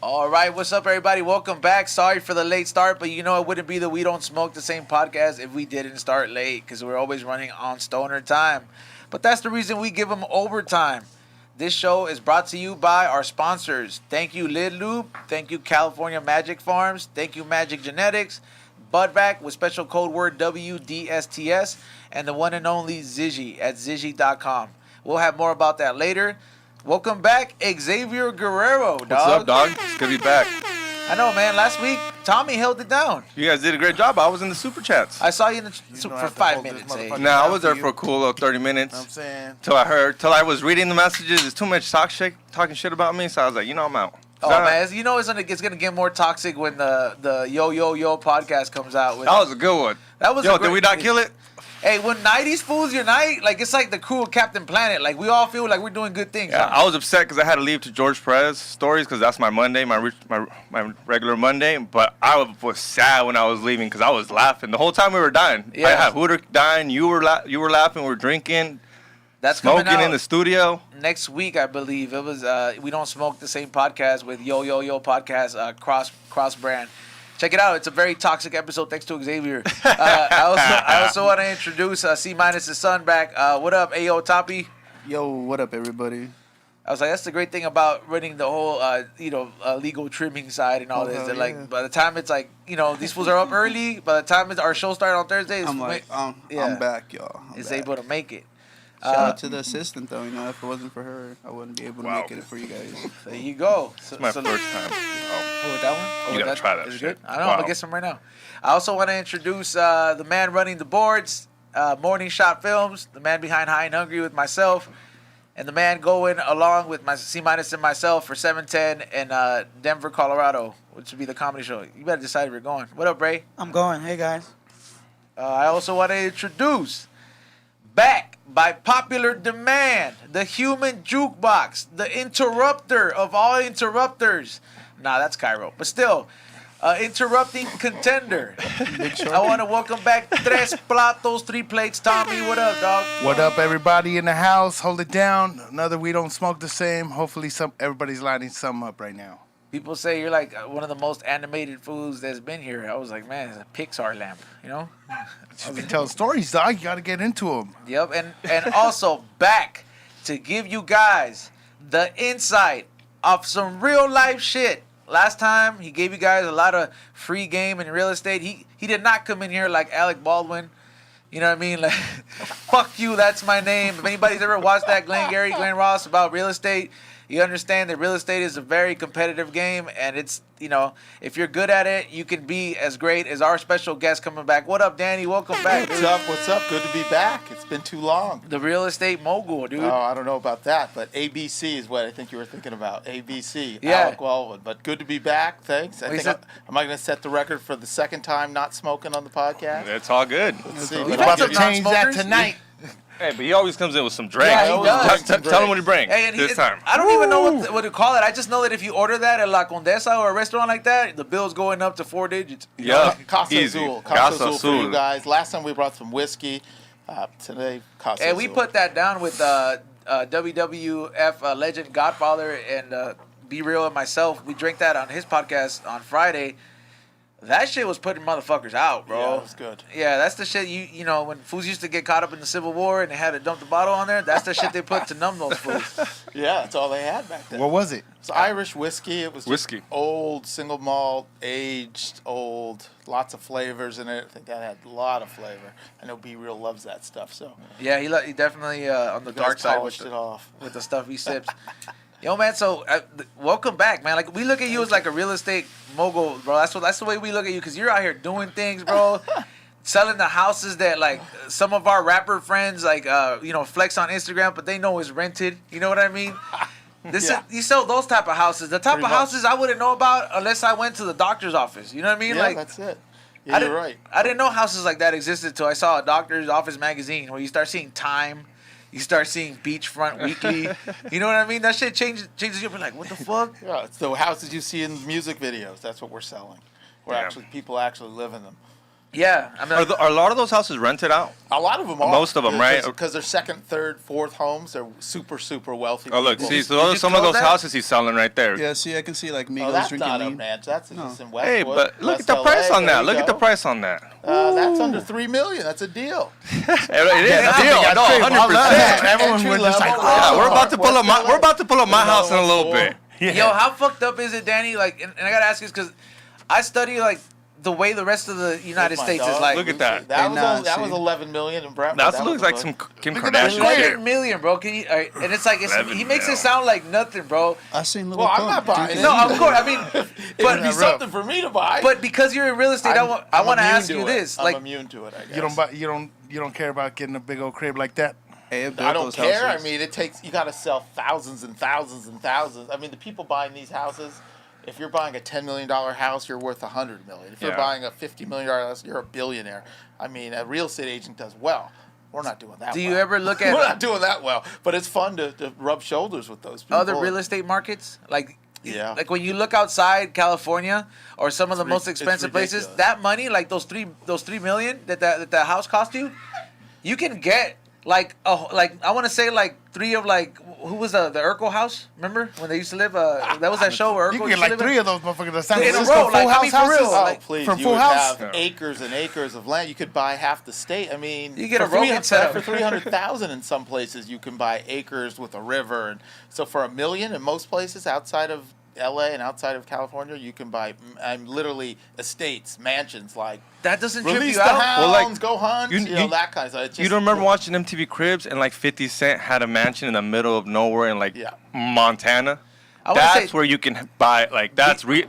All right, what's up, everybody? Welcome back. Sorry for the late start, but you know it wouldn't be the We Don't Smoke the Same podcast if we didn't start late, because we're always running on stoner time. But that's the reason we give them overtime. This show is brought to you by our sponsors. Thank you, Lid Lube. Thank you, California Magic Farms. Thank you, Magic Genetics. Budvac with special code word WDSTS. And the one and only Zishy at Zishy.com. We'll have more about that later. Welcome back, Xavier Guerrero, dog. What's up, dog? It's good to be back. I know, man. Last week, Tommy held it down. You guys did a great job. I was in the super chats. I saw you in the for 5 minutes. Nah, I was there for a cool little 30 minutes. I'm saying. Till I was reading the messages. It's too much talking shit about me, so I was like, I'm out. Oh, man. You know it's gonna get more toxic when the Yo Yo Yo podcast comes out. That was a good one. That was did we not kill it? Hey, when 90s Fools Unite, like, it's like the crew of Captain Planet. Like, we all feel like we're doing good things. Yeah, huh? I was upset because I had to leave to George Perez stories because that's my Monday, my regular Monday. But I was sad when I was leaving because I was laughing the whole time we were dying. Yeah. I had Hooter dying. You were laughing. We were drinking. That's smoking coming out in the studio next week, I believe. It was We Don't Smoke the Same podcast with Yo Yo Yo podcast cross brand. Check it out. It's a very toxic episode thanks to Xavier. I also want to introduce C-Minus the Sun back. What up, Ayo Toppy? Yo, what up, everybody? I was like, that's the great thing about running the whole, legal trimming side and all this. That, like, by the time it's like, these fools are up early. By the time our show started on Thursday, I'm back, y'all. It's able to make it. Shout out to the assistant, though. If it wasn't for her, I wouldn't be able to make it for you guys. There you go. it's my first time. Oh, with that one? You gotta try that is shit. Good? I don't know. I'm going to get some right now. I also want to introduce the man running the boards, Morningshotfilms, the man behind High and Hungry with myself, and the man going along with my C-Minus and myself for 710 in Denver, Colorado, which would be the comedy show. You better decide if you're going. What up, Ray? I'm going. Hey, guys. I also want to introduce, back by popular demand, the human jukebox, the interrupter of all interrupters. Nah, that's Cairo. But still, interrupting contender. I want to welcome back Tres Platos, 3 plates. Tommy, what up, dog? What up, everybody in the house? Hold it down. Another We Don't Smoke the Same. Hopefully everybody's lining something up right now. People say you're like one of the most animated fools that's been here. I was like, man, it's a Pixar lamp, You can tell stories, dog. You got to get into them. Yep, and also back to give you guys the insight of some real life shit. Last time, he gave you guys a lot of free game in real estate. He did not come in here like Alec Baldwin. You know what I mean? Like, fuck you, that's my name. If anybody's ever watched that Glenn Ross about real estate, you understand that real estate is a very competitive game, and it's, if you're good at it, you can be as great as our special guest coming back. What up, Danny? Welcome back. What's up? Good to be back. It's been too long. The real estate mogul, dude. Oh, I don't know about that, but ABC is what I think you were thinking about. ABC. Yeah. Alec Baldwin. But good to be back. Thanks. Am I going to set the record for the second time not smoking on the podcast? It's all good. Let's see. We're about to change that tonight. Hey, but he always comes in with some drinks. Yeah, he does. Tell him what he brings Hey, this time. I don't even know what to call it. I just know that if you order that at La Condesa or a restaurant like that, the bill's going up to 4 digits. Yeah, Casa easy. Azul. Casa Casa Azul for Azul. you guys. Last time we brought some whiskey. Today, Casa And Azul. we put that down with WWF legend Godfather and Be Real and myself. We drank that on his podcast on Friday. That shit was putting motherfuckers out, bro. Yeah, it was good. Yeah, that's the shit you know when fools used to get caught up in the Civil War and they had to dump the bottle on there. That's the shit they put to numb those fools. Yeah, that's all they had back then. What was it? It's Irish whiskey. It was just Whiskey. old, single malt, aged, old, lots of flavors in it. I think that had a lot of flavor. I know B Real loves that stuff. So Yeah, he definitely on the dark side polished it off. with the stuff he sips. Yo, man, so welcome back, man. Like, we look at you as like a real estate mogul, bro. That's the way we look at you, because you're out here doing things, bro. Selling the houses that, like, some of our rapper friends, like, flex on Instagram, but they know is rented. You know what I mean? You sell those type of houses. The type Pretty of houses I wouldn't know about unless I went to the doctor's office. You know what I mean? Yeah, like, that's it. Yeah, you're right. I didn't know houses like that existed until I saw a doctor's office magazine where you start seeing Time. You start seeing Beachfront Weekly. You know what I mean? That shit changes you. You're like, what the fuck? Yeah, it's the houses you see in music videos. That's what we're selling. People actually live in them. Yeah, I mean, Are a lot of those houses rented out? A lot of them are. Most of them, right? Because they're second, third, fourth homes. They're super, super wealthy. Oh, look, people. see, so those are some of those houses he's selling right there. Yeah, see, I can see like Migos Oh, that's drinking not a lean. ranch. That's just in Westwood. Hey, but look West at the LA. price on There that. you Look at the go. price on that. That's under $3 million. That's a deal. It is a deal. No, 100%. Everyone Entry was just like, level. Yeah, oh. we're about to pull up my West LA. we're about to pull up my house in a little bit. Yo, how fucked up is it, Danny? Like, and I gotta ask you this because I study like the way the rest of the United My States dog. is like. Look at that. That Hey, was see. $11 million in Brentwood. That looks like some Kim Look at that Kardashian shit. 11 million, bro. Can you? All right, and it's like he 11 makes mil. it sound like nothing, bro. I seen little. Well, I'm not Pump buying drinking it. No, lean. of course. I mean, It would be but something for me to buy. but because you're in real estate, I I'm want to immune ask to you it. this. I'm Like, immune to it, I guess. You don't care about getting a big old crib like that. Hey, it built I don't those care. houses. I mean, it takes, you got to sell thousands and thousands and thousands. I mean, the people buying these houses, if you're buying a $10 million house, you're worth $100 million. If you're Yeah. buying a $50 million house, you're a billionaire. I mean, a real estate agent does well. We're not doing that do well. you ever look We're at not doing that well. But it's fun to rub shoulders with those people. other real estate markets? Like, Yeah. like when you look outside California or some of the It's most ri- it's expensive places, ridiculous. that money, like those three million that house cost you, you can get like I want to say like three of like who was the Urkel house? Remember when they used to live? That was that show where Urkel You can used get to like live in? 3 of those motherfuckers. That San In a Francisco row, Full like, I House mean, for real, houses. Oh, like, please. from You Full would House? have acres and acres of land. You could buy half the state. I mean, You get a for Rogan setup. for $300,000 in some places, you can buy acres with a river. And so for $1 million in most places outside of LA and outside of California, you can buy literally estates, mansions, like That doesn't trip release you the out. hounds, Well, like, go hunt, you- you know, you- that kind of stuff. It's You just- don't remember watching MTV Cribs and like 50 Cent had a mansion in the middle of nowhere in like Yeah. Montana? I wanna That's say- where you can buy like that's land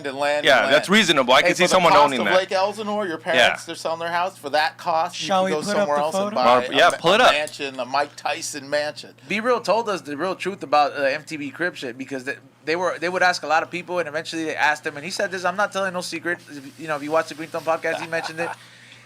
and land. yeah, and land. that's reasonable. I Hey, can see for the someone cost owning of that. Lake Elsinore, your parents, Yeah. they're selling their house for that cost. Shall you we can go put up somewhere the else and photo? buy Yeah, pull it a up. mansion, a Mike Tyson mansion. Be Real told us the real truth about MTV Crib shit because they would ask a lot of people and eventually they asked him and he said this. I'm not telling no secret. If you watch the Green Thumb podcast, he mentioned it.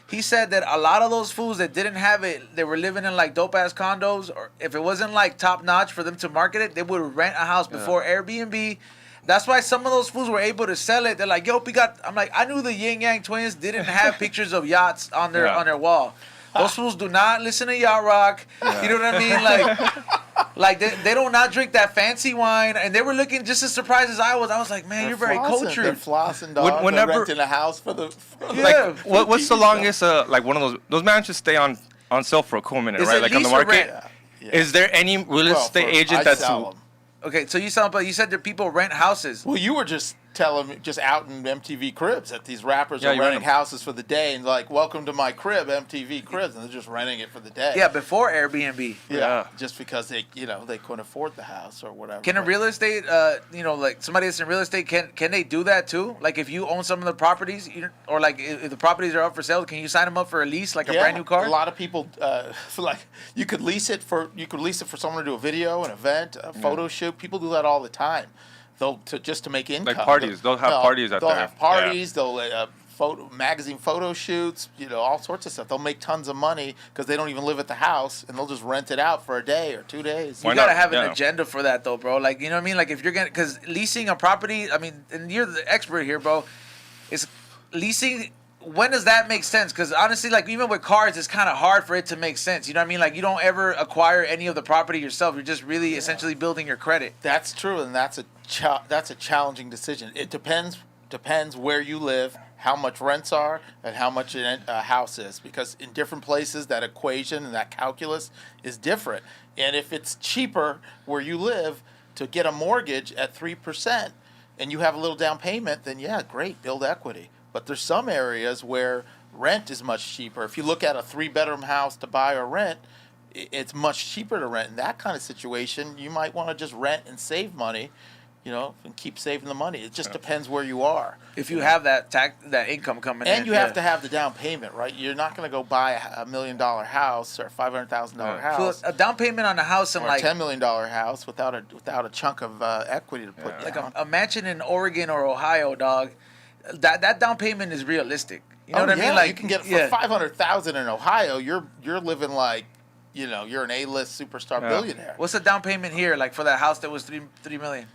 He said that a lot of those fools that didn't have it, they were living in like dope ass condos, or if it wasn't like top notch for them to market it, they would rent a house before Airbnb. That's why some of those fools were able to sell it. They're like, yo, we got. I'm like, I knew the Yin Yang Twins didn't have pictures of yachts on their Yeah. on their wall. Those fools do not listen to yacht rock. You know what I mean? Like they don't not drink that fancy wine, and they were looking just as surprised as I was. I was like, man, you're very They're cultured. flossing, dog. Whenever- They're renting a house for the. Yeah. Like what's the longest like one of those mansions stay on sale for a cool minute, Is right? it Like on the lease or market. rent? Yeah. Is there any real estate agent I that's sell 'em. Okay, so you said that people rent houses. Well, you were just telling me, just out in MTV Cribs that these rappers Yeah, are you rent renting 'em. houses for the day and like, welcome to my crib, MTV Cribs, and they're just renting it for the day. Yeah, before Airbnb. Yeah. Just because they couldn't afford the house or whatever. Can a But- real estate, like somebody that's in real estate, can they do that too? Like if you own some of the properties, or like if the properties are up for sale, can you sign them up for a lease, like a brand new car? A lot of people, like you could lease it for someone to do a video, an event, a photo shoot. People do that all the time. Just to make income. parties. They'll have parties out They'll there. have parties. They'll magazine photo shoots. All sorts of stuff. They'll make tons of money because they don't even live at the house, and they'll just rent it out for a day or 2 days. You Why gotta not? have an Yeah. agenda for that though, bro. Like, you know what I mean? Like if you're gonna, because leasing a property, I mean, and you're the expert here, bro. It's leasing. When does that make sense? Because honestly, like even with cars, it's kind of hard for it to make sense. You know what I mean? Like you don't ever acquire any of the property yourself. You're just really essentially building your credit. That's true, and that's a challenging decision. It depends where you live, how much rents are, and how much a house is. Because in different places, that equation and that calculus is different. And if it's cheaper where you live to get a mortgage at 3%, and you have a little down payment, then yeah, great, build equity. But there's some areas where rent is much cheaper. If you look at a 3-bedroom house to buy or rent, it's much cheaper to rent. In that kind of situation, you might want to just rent and save money, and keep saving the money. It just depends where you are. If you have that income coming in, And you have to have the down payment, right? You're not going to go buy a $1 million house or a $500,000 house So a down payment on a house and or like a $10 million house without a chunk of equity to put like down. a mansion in Oregon or Ohio, dog. That down payment is realistic. You know what I mean? Yeah, Like you can get it for $500,000 in Ohio. You're living like, you're an A-list superstar billionaire. What's the down payment here? Like for that house that was $3 million.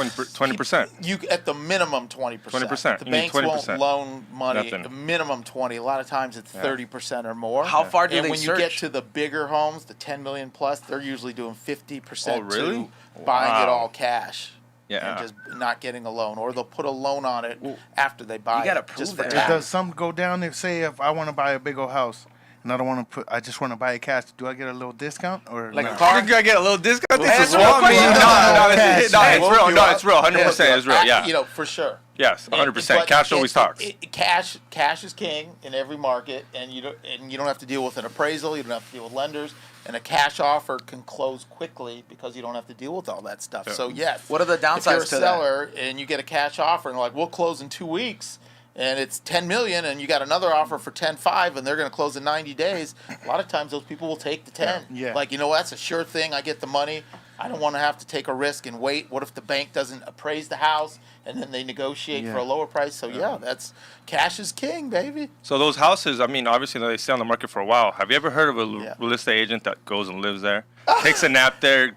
20%. You at the minimum 20%. 20%. The You need banks won't 20%. loan money. Nothing. The minimum 20. A lot of times it's 30% or more. How far do and they when search? you get to the bigger homes, the 10 million plus, they're usually doing 50% Oh, really? to buying it Wow. all cash. Yeah. And just not getting a loan, or they'll put a loan on it after they buy gotta it. prove Just for that. tax. Does some go down there? Say if I want to buy a big old house and I don't want to put, I just want to buy it cash. Do I get a little discount or Like no? a car? You gotta get a little discount. This That's is a real wrong. question. No, it's We'll real. do No, up. it's real. 100% is real. Yeah. You know, for sure. Yes, 100%. But Cash always talks. Cash is king in every market, and you don't have to deal with an appraisal. You don't have to deal with lenders, and a cash offer can close quickly because you don't have to deal with all that stuff. Yeah. So yes, What are the if you're downsides a to that? seller and you get a cash offer and like we'll close in 2 weeks, and it's 10 million, and you got another offer for 10.5, and they're going to close in 90 days. A lot of times those people will take the 10. Yeah. Like, you know, that's a sure thing. I get the money. I don't want to have to take a risk and wait. What if the bank doesn't appraise the house and then they negotiate for a lower price? So yeah, that's cash is king, baby. So those houses, I mean, obviously they stay on the market for a while. Have you ever heard of a Yeah. real estate agent that goes and lives there, takes a nap there,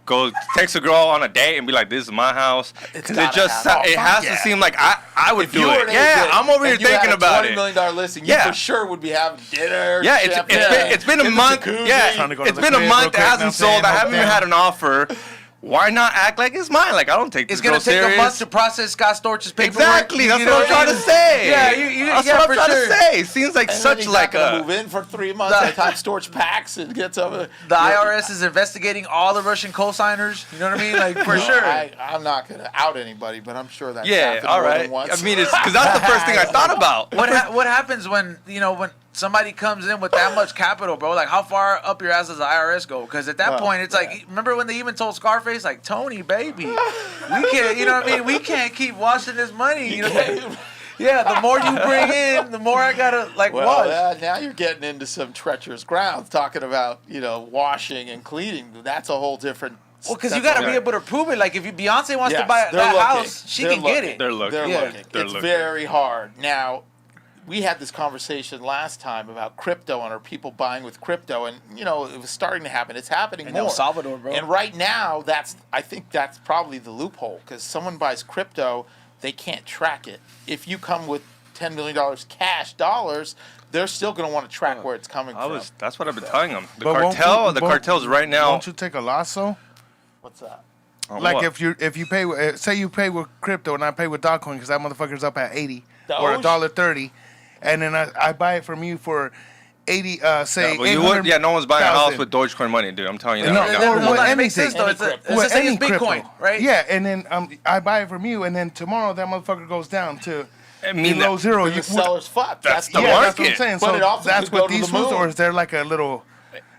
takes a girl on a date and be like, "This is my house"? It's Because gotta happen. it has to seem like I would If do you were it. an Yeah, agent I'm over here and you had thinking a about $20 it. million listing, you Yeah. for sure would be having dinner. Yeah, champagne, it's been a in the month. jacuzzi. Yeah, Trying to go to it's the been a crib month. real It quick, hasn't I'm sold. saying, I haven't even damn. had an offer. Why not act like it's mine? Like I don't take this It's gonna girl take serious. a month to process Scott Storch's paperwork. Exactly, that's You what know I'm trying to say. Yeah, that's yeah, what for I'm trying sure. to say. Seems like And then such he's like not gonna a. move in for 3 months by the time Storch packs and gets over. The IRS is investigating all the Russian co-signers. You know what I mean? Like for sure. I'm not gonna out anybody, but I'm sure that's Yeah, happened all more right. than once. I mean, it's because that's the first thing I thought about. What happens when when somebody comes in with that much capital, bro? Like how far up your ass does the IRS go? Because at that point, it's like remember when they even told Scarface like Tony, baby, we can't. You know what I mean? We can't keep washing this money. You know? Yeah, the more you bring in, the more I gotta like wash. Now you're getting into some treacherous grounds, talking about washing and cleaning. That's a whole different. Well, because you that's got to a- be able to prove it. Like if Beyonce wants to Yes, buy they're that looking. house, she They're can get looking. it. They're looking. They're Yeah. looking. They're It's looking. very hard. Now, we had this conversation last time about crypto and are people buying with crypto, and it was starting to happen. It's happening In more. El Salvador, bro. And right now, I think that's probably the loophole because someone buys crypto, they can't track it. If you come with $10 million cash dollars, they're still going to want to track where it's coming from. That's what I've been telling them. The But won't cartel, the you- cartels right now. Won't you take a loss though? What's that? Like what? if you pay with, say you pay with crypto and I pay with Dogecoin because that motherfucker's up at 80 or Doge? $1.30, and then I buy it from you for 80. Say Yeah, but you would, no one's buying a house 800,000. with Dogecoin money, dude. I'm telling you that No, right or now. with it makes anything. sense though. It's Any let's say it's crypto. Bitcoin, right? Yeah, and then I buy it from you, and then tomorrow that motherfucker goes down to I mean, below zero. The seller's fucked. That's the yeah, that's what I'm market. saying. But So it also that's could go what to these the foods, moon. or is there like a little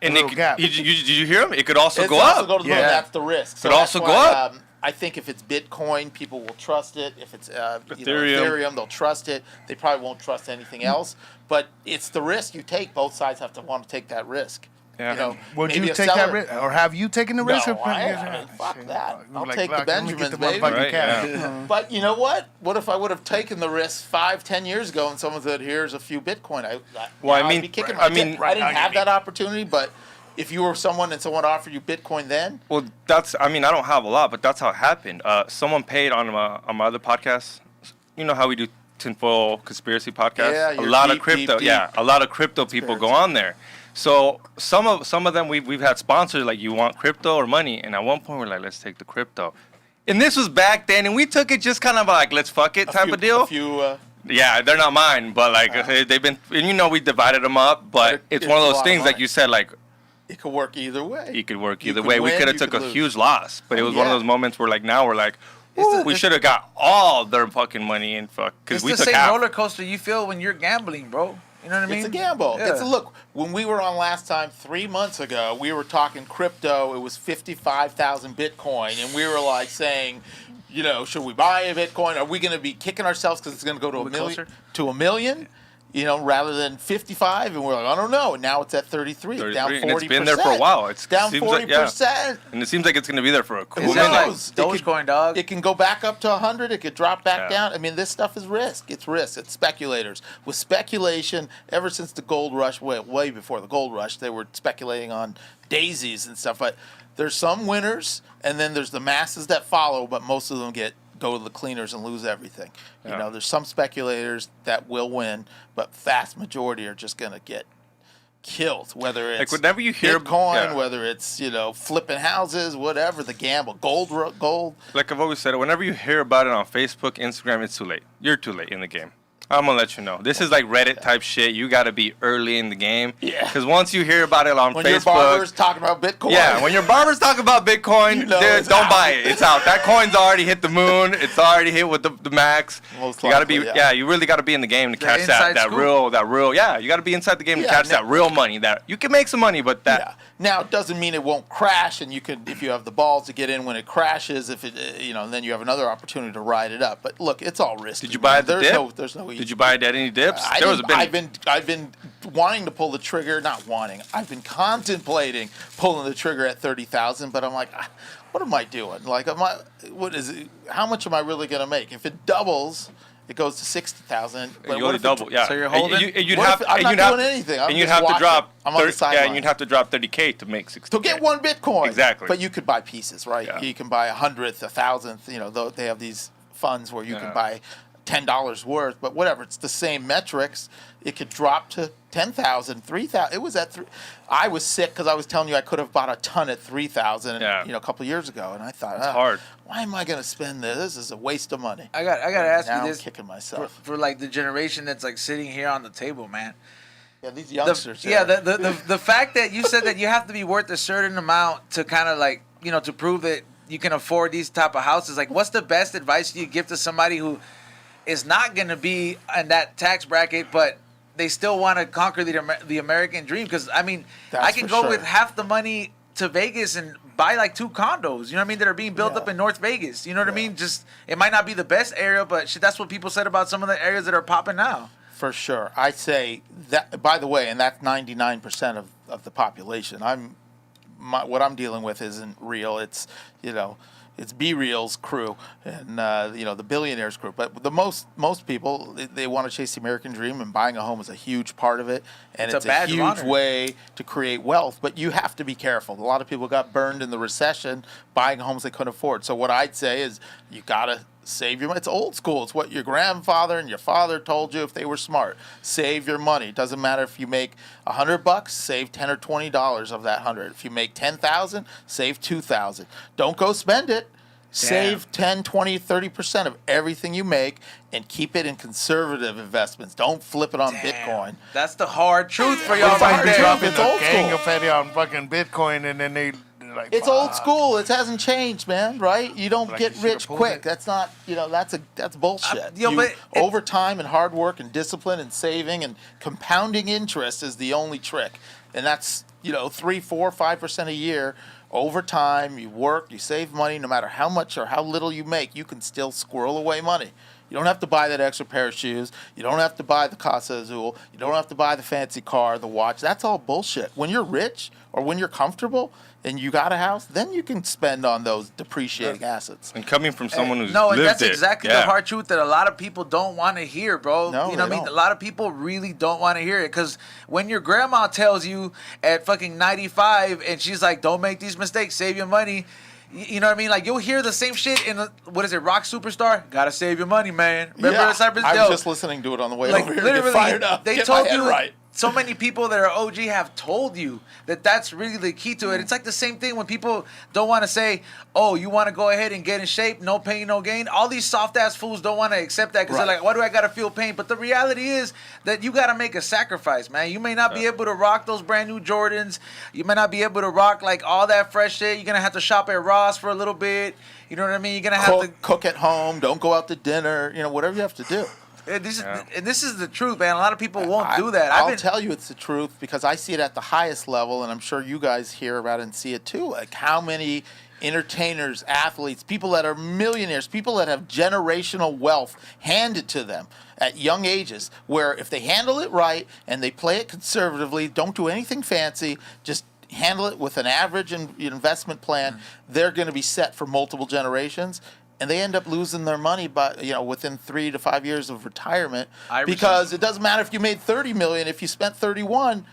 and little gap? did you hear him? It could also It's go also up. go to the moon. Yeah. That's the risk. So Could that's also go why, up. I think if it's Bitcoin, people will trust it. If it's Ethereum. Ethereum, they'll trust it. They probably won't trust anything else. But it's the risk you take. Both sides have to want to take that risk. Yeah. Would maybe you a take that seller- risk, or have you taken the risk? No, of fuck Shit. that. I'll Like, take the fuck, let me get Benjamins, the baby. motherfucking Right, cash. yeah. But you know what? What if I would have taken the risk 5-10 years ago and someone said, "Here's a few Bitcoin"? Well, I I'd mean- be kicking I my mean- dick. I didn't have that opportunity, but if you were someone and someone offered you Bitcoin then, Well, I don't have a lot, but that's how it happened. Someone paid on my other podcast. You know how we do tinfoil conspiracy podcasts? Yeah, a you're lot of deep, crypto. deep, Yeah, deep. a lot of crypto people go on there. So some of them we've had sponsors like, you want crypto or money? And at one point we're like, let's take the crypto. And this was back then, and we took it just kind of like, let's fuck it type of deal. A few, Yeah, they're not mine, but like they've been, and we divided them up. But it's It's one of a those lot of things like money. you said, like it could work either way. it could work You either could way. We win, could have you took could a lose. huge loss, but it was one of Yeah. those moments where like now we're like, we should have got all their fucking money and fuck because It's we the took same half. roller coaster you feel when you're gambling, bro. You know what I mean? It's a gamble. Yeah. It's a look. When we were on last time 3 months ago, we were talking crypto. It was 55,000 Bitcoin, and we were like saying, should we buy a Bitcoin? Are we going to be kicking ourselves because it's going to go to a million? closer? To a million? Rather than 55, and we're like, I don't know. And now it's at 33, down 40%. and it's been there for a while. It's down seems 40%. like, yeah. And it seems like it's going to be there for a cool Who Is that minute. like knows? It could- Dogecoin, dog? It can go back up to 100. It could drop back Yeah. down. I mean, this stuff is risk. It's risk. It's speculators. With speculation, ever since the gold rush, way before the gold rush, they were speculating on daisies and stuff. But there's some winners, and then there's the masses that follow, but most of them get go to the cleaners and lose everything. You Yeah. know, there's some speculators that will win, but vast majority are just going to get killed, whether it's Like whenever you hear Bitcoin, yeah. whether it's, you know, flipping houses, whatever, the gamble, gold. Like I've always said, whenever you hear about it on Facebook, Instagram, it's too late. You're too late in the game. I'm gonna let you know. This is like Reddit type shit. You got to be early in the game. Yeah. Because once you hear about it on When Facebook, your barber's talking about Bitcoin. yeah, when your barber's talking about Bitcoin, You know dude, it's don't out. buy it. It's out. That coin's already hit the moon. It's already hit with the max. Most You got to be, likely, yeah. you really got to be in the game to The catch that inside scoop. real. Yeah, you got to be inside the game to Yeah, catch that real money. That you can make some money, but that. Yeah. Now it doesn't mean it won't crash, and you can, if you have the balls to get in when it crashes, if it, you know, then you have another opportunity to ride it up. But look, it's all risky. Did you buy man. it the There's dip? There's no. Did you buy it at any dips? I've been wanting to pull the trigger. Not wanting. I've been contemplating pulling the trigger at 30,000, but I'm like, what am I doing? Like, what is it? How much am I really going to make? If it doubles, it goes to 60,000. But You what only if double, yeah. So you're holding? You'd What have, if I'm and not you'd doing anything? I'm and you'd just have to watching. drop. I'm on the 30, yeah, and sideline. you'd have to drop 30K to make 60. To get one Bitcoin. Exactly. But you could buy pieces, right? Yeah. You can buy 100th, 1,000th. You know, they have these funds where you Yeah. can buy $10 worth, but whatever. It's the same metrics. It could drop to 10,000, 3,000. It was at 3. I was sick because I was telling you I could have bought a ton at 3,000. Yeah. You know, a couple of years ago, and I thought, hard. why am I going to spend this? This is a waste of money. I got to ask Now you I'm this kicking for, myself. for like the generation that's like sitting here on the table, man. Yeah, these The, youngsters. yeah, the fact that you said that you have to be worth a certain amount to kind of like, you know, to prove that you can afford these type of houses. Like, what's the best advice you give to somebody who is not going to be in that tax bracket, but they still want to conquer the American dream? Because, I mean, That's I can for go sure. with half the money to Vegas and buy like 2 condos, you know what I mean, that are being built Yeah. up in North Vegas. You know what I mean? Just, it might not be the best area, but shit, that's what people said about some of the areas that are popping now. For sure. I say that, by the way, and that's 99% of the population. What I'm dealing with isn't real. It's, you know, it's Be Real's crew and, you know, the billionaires crew. But the most people, they want to chase the American dream, and buying a home is a huge part of it. And It's a it's a badge of huge honor. way to create wealth. But you have to be careful. A lot of people got burned in the recession buying homes they couldn't afford. So what I'd say is you got to save your money. It's old school. It's what your grandfather and your father told you if they were smart. Save your money. It doesn't matter if you make $100, save $10 or $20 of that 100. If you make 10,000, save 2,000. Don't go spend it. Save 10, 20, 30% of everything you make and keep it in conservative investments. Don't flip it on Bitcoin. That's the hard truth for What y'all is the right hard there. truth? dropping It's a old gang school. of fatty on fucking Bitcoin, and then they're like, It's old school. It hasn't changed, man. Right? You don't Like get you should've rich pulled quick. it. That's not. You know. That's bullshit. Yo, but over time and hard work and discipline and saving and compounding interest is the only trick. And that's 3, 4, 5% a year. Over time, you work, you save money. No matter how much or how little you make, you can still squirrel away money. You don't have to buy that extra pair of shoes. You don't have to buy the Casa Azul. You don't have to buy the fancy car, the watch. That's all bullshit. When you're rich or when you're comfortable and you got a house, then you can spend on those depreciating assets. And coming from someone who's No, and lived that's it, exactly yeah. the hard truth that a lot of people don't want to hear, bro. No, you know what I they mean? don't. A lot of people really don't want to hear it because when your grandma tells you at fucking 95 and she's like, don't make these mistakes, save your money. You know what I mean? Like, you'll hear the same shit in, what is it, Rock Superstar? Gotta save your money, man. Remember Yeah, Cypress? I Yo, was just listening to it on the way like, over here. literally, Get fired up. they Get told my head you, right. so many people that are OG have told you that that's really the key to it. It's like the same thing when people don't want to say, oh, you want to go ahead and get in shape, no pain, no gain. All these soft-ass fools don't want to accept that because they're Right. like, why do I got to feel pain? But the reality is that you got to make a sacrifice, man. You may not be able to rock those brand new Jordans. You may not be able to rock, like, all that fresh shit. You're going to have to shop at Ross for a little bit. You know what I mean? You're going to have to... Cook at home. Don't go out to dinner. Whatever you have to do. And this is the truth, man. A lot of people won't do that. I'll tell you it's the truth because I see it at the highest level, and I'm sure you guys hear about it and see it too. Like how many entertainers, athletes, people that are millionaires, people that have generational wealth handed to them at young ages, where if they handle it right and they play it conservatively, don't do anything fancy, just handle it with an average investment plan, they're going to be set for multiple generations. And they end up losing their money by within 3 to 5 years of retirement because it doesn't matter if you made $30 million. If you spent $31,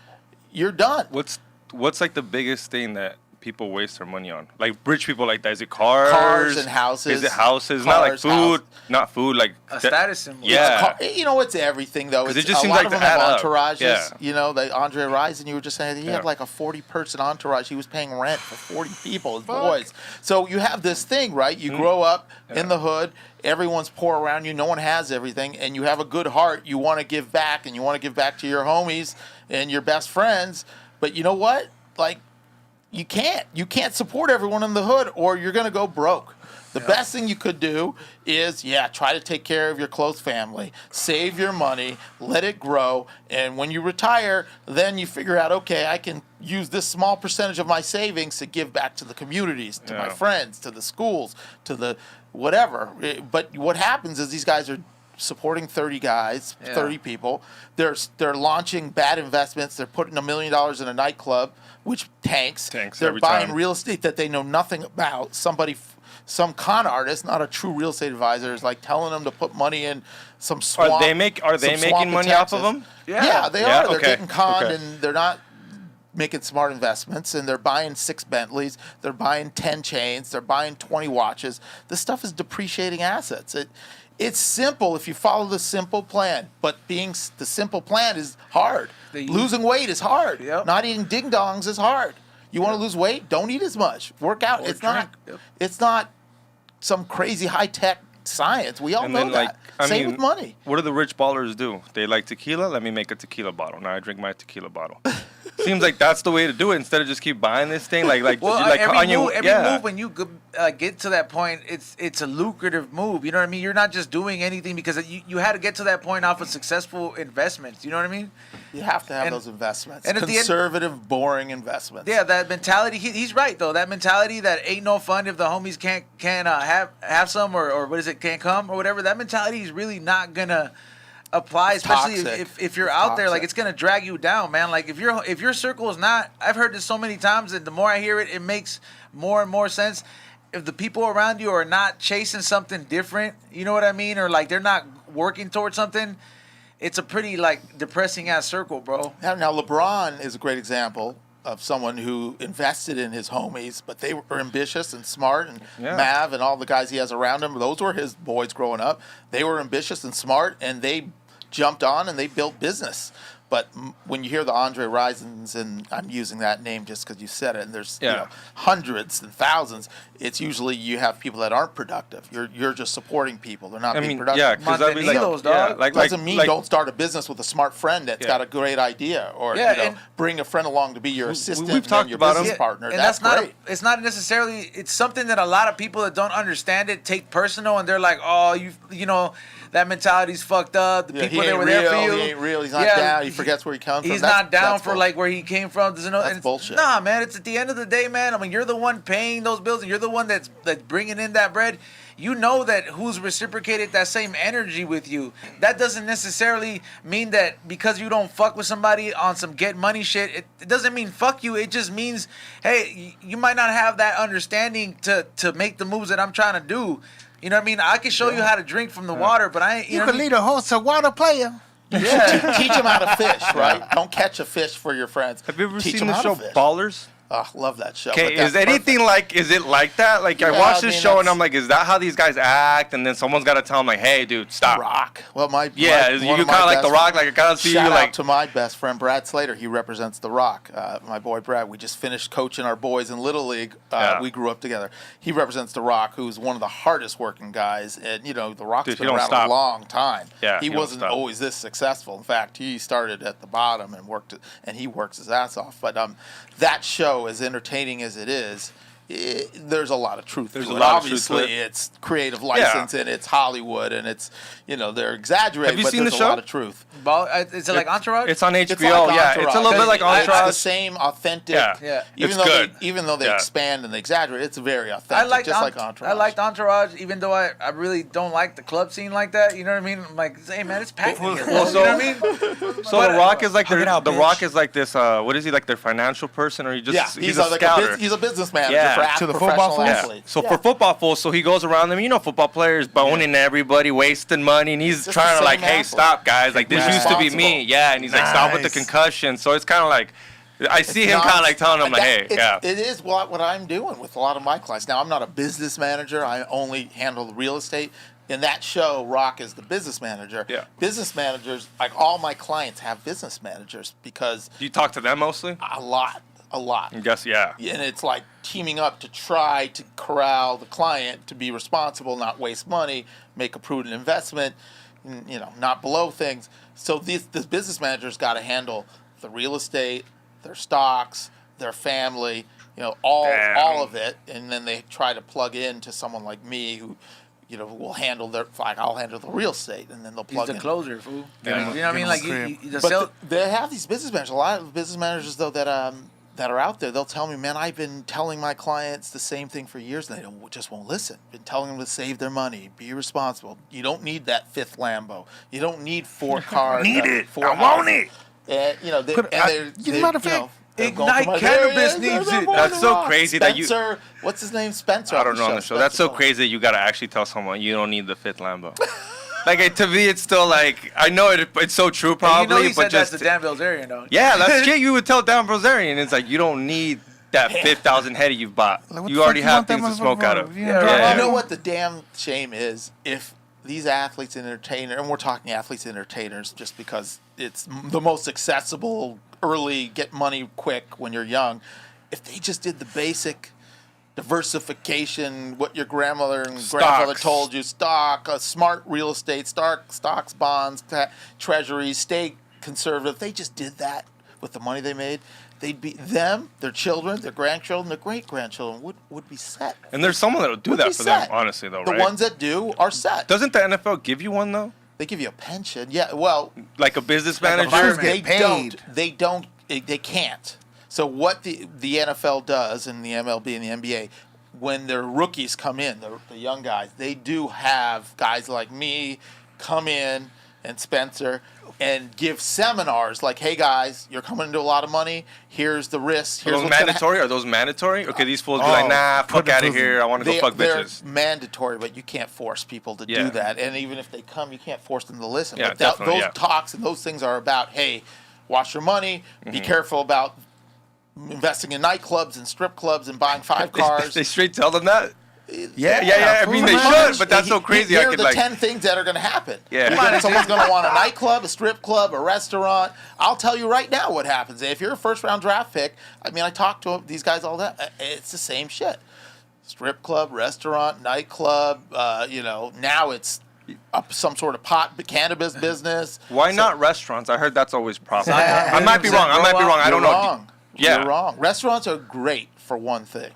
you're done. What's like the biggest thing that people waste their money on? Like rich people like that. Is it cars? Cars and houses. Is it houses? Not like Cars, food. house. Not food. Like A status symbol. Yeah. It's everything though. 'Cause It's, it just a seems lot like of them to have add up. entourages. Yeah. You know, the Andre Rison, you were just saying he Yeah. had like a 40-person entourage. He was paying rent for 40 people, his boys. So you have this thing, right? You grow up in the hood. Everyone's poor around you. No one has everything, and you have a good heart. You want to give back, and you want to give back to your homies and your best friends. But you know what? Like, you can't. You can't support everyone in the hood, or you're gonna go broke. The best thing you could do is, try to take care of your close family, save your money, let it grow, and when you retire, then you figure out, okay, I can use this small percentage of my savings to give back to the communities, to my friends, to the schools, to the whatever. But what happens is these guys are supporting 30 guys, 30 people. They're launching bad investments. They're putting $1 million in a nightclub, which tanks. They're every buying time. real estate that they know nothing about. Some con artist, not a true real estate advisor, is like telling them to put money in some swamp. Are they making money off of them? Yeah, they Yeah, are. They're okay, getting conned, okay. and they're not making smart investments, and they're buying 6 Bentleys, they're buying 10 chains, they're buying 20 watches. This stuff is depreciating assets. It's simple if you follow the simple plan, but the simple plan is hard. Losing weight is hard. Yep. Not eating ding-dongs is hard. You want to lose weight? Don't eat as much. Work out. It's not some crazy high-tech science. We all know that. Same with money. What do the rich ballers do? They like tequila. Let me make a tequila bottle. Now I drink my tequila bottle. Seems like that's the way to do it. Instead of just keep buying this thing, like every move when you get to that point, it's a lucrative move. You know what I mean? You're not just doing anything because you had to get to that point off of successful investments. You know what I mean? You have to have those investments. And conservative, boring investments. Yeah, that mentality. He's right though. That mentality that ain't no fun if the homies can't have some or what is it, can't come or whatever. That mentality is really not gonna apply, especially if you're out there. Like, it's gonna drag you down, man. Like if your circle is not. I've heard this so many times, and the more I hear it, it makes more and more sense. If the people around you are not chasing something different, you know what I mean, or like they're not working towards something, it's a pretty like depressing ass circle, bro. Now LeBron is a great example of someone who invested in his homies, but they were ambitious and smart, and Mav and all the guys he has around him, those were his boys growing up. They were ambitious and smart, and they jumped on and they built business. But when you hear the Andre Risons, and I'm using that name just because you said it, and there's hundreds and thousands, it's usually you have people that aren't productive. You're just supporting people. They're not being productive. Yeah, because I mean, doesn't mean don't start a business with a smart friend that's got a great idea, or bring a friend along to be your assistant. We've talked your about business partner. And that's great. It's not necessarily. It's something that a lot of people that don't understand it take personal, and they're like, oh, you know. That mentality's fucked up. The people that were there for you. He ain't real. He's not down. He forgets where he comes from. He's not down for like where he came from. That's bullshit. Nah, man. It's at the end of the day, man. I mean, you're the one paying those bills, and you're the one that's bringing in that bread. You know that who's reciprocated that same energy with you. That doesn't necessarily mean that because you don't fuck with somebody on some get money shit, it doesn't mean fuck you. It just means, hey, you might not have that understanding to make the moves that I'm trying to do. You know what I mean? I can show you how to drink from the water, but I ain't. You can lead a horse, a water player. Yeah, teach them how to fish, right? Don't catch a fish for your friends. Have you ever Teach seen them the how show to fish. Ballers? Oh, love that show. Okay, is anything like, is it like that? Like, I watched this show and I'm like, is that how these guys act? And then someone's got to tell them, like, hey, dude, stop. Rock. Well, you kind of like The Rock. Like, I kind of see you like. Shout out to my best friend, Brad Slater. He represents The Rock. My boy, Brad. We just finished coaching our boys in Little League. We grew up together. He represents The Rock, who's one of the hardest working guys. And, you know, The Rock's been around a long time. Yeah, he wasn't always this successful. In fact, he started at the bottom and he works his ass off. But that show, as entertaining as it is, there's a lot of truth to it. Obviously, it's creative license and it's Hollywood and it's, they're exaggerating, but there's a lot of truth. Is it like Entourage? It's on HBO. It's like It's a little bit like Entourage. It's the same authentic. Yeah. Even though they expand and they exaggerate, it's very authentic, like Entourage. I liked Entourage, even though I really don't like the club scene like that. You know what I mean? I'm like, hey man, it's packed in here. You know what I mean? So The Rock is like The Rock is like this. What is he, like their financial person, or he's a scouter? He's a business manager To the professional football fools? athletes. So for football fools, so he goes around them. Football players boning everybody, wasting money, and he's Just trying to the like, same hey, athlete. stop, guys. Like this used to be me. Responsible. Yeah, and he's like, stop with the concussion. So it's kind of like I see him kind of like telling them, like, hey, yeah. It is what I'm doing with a lot of my clients. Now, I'm not a business manager. I only handle the real estate. In that show, Rock is the business manager. Yeah. Business managers, like all my clients have business managers because... Do you talk to them mostly? A lot. I guess, yeah. And it's like teaming up to try to corral the client to be responsible, not waste money, make a prudent investment, you know, not blow things. So this business manager's got to handle the real estate, their stocks, their family, you know, all of it. And then they try to plug in to someone like me who, you know, will handle I'll handle the real estate, and then they'll plug in. He's the closer, fool. Yeah. You know what I mean? Like, They have these business managers. A lot of business managers, though, that are out there, they'll tell me, man, I've been telling my clients the same thing for years, and they just won't listen. Been telling them to save their money, be responsible. You don't need that fifth Lambo. You don't need 4 cars. Need it. I want it. And, you know, matter of fact, Ignite Cannabis needs it. That's so crazy that you... Spencer, what's his name? Spencer. I don't know on the show. That's so crazy that you got to actually tell someone you don't need the 5th Lambo. Like, to me, it's still like, I know it's so true probably, you know he but said just... that's the Dan Bilzerian, though. Yeah, that's shit you would tell Dan Bilzerian. It's like, you don't need that 5,000 heady you've bought. Like, you already have things to smoke out of. You know what the damn shame is? If these athletes and entertainers, and we're talking athletes and entertainers just because it's the most accessible, early, get money quick when you're young, if they just did the basic diversification, what your grandmother and grandfather told you, stock, smart real estate, stocks, bonds, treasuries, stay conservative, they just did that with the money they made, they'd be them, their children, their grandchildren, their great-grandchildren would be set. And there's someone that'll do that for them, honestly, though, right? The ones that do are set. Doesn't the NFL give you one, though? They give you a pension. Yeah, well... Like a business manager? They can't. So what the NFL does, and the MLB and the NBA, when their rookies come in, the young guys, they do have guys like me come in, and Spencer, and give seminars like, hey guys, you're coming into a lot of money, here's the risks. Are those mandatory? Are those mandatory? Okay, these fools be like, nah, fuck out of here, I want to go fuck bitches. They're mandatory, but you can't force people to do that. And even if they come, you can't force them to listen. Yeah, but those talks and those things are about, hey, watch your money, be careful about investing in nightclubs and strip clubs and buying 5 cars. They straight tell them that? Yeah. I mean, they should, but that's so crazy. Here are the 10 things that are going to happen. Yeah. Someone's going to want a nightclub, a strip club, a restaurant. I'll tell you right now what happens. If you're a first-round draft pick, I mean, I talk to these guys all that. It's the same shit. Strip club, restaurant, nightclub. Now it's some sort of cannabis business. Why not restaurants? I heard that's always profitable. I might be wrong. I don't know. You're wrong. Restaurants are great for one thing.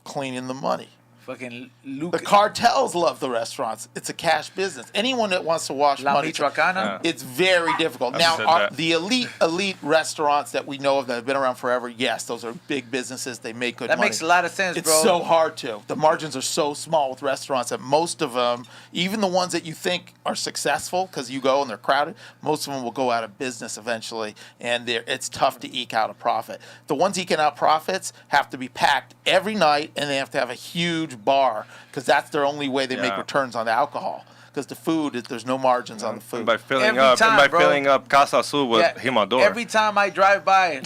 Cleaning the money. Fucking The cartels love the restaurants. It's a cash business. Anyone that wants to wash money, it's very difficult. Now, the elite restaurants that we know of that have been around forever, yes, those are big businesses. They make good money. That makes a lot of sense, it's bro. It's so hard to. The margins are so small with restaurants that most of them, even the ones that you think are successful because you go and they're crowded, most of them will go out of business eventually, and it's tough to eke out a profit. The ones eking out profits have to be packed every night, and they have to have a huge bar because that's their only way they make returns on the alcohol. Because the food, there's no margins on the food. And by filling up Casa Azul with Jimador. Every time I drive by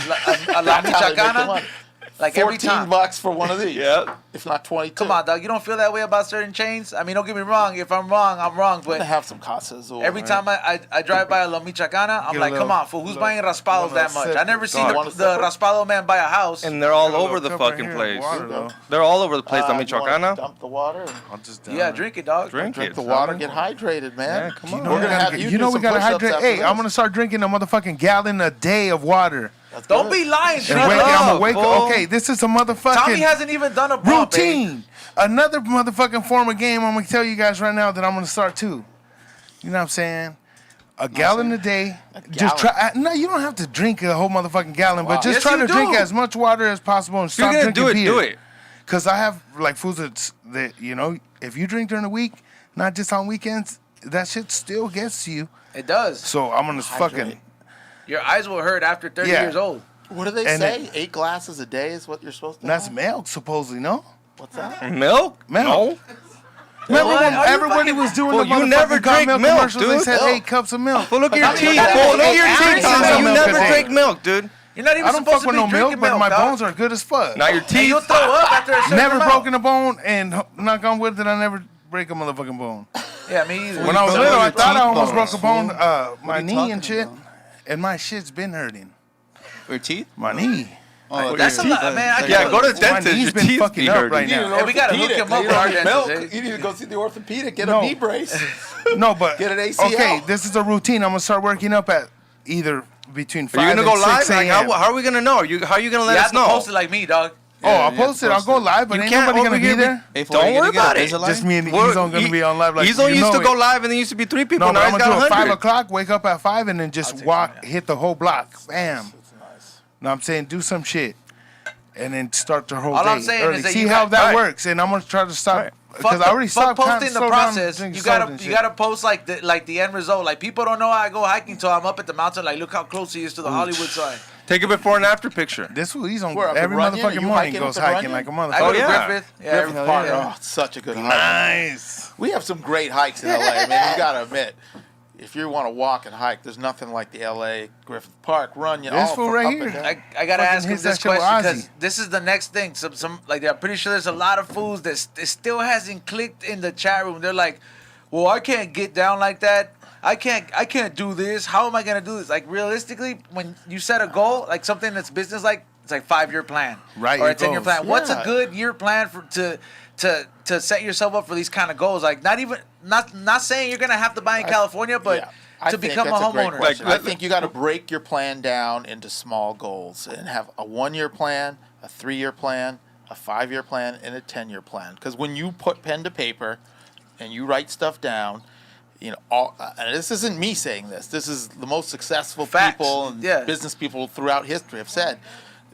a La Michoacana, like every time. $14 for one of these. Yeah. If not 22. Come on, dog. You don't feel that way about certain chains? I mean, don't get me wrong. If I'm wrong, I'm wrong. But they have some Casa Azul. Every time I drive by a La Michoacana, I'm like, come on, fool. Who's buying raspados that much? I never seen the raspado man buy a house. And they're all over the fucking place. They're all over the place. La Michoacana. Dump the water. Drink it, dog. Drink the water. Get hydrated, man. Yeah, come on. We're gonna have you we gotta hydrate. Hey, I'm gonna start drinking a motherfucking gallon a day of water. Don't be lying. I'm awake. Okay, this is a motherfucking Tommy hasn't even done a bump, routine. Another motherfucking form of game I'm gonna tell you guys right now that I'm gonna start too. You know what I'm saying? A gallon a day. Just try. No, you don't have to drink a whole motherfucking gallon, but just try to drink as much water as possible and stop drinking beer. Do it. Because I have like foods that if you drink during the week, not just on weekends, that shit still gets to you. It does. So I'm gonna fucking. Your eyes will hurt after 30 years old. What do they say? 8 glasses a day is what you're supposed to That's have? milk, supposedly, no? What's that? Milk? No. Remember What? when Are you everybody fucking- was doing Well, the you motherfucking never got drink milk milk, commercials? They dude. said Milk. 8 cups of milk. Well, look at your you teeth, gotta fool. have Look at your 8 teeth. ounces of You milk a never day. drink milk, dude. You're not even I don't supposed fuck to with be no milk, drinking but milk, my dog. bones are good as fuck. Now your And teeth. you'll throw up after a certain Never amount. broken a bone, and knock on wood that I never break a motherfucking bone. Yeah, me either. When I was So little, what I are thought your I almost teeth broke a bone, bones, my are you knee and talking shit, about? and my shit's been hurting. Your teeth? My knee. Oh, That's a your lot, teeth. man. I Yeah, can't- go to the My dentist. knee's Your been teeth fucking be up hurting. right now. Hey, we gotta hook him up with our dentist, eh? You need to go see the orthopedic. Get No. a knee brace. No, but Get an ACL. okay, this is a routine. I'm gonna start working up at either between 5 Are you gonna and go 6 live? Like, a.m. how are we gonna know? How are you gonna let You us have to know? post it like me, dog. Oh, I'll Yeah, post it. I'll post go it. live, but You ain't can't nobody over gonna be here there. Hey, fool, Don't you gonna worry get a about it. Invisalign? Just me and Well, Ezone gonna be on live. Like Ezone you used know to go it. live and there used to be 3 people. No, but now I'm he's gonna got do it 5 100. o'clock. Wake up at 5 and then just walk, hit the whole block. Bam. No, I'm saying do some shit, and then start the whole All day I'm saying early. is that See you how got- that Right. works, and I'm gonna try to stop Right. because I already fuck stopped kinda posting the slow down process. drinking You soda gotta and you shit. gotta post like the end result. Like people don't know how I go hiking till I'm up at the mountain. Like look how close he is to the Hollywood sign. Take a before and after picture. This fool, he's on Where, up in every Runyon? Are motherfucking you morning. hiking Goes up in hiking like Runyon? a I motherfucker. go to yeah. Griffith. Yeah, Griffith Park. yeah. Oh, it's such a good hike. Nice. We have some great hikes in LA. I mean, you gotta admit, if you want to walk and hike, there's nothing like the LA Griffith Park run. You know, This all fool for right up here. and down. I gotta Fucking ask him hits this that shit with question Ozzy. because this is the next thing. Some like I'm pretty sure there's a lot of fools that it still hasn't clicked in the chat room. They're like, well, I can't get down like that. I can't do this. How am I gonna do this? Like realistically, when you set a goal, like something that's business like, it's like 5-year plan, Right, or your a 10-year goals. plan. What's a Yeah. good year plan to set yourself up for these kind of goals? Like not saying you're gonna have to buy in California, but Yeah. I to think become a that's great homeowner. question. Like, I think you got to break your plan down into small goals and have a 1-year plan, a 3-year plan, a 5-year plan, and a 10-year plan. Because when you put pen to paper and you write stuff down, you know, and this isn't me saying this. This is the most successful Facts. people and Yeah. business people throughout history have said.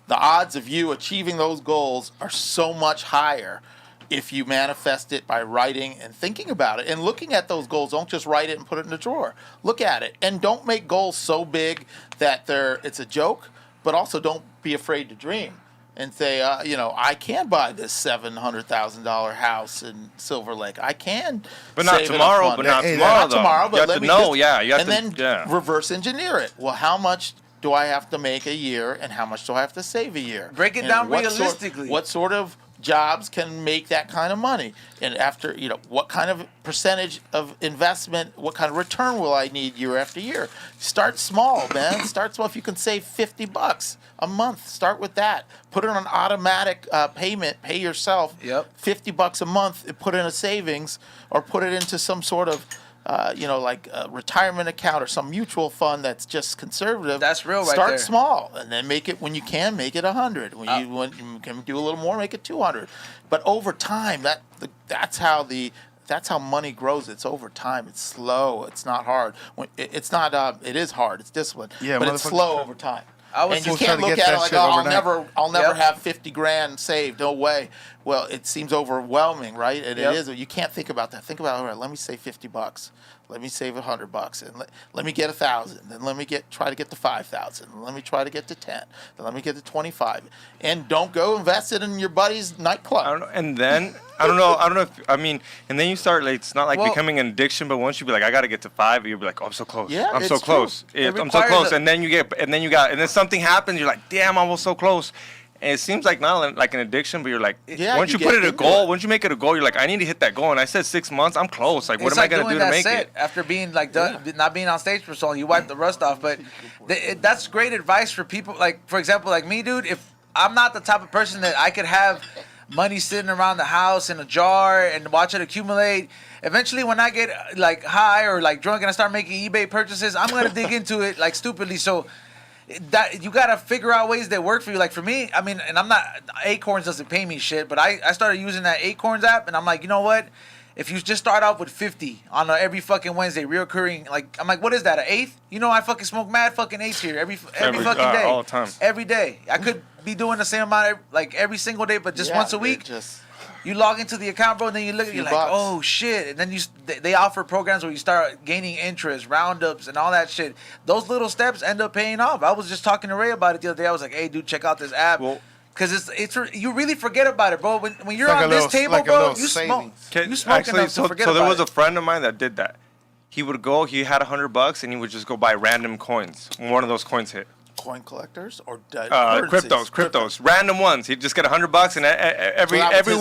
The odds of you achieving those goals are so much higher if you manifest it by writing and thinking about it and looking at those goals. Don't just write it and put it in the drawer. Look at it, and don't make goals so big that it's a joke. But also, don't be afraid to dream and say, you know, I can buy this $700,000 house in Silver Lake. I can, But not save enough tomorrow, money. but not Hey, tomorrow, Not though. tomorrow, You but have let to me know, just, yeah. You have and to, then yeah. reverse engineer it. Well, how much do I have to make a year, and how much do I have to save a year? Break it And down what realistically. what sort of jobs can make that kind of money? And after, you know, what kind of percentage of investment, what kind of return will I need year after year? Start small, man. Start small. If you can save $50 a month, start with that. Put it on automatic payment. Pay yourself $50 a month. And put in a savings, or put it into some sort of you know, like a retirement account or some mutual fund that's just conservative. That's real right Start there. small, and then make it, when you can, make it 100. When you can do a little more, make it 200. But over time, that's how money grows. It's over time. It's slow. It's not hard. It is hard. It's discipline. Yeah, but it's motherfucker. slow over time. I was And you supposed to can't try to look get at it that like, shit oh, overnight. I'll never Yep. have 50 grand saved. No way. Well, it seems overwhelming, right? And Yep. it is. You can't think about that. Think about, all right, let me save $50. Let me save $100, and let me get 1,000. Then let me try to get to 5,000. Let me try to get to 10. Then let me get to 25. And don't go invest it in your buddy's nightclub. I don't know. And then I don't know if and then you start like, it's not like Well- becoming an addiction, but once you be like, I gotta get to 5, you'll be like, oh, I'm so close. Yeah, I'm so it's close. It I'm so requires close. a- And then something happens, you're like, damn, I was so close. And it seems like not like an addiction, but you're like, Yeah, once you you put get it a into goal, it. once you make it a goal, you're like, I need to hit that goal. And I said 6 months, I'm close. Like, what It's am I like gonna doing do to that make set it? after being like done, not being on stage for so long. You wipe the rust off, but that's great advice for people. Like for example, like me, dude. If I'm not the type of person that I could have money sitting around the house in a jar and watch it accumulate. Eventually, when I get like high or like drunk and I start making eBay purchases, I'm gonna dig into it like stupidly. So that you gotta figure out ways that work for you. Like for me, I mean, and I'm not, Acorns doesn't pay me shit, but I started using that Acorns app, and I'm like, you know what? If you just start off with 50 on every fucking Wednesday, reoccurring, like, I'm like, what is that, an eighth? You know, I fucking smoke mad fucking eighths here every fucking day. All the time. Every day. I could be doing the same amount, like, every single day, but just Yeah, once a dude, week. Just You log into the account, bro, and then you look at it, you're like, bucks. oh, shit. And then they offer programs where you start gaining interest, roundups, and all that shit. Those little steps end up paying off. I was just talking to Ray about it the other day. I was like, hey, dude, check out this app. Well, Because you really forget about it, bro. When you're like on this table, like a bro, little you smoke. savings. You smoke Actually, enough to forget so there about was it. a friend of mine that did that. He would go, he had $100 and he would just go buy random coins. One of those coins hit. Coin collectors or Cryptos, random ones. He'd just get $100 and every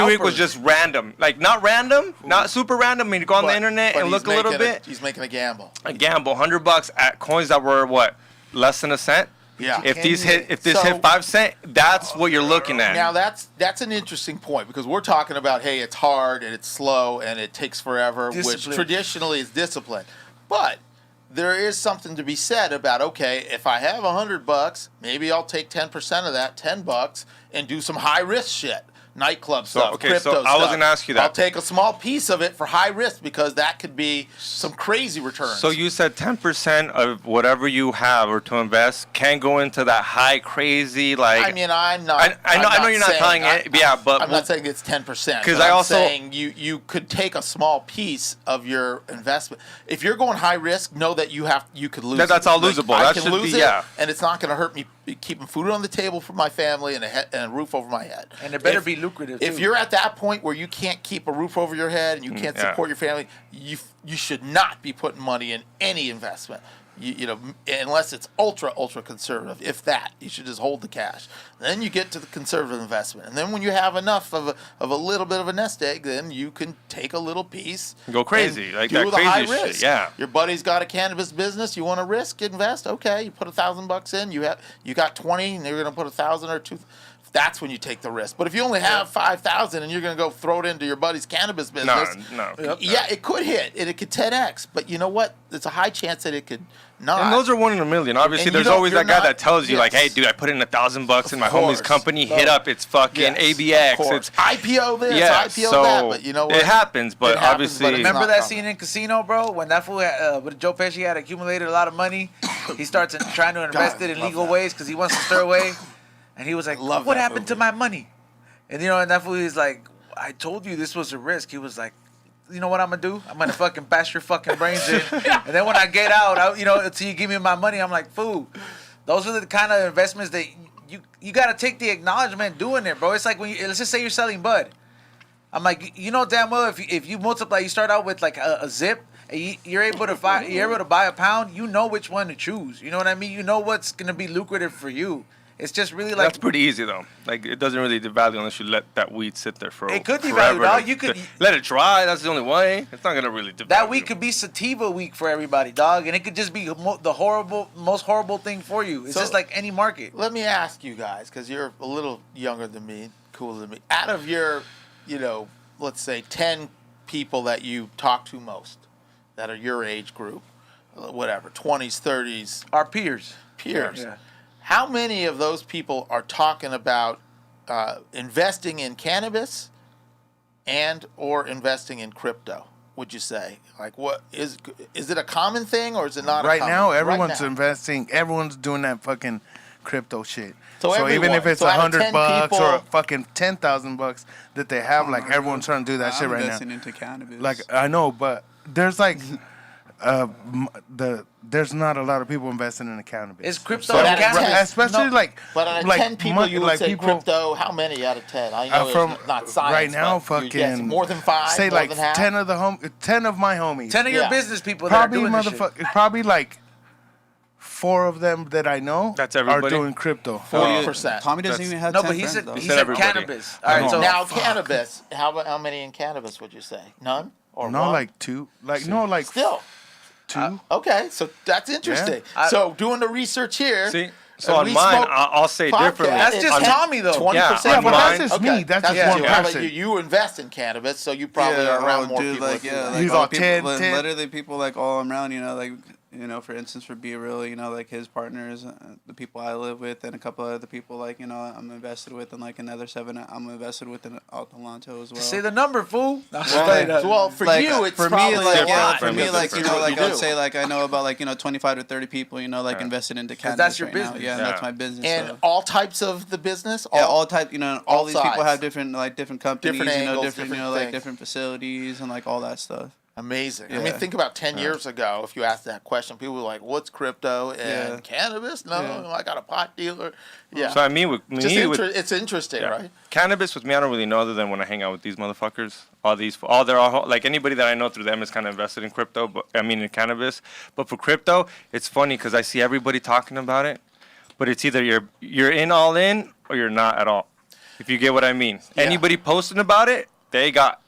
week was just random. Like not random, not super random. I mean, go on the internet and look a little bit. He's making a gamble. $100 at coins that were what, less than a cent. Yeah. If this hit 5 cents, that's what you're looking at. Now that's an interesting point because we're talking about, hey, it's hard and it's slow and it takes forever, which traditionally is discipline. But there is something to be said about, okay, if I have $100, maybe I'll take 10% of that, $10, and do some high risk shit. Nightclub stuff, crypto stuff. I was going to ask you that. I'll take a small piece of it for high risk because that could be some crazy returns. So you said 10% of whatever you have or to invest can go into that high crazy like. I mean, I'm not. I know you're not telling it. Yeah, but I'm not saying it's 10%. Because I'm saying you could take a small piece of your investment. If you're going high risk, know that you could lose. That's all losable. I That can should lose be, it, yeah. and it's not going to hurt me keeping food on the table for my family and a roof over my head. And it better be lucrative. If you're at that point where you can't keep a roof over your head and you can't support your family, you should not be putting money in any investment. You know, unless it's ultra conservative. If that, you should just hold the cash. Then you get to the conservative investment, and then when you have enough of a little bit of a nest egg, then you can take a little piece, go crazy, like do that the crazy high shit. risk. Yeah, your buddy's got a cannabis business. You want to risk invest? Okay, you put $1,000 in. You got 20, and you're going to put 1,000 or 2. That's when you take the risk. But if you only have 5,000 and you're going to go throw it into your buddy's cannabis business, yeah, it could hit and it could 10x. But you know what? There's a high chance that it could not. And those are 1 in a million. Obviously, there's always that guy that tells you like, "Hey, dude, I put in $1,000 in my homie's company. Hit up, it's fucking ABX. It's IPO this, IPO that." But you know what? It happens. But obviously, remember that scene in Casino, bro? When that fool, with Joe Pesci had accumulated a lot of money, he starts trying to invest it in legal ways because he wants to stir away. And he was like, what happened to my money? And, you know, and that fool is like, I told you this was a risk. He was like, you know what I'm going to do? I'm going to fucking bash your fucking brains in. And then when I get out, until you give me my money, I'm like, fool, those are the kind of investments that you got to take the acknowledgement doing it, bro. It's like let's just say you're selling bud. I'm like, you know damn well if you multiply, you start out with like a zip, and you're able to buy a pound, you know which one to choose. You know what I mean? You know what's going to be lucrative for you. It's just really like... That's pretty easy, though. Like, it doesn't really devalue unless you let that weed sit there for It could devalue, dog. You could... Let it dry. That's the only way. It's not going to really devalue. That week could be sativa week for everybody, dog. And it could just be the most horrible thing for you. It's just like any market. Let me ask you guys, because you're a little younger than me, cooler than me. Out of your, let's say 10 people that you talk to most, that are your age group, whatever, 20s, 30s. Our peers. Yeah. How many of those people are talking about investing in cannabis and or investing in crypto? Would you say, like, what is it a common thing or is it not? Right now, everyone's investing. Everyone's doing that fucking crypto shit. So even if it's $100 or fucking $10,000 that they have, like everyone's trying to do that shit right now. Investing into cannabis. Like I know, but there's like. There's not a lot of people investing in the cannabis. Is crypto cannabis? Especially But out of 10 people, you would say crypto, how many out of 10? I know it's not science, right now, fucking more than 5, say more like than half? 10 of my homies. 10 of your business people probably that are doing this shit. Probably like 4 of them that I know are doing crypto. 40%. Tommy doesn't even have 10 No, but he said cannabis. All right, so now cannabis. How many in cannabis would you say? None? Or no, one? like 2. Like no, like still 2. Okay, so that's interesting. Yeah. So doing the research here. See, so on mine, I'll say differently. That's just Tommy, though. 20%. Yeah, but that's just me. That's just one person. You invest in cannabis, so you probably are around more people. Like, he's all people, 10. Literally people like all around, for instance, for Be Real, like his partners, the people I live with, and a couple of other people, like, I'm invested with, and like another 7 I'm invested with in Altalanto as well. Say the number, fool. Well, for like, you, it's for probably me, like, a lot. for me, like, I would say, like, I know about, like, 25 to 30 people, like, invested into cannabis. That's your right business. now. Yeah, that's my business. And so. all types of the business? All type, all these sides. people have different companies, Different angles, different different different facilities and, like, all that stuff. Amazing. I Yeah. mean, think about 10 years ago. If you asked that question, people were like, "What's crypto and cannabis?" No, I got a pot dealer. Yeah. So I mean, with me, it's interesting, right? Cannabis with me, I don't really know other than when I hang out with these motherfuckers. They're all like anybody that I know through them is kind of invested in crypto, but I mean in cannabis. But for crypto, it's funny because I see everybody talking about it, but it's either you're in all in or you're not at all. If you get what I mean. Yeah. Anybody posting about it, they got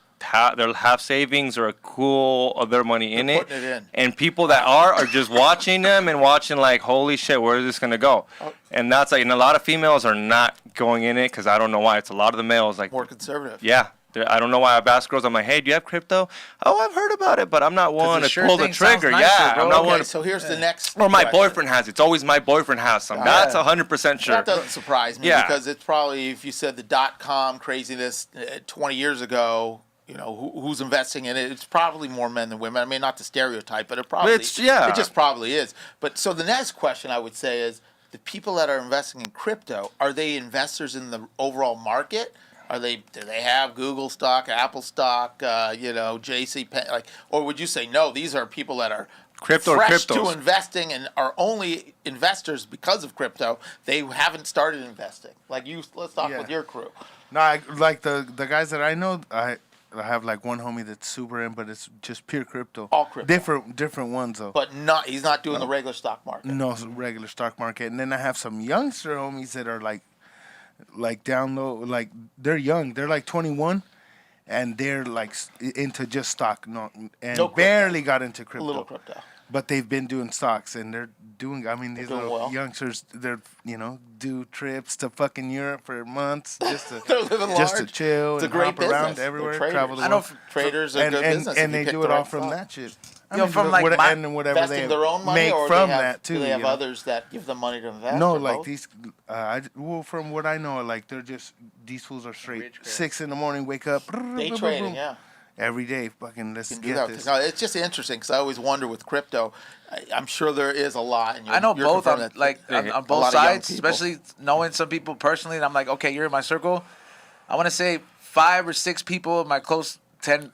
their half savings or a cool of their money in it. Putting it in. And people that are just watching them and watching like, holy shit, where is this gonna go? And that's like, and a lot of females are not going in it because I don't know why. It's a lot of the males like More conservative. yeah. I don't know why I've asked girls. I'm like, hey, do you have crypto? Oh, I've heard about it, but I'm not one to pull the trigger. I'm not one. So here's the next. Or my question. boyfriend has it. It's always my boyfriend has some. That's 100% sure. That doesn't surprise me because it's probably, if you said the .com craziness 20 years ago, you know, who's investing in it, it's probably more men than women. I mean, not to stereotype, but it probably it just probably is. But so the next question I would say is, the people that are investing in crypto, are they investors in the overall market? Do they have Google stock, Apple stock, JC, like, or would you say no? These are people that are fresh to investing and are only investors because of crypto. They haven't started investing. Like you, let's talk with your crew. No, like the guys that I know, I have like one homie that's super in, but it's just pure crypto. All crypto. Different ones though. But he's not doing the regular stock market. No, regular stock market. And then I have some youngster homies that are like down low, like they're young, they're like 21, and they're like into just stock, barely got into crypto. A little crypto. But they've been doing stocks, and they're doing. I mean, these little youngsters, they're do trips to fucking Europe for months just to they're living just large. to chill It's and a great hop business. around everywhere, travel the I know world. traders are good business, and they do it all from that shit. From like whatever investing they their own money, make or from they have, that too. Do they have others that give them money to invest? No, or like both? these. From what I know, like these fools are straight. 6 a.m, wake up. Day trading, yeah. Every day, fucking let's You can get do that. this. No, it's just interesting because I always wonder with crypto. I'm sure there is a lot. And I know both on both sides, people. especially knowing some people personally. And I'm like, okay, you're in my circle. I want to say 5 or 6 people of my close 10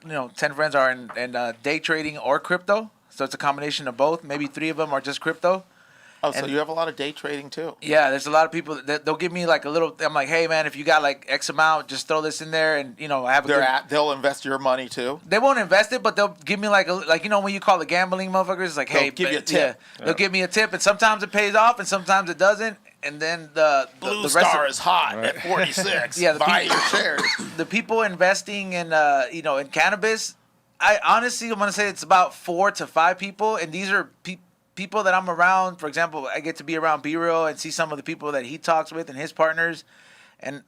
friends are in day trading or crypto. So it's a combination of both. Maybe 3 of them are just crypto. Oh, so you have a lot of day trading too? Yeah, there's a lot of people that they'll give me like a little. I'm like, hey man, if you got like X amount, just throw this in there, and I have they'll invest your money too. They won't invest it, but they'll give me like when you call the gambling motherfuckers, it's like, hey, give you a tip. Yeah, they'll give me a tip, and sometimes it pays off, and sometimes it doesn't. And then the Blue rest Star is hot at 46. Yeah, buy your shares. The people investing in in cannabis, I honestly I'm gonna say it's about 4 to 5 people, and these are people that I'm around. For example, I get to be around B-Real and see some of the people that he talks with and his partners. And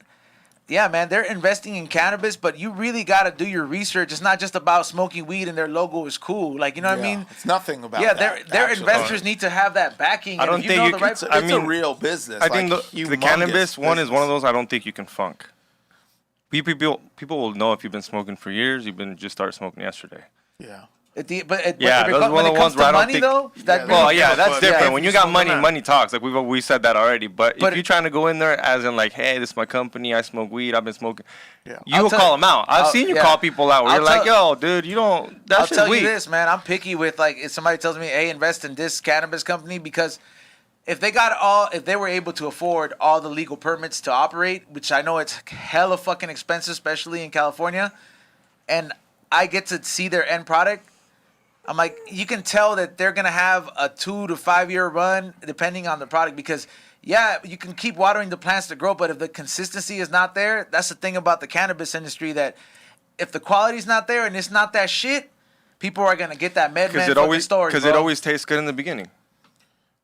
yeah, man, they're investing in cannabis, but you really got to do your research. It's not just about smoking weed and their logo is cool. Like, you know what I mean? It's nothing about that. Their investors need to have that backing. I don't think it's a real business. I think the cannabis one is one of those I don't think you can funk. People will know if you've been smoking for years, you've been just started smoking yesterday. Yeah. Those are one of the ones where I don't think. That's different. When you got money, money talks. Like we said that already. But if you're trying to go in there as in like, hey, this is my company, I smoke weed, I've been smoking. Yeah. You will call them out. I've seen you call people out where you're like, yo, dude, you don't. That's I'll tell you this, man. I'm picky with like if somebody tells me, hey, invest in this cannabis company because if they were able to afford all the legal permits to operate, which I know it's hella fucking expensive, especially in California, and I get to see their end product. I'm like, you can tell that they're going to have a 2 to 5 year run depending on the product because, yeah, you can keep watering the plants to grow, but if the consistency is not there, that's the thing about the cannabis industry that if the quality's not there and it's not that shit, people are going to get that Medman fucking story. Because it always tastes good in the beginning.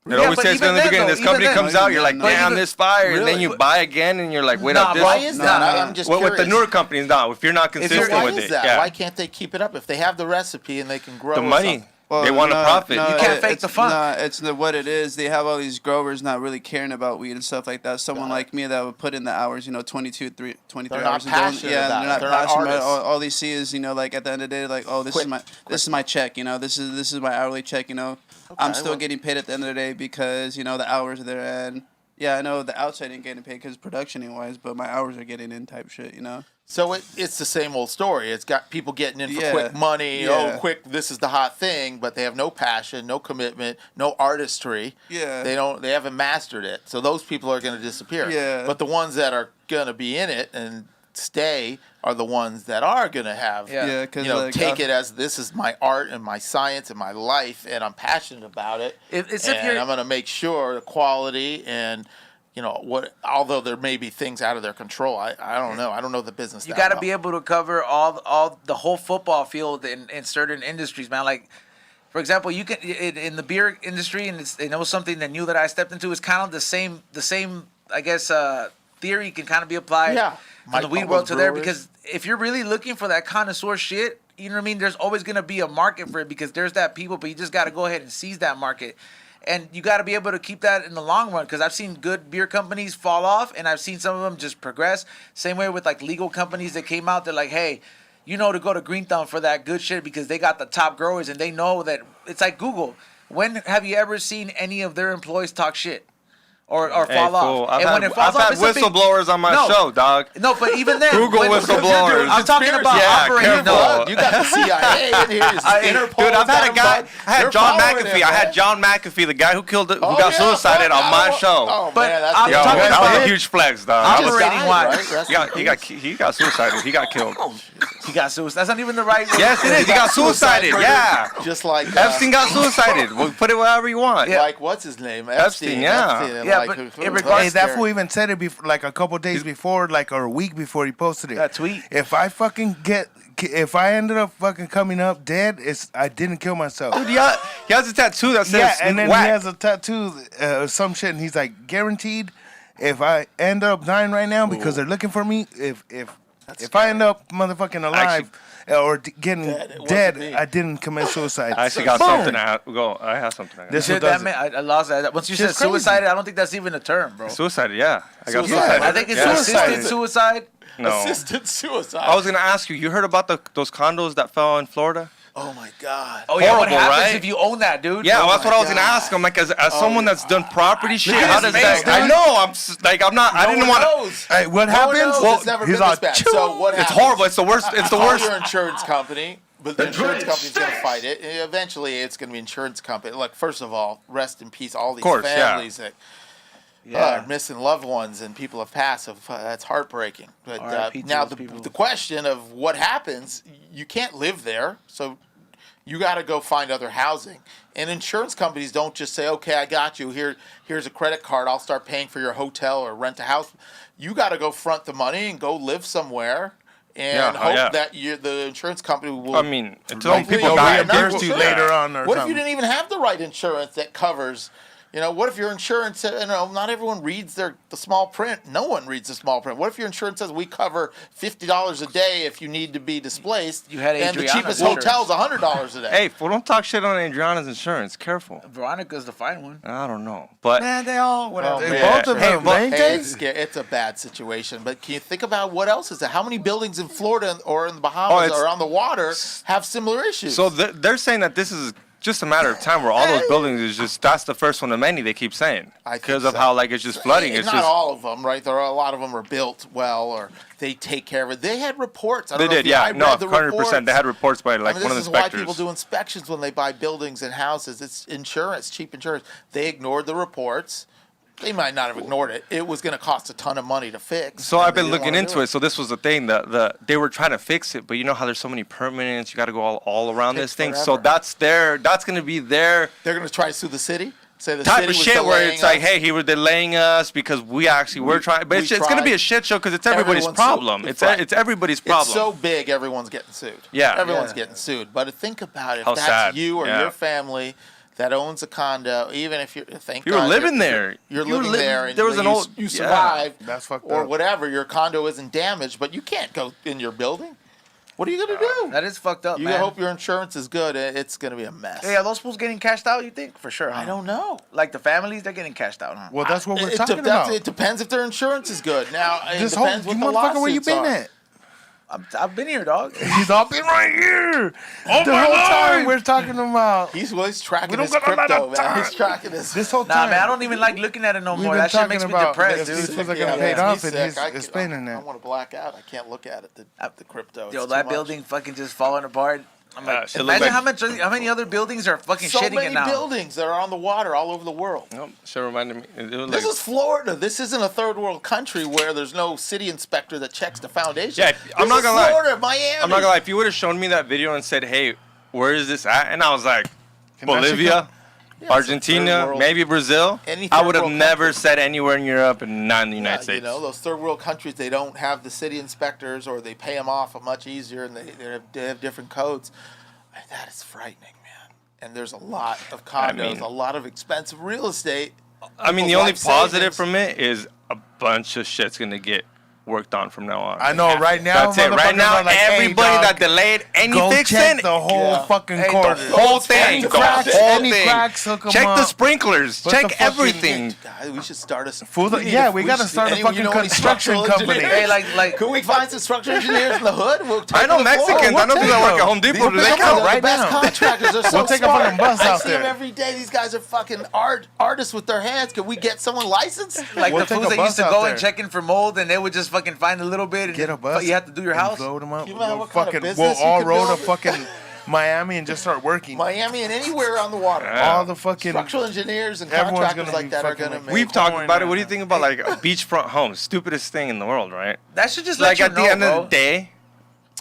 It always tastes good in the beginning. This company comes out, you're like, damn, this fire. And then you buy again, and you're like, wait up. Why is that? I'm just curious. With the newer companies, now, if you're not consistent with it. Why can't they keep it up? If they have the recipe and they can grow the money. They want to profit. You can't fake the fun. It's what it is. They have all these growers not really caring about weed and stuff like that. Someone like me that would put in the hours, 23 hours. They're not passionate about it. All they see is, like at the end of the day, like, oh, this is my check. This is my hourly check. I'm still getting paid at the end of the day because the hours are there. And yeah, I know the outside ain't getting paid because production wise, but my hours are getting in type shit. So it's the same old story. It's got people getting in for Yeah. quick money. Yeah. Oh, quick! This is the hot thing, but they have no passion, no commitment, no artistry. Yeah. They haven't mastered it. So those people are going to disappear. Yeah. But the ones that are going to be in it and stay are the ones that are going to have. Yeah. Yeah, because Take it as this is my art and my science and my life, and I'm passionate about it. If and you're- I'm going to make sure the quality and. What? Although there may be things out of their control, I don't know. I don't know the business. You got to be able to cover all the whole football field in certain industries, man. Like, for example, you can in the beer industry, and it was something that new that I stepped into. It's kind of the same. I guess theory can kind of be applied from the weed world to there, because if you're really looking for that connoisseur shit, you know what I mean. There's always gonna be a market for it because there's that people, but you just got to go ahead and seize that market. And you got to be able to keep that in the long run, because I've seen good beer companies fall off, and I've seen some of them just progress. Same way with like legal companies that came out. They're like, hey, to go to Green Thumb for that good shit because they got the top growers, and they know that it's like Google. When have you ever seen any of their employees talk shit? Or fall off. I've And when it falls had off, it's a big- whistleblowers on my show, dog. No, but even then, Google whistleblowers. I'm talking about Yeah, operating. careful. You got the CIA in here. Interpol. Dude, I've had a guy. I had They're John following McAfee. it, I had man. John McAfee, the guy who got Yeah, suicided fuck, on my show. Oh, But man, that's I'm Yo, talking that about was a him. huge flex, dog. Operating died, wise. right? He got suicided. He got killed. He got suicide. That's not even the right word. Yes, it is. He got suicided. murder, Yeah. Just like Epstein got suicided. Well, put it wherever you want. Like what's his name? Epstein, yeah. and Yeah, like, but who- in who- regards- Hey, that fool even said it before, like a couple days before, like or a week before he posted it. That tweet. If I ended up fucking coming up dead, I didn't kill myself. Dude, he has a tattoo that says Yeah, and then whack. he has a tattoo, some shit, and he's like, guaranteed, if I end up dying right now because they're looking for me, if I end up motherfucking alive or getting Dead, it dead, wasn't me. I didn't commit suicide. I actually got Boom. something to go. I have something to This Shit, one that does man, it. I lost that. Once you said Shit's crazy. suicided, I don't think that's even a term, bro. Suicided, yeah. I got Suicide. suicided. I think it's Yeah. assisted suicide. No. assisted suicide. I was going to ask you, you heard about those condos that fell in Florida? oh my god. Oh yeah, what Horrible, happens right? if you own that, dude? Yeah, Oh well, that's my what I was gonna God. ask him. Like, as someone that's done property shit, at how his does face, that? I dude. know. I'm not. I No didn't one want. knows. Hey, what No one happens? knows. Well, It's never he's been all this bad. choo. So what It's happens? horrible. It's the worst. It's the Call worst. your insurance company, but the insurance company's going to fight it. And eventually, it's going to be insurance company. Look, first of all, rest in peace, all these course, yeah. families that are missing loved ones and people have passed. That's heartbreaking. But R.I.P. to now those people. the question of what happens, you can't live there, so you got to go find other housing. And insurance companies don't just say, "Okay, I got you. Here's a credit card. I'll start paying for your hotel or rent a house." You got to go front the money and go live somewhere. And hope that the insurance company will. I mean, it's Like, people they'll die. reimburse you later on or What if something. you didn't even have the right insurance that covers? What if your insurance? Not everyone reads the small print. No one reads the small print. What if your insurance says we cover $50 a day if you need to be displaced? You had and the Adriana's cheapest insurance. hotel's $100 a day. Hey, fool, don't talk shit on Adriana's insurance. Careful. Veronica's the fine one. I don't know, but Man, they all whatever. Oh, They man. both of Hey, them, but- ain't Hey, they? it's scary. It's a bad situation. But can you think about what else is there? How many buildings in Florida or in the Bahamas it's- or on the water have similar issues? so they're saying that this is just a matter of time where all those buildings is just that's the first one of many. They keep saying I think because of so. how like it's just flooding. It's not just all of them, right? There are a lot of them are built well, or they take care of it. They had reports. I they don't know did. if you, Yeah, I no, read the 100%. They had reports by I like mean, one of this the is why inspectors. people do inspections when they buy buildings and houses. It's insurance, cheap insurance. They ignored the reports. They might not have ignored it. It was going to cost a ton of money to fix. So and I've they been didn't looking wanna do into it. So this was the thing that they were trying to fix it, but you know how there's so many permanents. You got to go all around Takes this thing. So forever. that's going to be their They're going to try to sue the city. Say the type city of was shit where delaying it's like, us. hey, he was delaying us because we actually were trying. But it's going to be a shit show because it's everybody's Everyone's problem. sued. It's Right. it's everybody's problem. It's so big, everyone's getting sued. Yeah. Everyone's Yeah. getting sued. But think about it. If How that's sad. you or Yeah. your family that owns a condo, even if you're, thank You were God living you're- there. You're You were living li- there and there was an you, old- you yeah. survived. That's fucked or up. whatever. Your condo isn't damaged, but you can't go in your building. What are you going to do? That is fucked up, You man. hope your insurance is good. It's going to be a mess. Hey, are those fools getting cashed out, you think? For sure, huh? I don't know. Like the families, they're getting cashed out, huh? Well, that's what we're It talking de- about. It depends if their insurance is good. Now, it This whole depends what the motherfucker, where you lawsuits been are. at? I've been here, dog. He's all been right here. Oh The whole time we're talking about. He's tracking We don't his got a lot crypto, of man. time. He's tracking his. This whole Nah, time. man, I don't even like looking at it no We've more. been That shit talking makes me about depressed, if these dude. fools are gonna Yeah, pay it man, off, he's and he's sick. explaining I that. want to black out. I can't look at it. The crypto. It's Yo, too that much. building fucking just falling apart. I'm like, shit look imagine like- how many other buildings are fucking So shitting many it now. buildings that are on the water all over the world. Nope, shit reminded me. It was This like, is Florida. This isn't a third world country where there's no city inspector that checks the foundation. Yeah, I'm This not is gonna lie. Florida, Miami. I'm not gonna lie. If you would have shown me that video and said, "Hey, where is this at?" and I was like, Can that shit Bolivia, come- Yeah, it's a Argentina, third world- maybe Brazil, Any I third would have world never country. said anywhere in Europe and not in the United Yeah, States. you know, those third world countries, they don't have the city inspectors, or they pay them off much easier, and they have different codes. That is frightening, man. And there's a lot of condos, mean- a lot of expensive real estate. I mean, the People's only life positive savings. from it is a bunch of shit's gonna get worked on from now on. I know right now. That's it. Right motherfuckers now, are like, hey, everybody dog, that delayed any go fixing, check the whole Yeah. fucking Hey, the corner. whole thing, the cracks, whole any thing. cracks, hook 'em Check the up. sprinklers. Put the Check fucking- everything. God, we should start a. Fool, we need yeah, a- we gotta should- start a anyone- fucking any construction structural company. engineers? Hey, like, Can we find some structural engineers in the hood? We'll take I know them to Florida. Mexicans. I know We'll people that take work at them. Home Depot. These Do they people count? are right the best now. contractors are so We'll take a smart. fucking bus I out see there. them every day. These guys are fucking artists with their hands. Can we get someone licensed? Like We'll the take fools a that bus used to out go there. and check in for mold, and they would just fucking find a little bit. And Get a then bus. You have to do your and house. Load them up. You know We'll what kind of fucking, business we'll you all could roll to build? fucking Miami and just start working. Miami and anywhere on the water. Yeah. All the fucking. Structural engineers and Everyone's contractors gonna like be that are fucking going to like- make. We've talked Corn about it. right What do you now. think about like beachfront homes? Stupidest thing in the world, right? That should just let Like you at the know, end bro. of the day,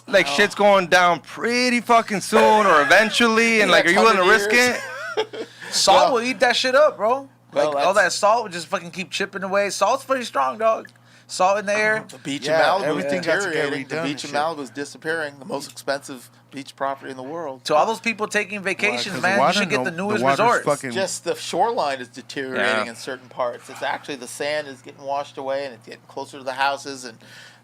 like shit's going down pretty fucking soon or eventually, and like, are you willing to risk 100 it? Salt Well- will eat that shit up, bro. Well, Like all that's- that salt would just fucking keep chipping away. Salt's pretty strong, dog. Salt in the air. The beach Yeah, in Malibu is everything got to get deteriorating. The redone beach and in shit. Malibu is disappearing. The most expensive beach property in the world. To all those people taking vacations, 'cause man, the you water, should get the no- newest water's resorts. fucking- Just the shoreline is deteriorating Yeah. in certain parts. It's actually the sand is getting washed away and it's getting closer to the houses, and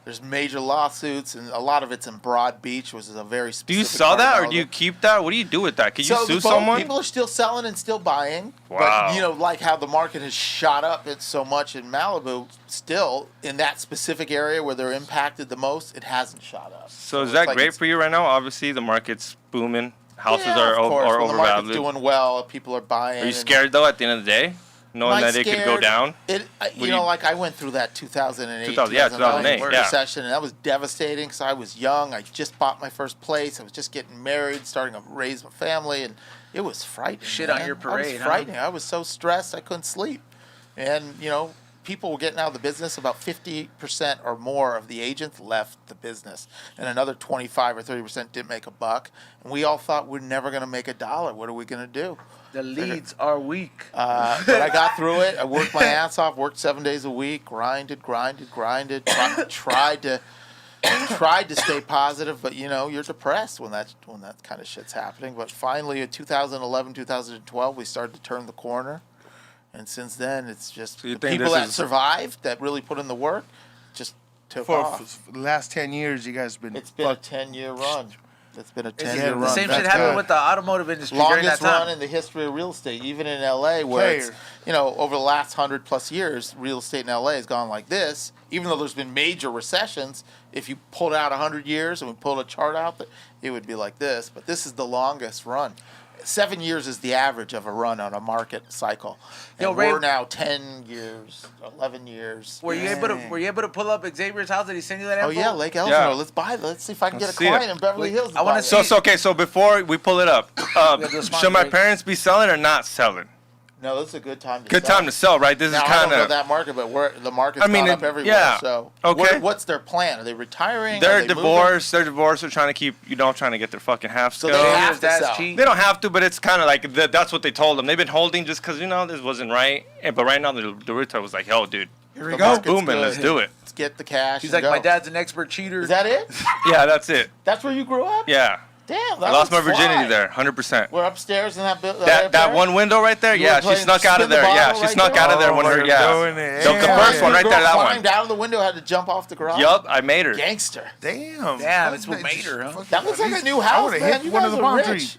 there's major lawsuits, and a lot of it's in Broad Beach, which is a very Do specific you sell part of that or Malibu. do you keep that? What do you do with that? Can you So sue both someone? people are still selling and still buying. Wow. But you know, like how the market has shot up it's so much in Malibu, still in that specific area where they're impacted the most, it hasn't shot up. So is it's that like great it's- for you right now? Obviously, the market's booming. Houses Yeah, are of course. are When the market's overvalued. doing well, people are buying. Are you and- scared though at the end of the day, knowing Am I that it could go scared? down? You do know, you- like I went through that 2008, 2008, yeah. recession, and that was devastating because I was young. I just bought my first place. I was just getting married, starting to raise my family, and it was frightening. Shit on man. your I parade, was huh? frightening. I was so stressed I couldn't sleep, and you know, people were getting out of the business. About 50% or more of the agents left the business, and another 25 or 30% didn't make a buck. And we all thought we're never going to make a dollar. What are we going to do? The leads are weak. But I got through it. I worked my ass off. Worked 7 days a week. Grinded. Tried to stay positive, but you know you're depressed when that kind of shit's happening. But finally, in 2011, 2012, we started to turn the corner, and since then it's just So you the think people this that is- survived, that really put in the work, just took For off. the last 10 years, you guys been It's been a fucked. 10-year run. It's been a It's 10-year the run. same That's shit happened good. with the automotive industry during that Longest time. run in the history of real estate, even in LA, where it's, Player. you know, over the last 100+ years, real estate in LA has gone like this. Even though there's been major recessions, if you pulled out 100 years and we pulled a chart out, it would be like this. But this is the longest run. 7 years is the average of a run on a market cycle. Yo, And Ray- we're now 10 years, 11 years. Were you able to pull up Xavier's house? Did he send you that info? Oh yeah, Lake Elsinore. Yeah. Let's buy it. Let's see if I can get a Let's see it. client in Beverly Hills. to I wanna buy see- it. So before we pull it up, do a sponsor should my break. parents be selling or not selling? No, this is a good time to Good sell. time to sell, right? This Now, is I kind don't know of. that market, but the market's I mean, gone up it- everywhere. yeah. So, Okay. what's their plan? Are they retiring? Are They're they moving? divorced. They're divorced. They're trying to keep, trying to get their fucking half So skill. they His have to dad's sell. cheap. They don't have to, but it's kind of like that's what they told them. They've been holding just because this wasn't right. But right now the realtor was like, "Yo, dude, Here we go. booming. Let's do it." Let's get the cash. He's and like, go. my dad's an expert cheater. Is that it? Yeah, that's it. That's where you grew up? Yeah, Damn, I lost my virginity there, 100%. We're upstairs in that building. That one window right there, You yeah, were she playing snuck out of spin the there. Yeah, bottle she right snuck there? out of there when Oh, her, they're yeah. doing it. The Yeah. first one right there, that one. Climbed out of the window, had to jump off the garage. Yup, I made her. Gangster. Damn. Damn, it's what made her, huh? That looks like a new I house, would've man. hit You one guys of the are palm rich. trees.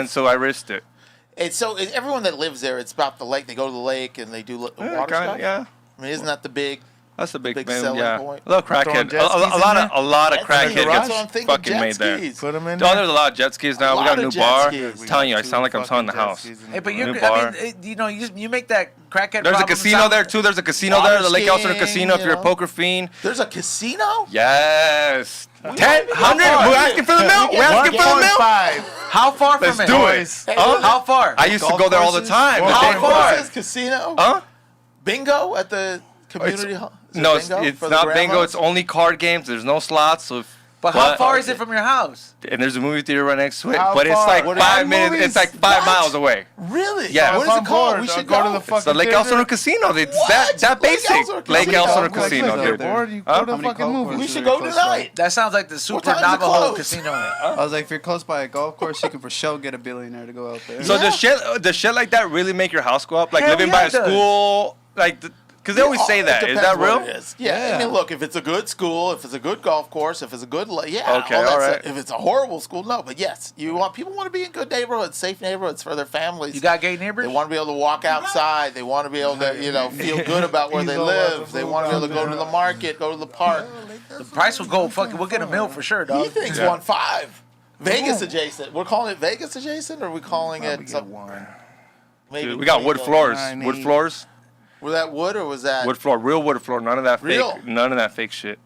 and so I risked it. Everyone that lives there, it's about the lake. They go to the lake and they do water stuff. Yeah. I mean, isn't that the big? That's the big selling yeah. point. A little crackhead. jet skis A lot of crackhead That's what I'm gets thinking, fucking jet made there. skis. Put them in Oh, there. there's a lot of jet skis now. A We got lot a new of jet bar. skis. I'm telling you, I sound like I'm selling the house. Hey, but New you're, bar. you make that crackhead. There's a problem casino sound- there too. There's a casino Water there. The Lake Elsinore skiing, Casino. If you you're a know. poker fiend. There's a casino. Yes. 10, 100. far? We're asking for the mill. We're asking for the mill. 1.5. How far from Let's it? do it. Hey, Huh? How far? I used to Golf go there all the courses? time. Well, but how they- far? Is casino? Huh? Bingo at the community hall? Is it No, it's bingo for the not bingo. grandmas? It's only card games. There's no slots. So But how far is it from your house? And there's a movie theater right next to it. How But it's far? like What, 5 5 minutes. movies? It's like 5 What? miles away. Really? Yeah. What If is I'm it called? bored, We I'll should go to the It's fucking the Lake theater. Elsinore Casino. It's that Lake basic. Elsinore Lake Casino. Elsinore Like, Casino, Like, dude. bored, you Huh? go to How the many fucking golf movie. courses We are should you go close tonight. That sounds like the Super time's it Navajo close? Casino. I was like, if you're close by a golf course, you can for sure get a billionaire to go out there. So Yeah. does shit like that really make your house go up? Like Hell living yeah, by a it does. school, like because they always say that. Is Depends that what real? it is. Yeah. I mean, look, if it's a good school, if it's a good golf course, if it's a good, yeah. Okay, all that all right. stuff. If it's a horrible school, no. But yes, people want to be in good neighborhoods, safe neighborhoods for their families. You got gay neighbors? They want to be able to walk outside. They want to be able to, feel good about where they live. They want to be able to go to the market, go to the park. The price will go fucking. We'll get a meal for sure, He dog. thinks Yeah. 1.5. Vegas adjacent. We're calling it Vegas adjacent, or are we calling Probably it get something? one. Maybe Dude, we got wood maybe- floors. I Wood need- floors. Was that wood or was that? Wood floor. Real wood floor. None of that Real? fake. None of that fake shit.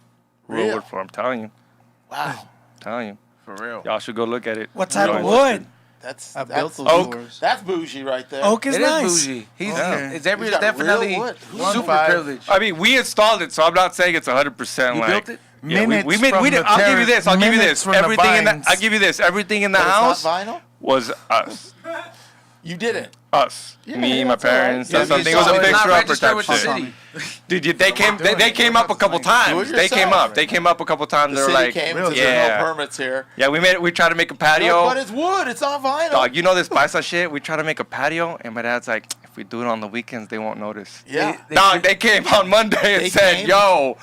Real Real? wood floor. I'm telling you. Wow. Telling you. For real. Y'all should go look at it. What type of Real. wood? That's I built those Oak. doors. That's bougie right there. Oak is It is nice. bougie. He's Okay. it's He's got definitely real wood. super 1.5. privileged. I mean, we installed it, so I'm not saying it's 100%. You like, built it? Yeah, we Minutes made. from We did. the I'll give you this. I'll give you minutes this. from the Everything in the. vines. I'll give you this. Everything in the But house it's not vinyl. was us. You did it. Us. Yeah, Me, my that's all right. parents. Yeah, That's you something. It was saw a it. It's not fixer upper registered type with the shit. city. Dude, they came up a couple times. Do it They came yourself. up. They came up a couple times. The They were city like, came and said yeah, there's no permits here. yeah. We tried to make a Look, patio. but it's wood. It's not vinyl. Dog, you know this Paisa shit? We try to make a patio, and my dad's like, if we do it on the weekends, they won't notice. Yeah. Dog, they came on Monday and They said, came? yo,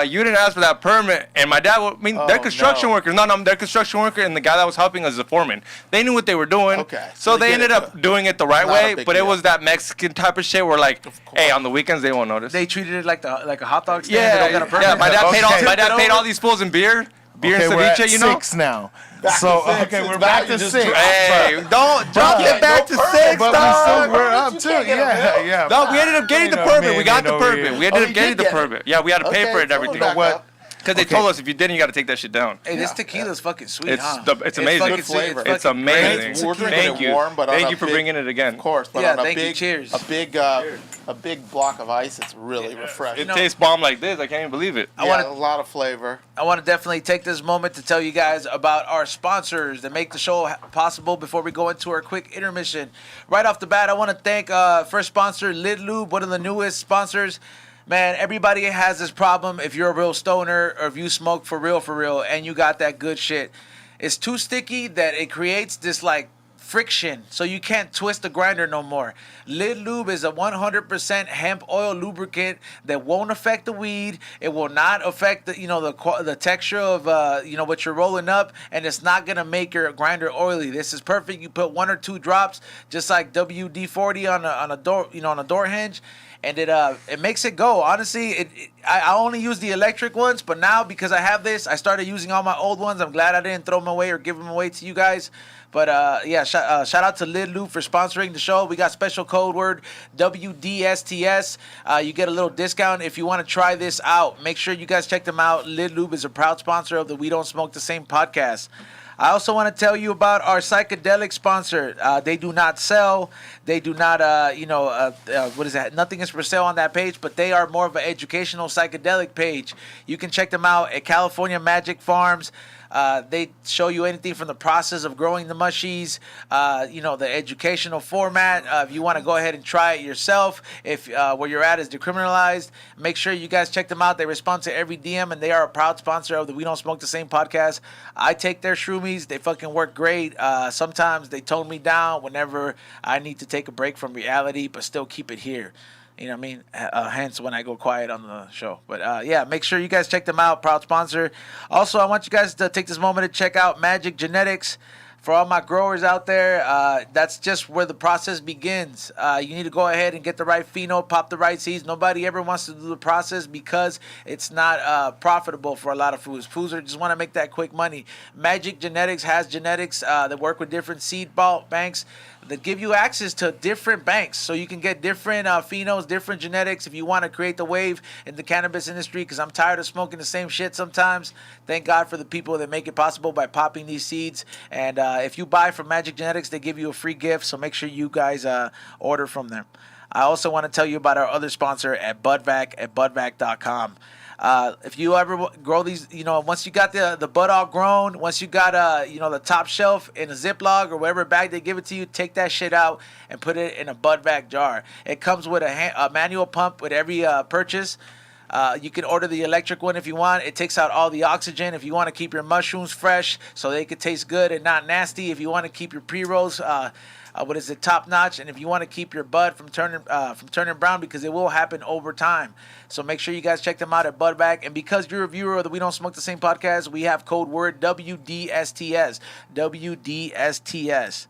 you didn't ask for that permit. And my dad, they're construction no. workers. No, they're construction worker, and the guy that was helping us is a foreman. They knew what they were doing. Okay, So so they they ended get it. up doing it the right Not a way, big but it deal. was that Mexican type of shit where, like, hey, on the weekends, they won't notice. They treated it like a hot dog stand. yeah, They don't got a permit. yeah. My dad paid all. Okay. My dad paid all these fools in beer Okay, and we're at ceviche. You know. 6 now. Back So to 6. okay, It's we're back. back You to just 6. dropped Hey, don't Yeah, get back no to permit. 6, But dog. we're up You too. can't get a Yeah, bill. yeah. No, we ended up getting the Wait a permit. We got the minute over permit. here. We ended Oh, up you getting did the get it. permit. Yeah, we had to pay Okay, for it and so everything. back What? up. Because they told us if you didn't, you got to take that shit down. Hey, this tequila's fucking sweet, It's huh? it's amazing. fucking Good flavor. sweet. It's fucking amazing. great. We're drinking Thank it you. warm, but on Thank a you for big- bringing it again. Of course, but Yeah, on a thank you. big, Cheers. a big block of ice. It's really refreshing. It tastes bomb like this. I can't even believe it. I Yeah, wanna- a lot of flavor. I want to definitely take this moment to tell you guys about our sponsors that make the show possible before we go into our quick intermission. Right off the bat, I want to thank first sponsor, Lid Lube, one of the newest sponsors. Man, everybody has this problem if you're a real stoner or if you smoke for real, and you got that good shit. It's too sticky that it creates this, like, friction, so you can't twist the grinder no more. Lid Lube is a 100% hemp oil lubricant that won't affect the weed. It will not affect the texture of what you're rolling up, and it's not gonna make your grinder oily. This is perfect. You put 1 or 2 drops, just like WD-40 on a door, on a door hinge, and it makes it go. Honestly, I only use the electric ones, but now because I have this, I started using all my old ones. I'm glad I didn't throw them away or give them away to you guys. But shout out to Lid Lube for sponsoring the show. We got special code word WDSTS. You get a little discount if you want to try this out. Make sure you guys check them out. Lid Lube is a proud sponsor of the We Don't Smoke the Same podcast. I also want to tell you about our psychedelic sponsor. They do not sell. They do not, what is that? Nothing is for sale on that page, but they are more of an educational psychedelic page. You can check them out at California Magic Farms. They show you anything from the process of growing the mushies, the educational format. If you want to go ahead and try it yourself, if where you're at is decriminalized, make sure you guys check them out. They respond to every DM, and they are a proud sponsor of the We Don't Smoke the Same podcast. I take their shroomies. They fucking work great. Sometimes they tone me down whenever I need to take a break from reality, but still keep it here. You know what I mean? Hence when I go quiet on the show. But make sure you guys check them out. Proud sponsor. Also, I want you guys to take this moment to check out Magic Genetics. For all my growers out there, that's just where the process begins. You need to go ahead and get the right pheno, pop the right seeds. Nobody ever wants to do the process because it's not profitable for a lot of foods. Foods just want to make that quick money. Magic Genetics has genetics that work with different seed banks that give you access to different banks, so you can get different phenos, different genetics if you want to create the wave in the cannabis industry, because I'm tired of smoking the same shit sometimes. Thank God for the people that make it possible by popping these seeds. And if you buy from Magic Genetics, they give you a free gift, so make sure you guys order from them. I also want to tell you about our other sponsor at BudVac at budvac.com. If you ever grow these, once you got the bud all grown, once you got the top shelf in a Ziploc or whatever bag they give it to you, take that shit out and put it in a BudVac jar. It comes with a manual pump with every purchase. You can order the electric one if you want. It takes out all the oxygen. If you want to keep your mushrooms fresh so they could taste good and not nasty. If you want to keep your pre-rolls top notch, and if you want to keep your bud from turning brown, because it will happen over time. So make sure you guys check them out at BudVac. And because you're a viewer of the We Don't Smoke the Same podcast, we have code word WDSTS. WDSTS.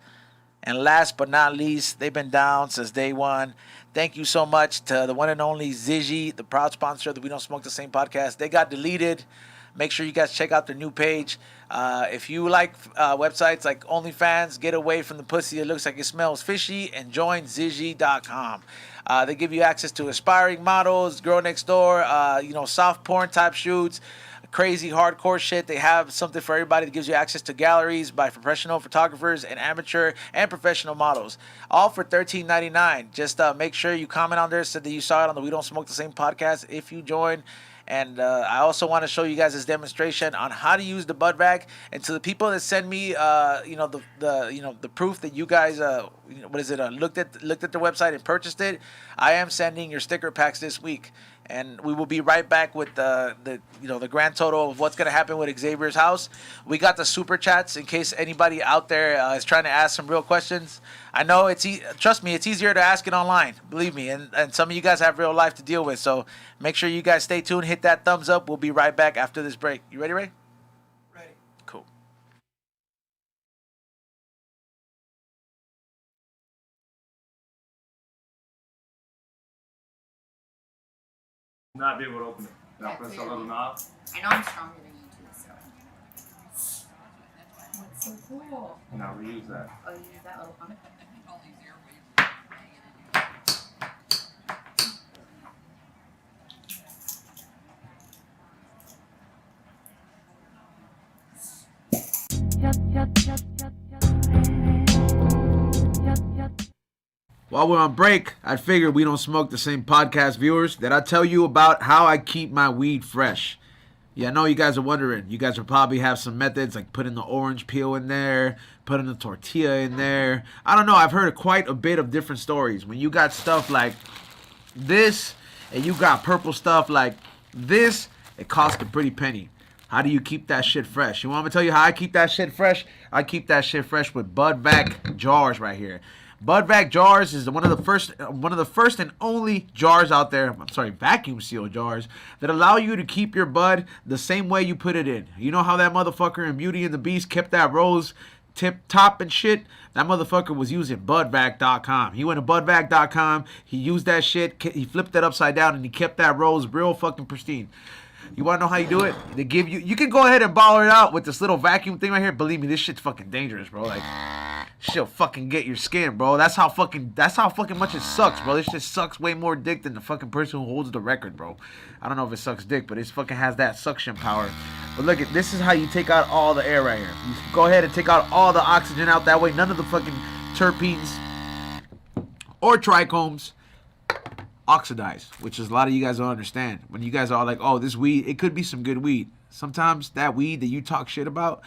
And last but not least, they've been down since day one. Thank you so much to the one and only Zishy, the proud sponsor of the We Don't Smoke the Same podcast. They got deleted. Make sure you guys check out their new page. If you like websites like OnlyFans, get away from the pussy that looks like it smells fishy, and join Zishy.com. They give you access to aspiring models, girl next door, soft porn type shoots, crazy hardcore shit. They have something for everybody that gives you access to galleries by professional photographers and amateur and professional models, all for $13.99. Just make sure you comment on there, said that you saw it on the We Don't Smoke the Same podcast if you join. And I also want to show you guys this demonstration on how to use the BudVac. And to the people that send me, the proof that you guys, looked at the website and purchased it, I am sending your sticker packs this week. And we will be right back with the grand total of what's going to happen with Xavier's house. We got the super chats in case anybody out there is trying to ask some real questions. I know trust me, it's easier to ask it online, believe me. And some of you guys have real life to deal with. So make sure you guys stay tuned, hit that thumbs up. We'll be right back after this break. You ready, Ray? Ready. Cool. Not be able to open it. Now press a little knob. I know I'm stronger than you too, so. That's so cool. Now reuse that. Oh, you use that little pump? While we're on break, I figured We Don't Smoke the Same podcast viewers that I tell you about how I keep my weed fresh. Yeah, I know you guys are wondering. You guys will probably have some methods like putting the orange peel in there, putting the tortilla in there. I don't know. I've heard quite a bit of different stories. When you got stuff like this and you got purple stuff like this, it costs a pretty penny. How do you keep that shit fresh? You want me to tell you how I keep that shit fresh? I keep that shit fresh with BudVac jars right here. BudVac jars is one of the first and only jars out there. Vacuum seal jars that allow you to keep your bud the same way you put it in. You know how that motherfucker in Beauty and the Beast kept that rose tip top and shit? That motherfucker was using budvac.com. He went to budvac.com. He used that shit. He flipped it upside down and he kept that rose real fucking pristine. You want to know how you do it? They give you can go ahead and ball it out with this little vacuum thing right here. Believe me, this shit's fucking dangerous, bro. Like, shit'll fucking get your skin, bro. That's how fucking much it sucks, bro. This shit sucks way more dick than the fucking person who holds the record, bro. I don't know if it sucks dick, but it fucking has that suction power. But look, this is how you take out all the air right here. You go ahead and take out all the oxygen out that way. None of the fucking terpenes or trichomes oxidize, which is a lot of you guys don't understand. When you guys are like, oh, this weed, it could be some good weed. Sometimes that weed that you talk shit about,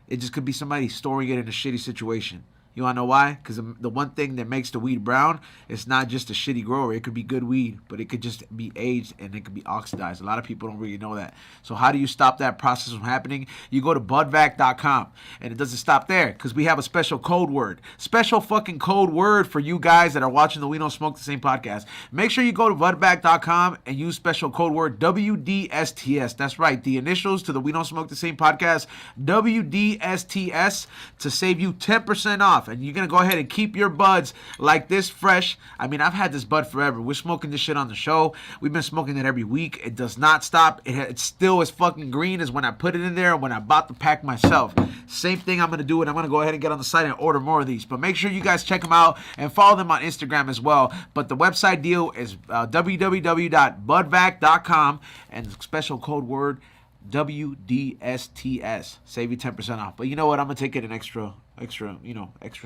it just could be somebody storing it in a shitty situation. You want to know why? Because the one thing that makes the weed brown is not just a shitty grower. It could be good weed, but it could just be aged and it could be oxidized. A lot of people don't really know that. So how do you stop that process from happening? You go to budvac.com, and it doesn't stop there because we have a special code word. Special fucking code word for you guys that are watching the We Don't Smoke the Same podcast. Make sure you go to budvac.com and use special code word WDSTS. That's right. The initials to the We Don't Smoke the Same podcast, WDSTS, to save you 10% off. And you're going to go ahead and keep your buds like this fresh. I mean, I've had this bud forever. We're smoking this shit on the show. We've been smoking it every week. It does not stop. It's still as fucking green as when I put it in there and when I bought the pack myself. Same thing I'm going to do, and I'm going to go ahead and get on the site and order more of these. But make sure you guys check them out and follow them on Instagram as well. But the website deal is www.budvac.com and the special code word WDSTS. Save you 10% off. But you know what? I'm going to take it an extra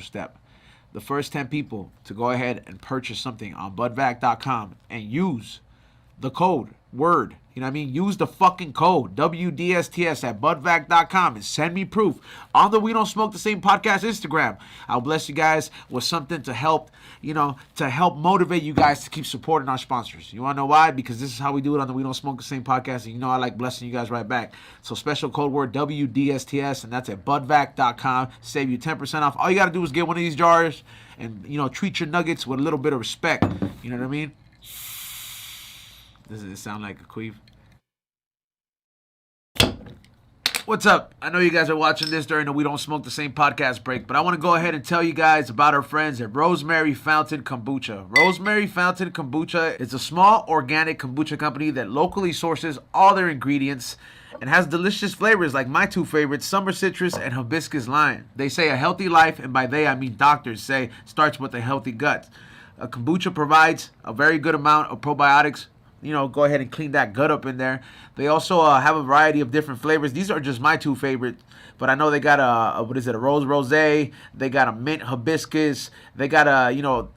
step. The first 10 people to go ahead and purchase something on budvac.com and use the code word, you know what I mean? Use the fucking code WDSTS at budvac.com and send me proof on the We Don't Smoke the Same podcast Instagram. I'll bless you guys with something to help, to help motivate you guys to keep supporting our sponsors. You want to know why? Because this is how we do it on the We Don't Smoke the Same podcast, and I like blessing you guys right back. So special code word WDSTS, and that's at budvac.com. Save you 10% off. All you got to do is get one of these jars and, treat your nuggets with a little bit of respect. You know what I mean? Does it sound like a queef? What's up? I know you guys are watching this during the We Don't Smoke the Same podcast break, but I want to go ahead and tell you guys about our friends at Rosemary Fountain Kombucha. Rosemary Fountain Kombucha is a small organic kombucha company that locally sources all their ingredients and has delicious flavors like my two favorites, summer citrus and hibiscus lime. They say a healthy life, and by they I mean doctors say, starts with a healthy gut. A kombucha provides a very good amount of probiotics. Go ahead and clean that gut up in there. They also have a variety of different flavors. These are just my two favorites, but I know they got a rose rosé. They got a mint hibiscus. They got a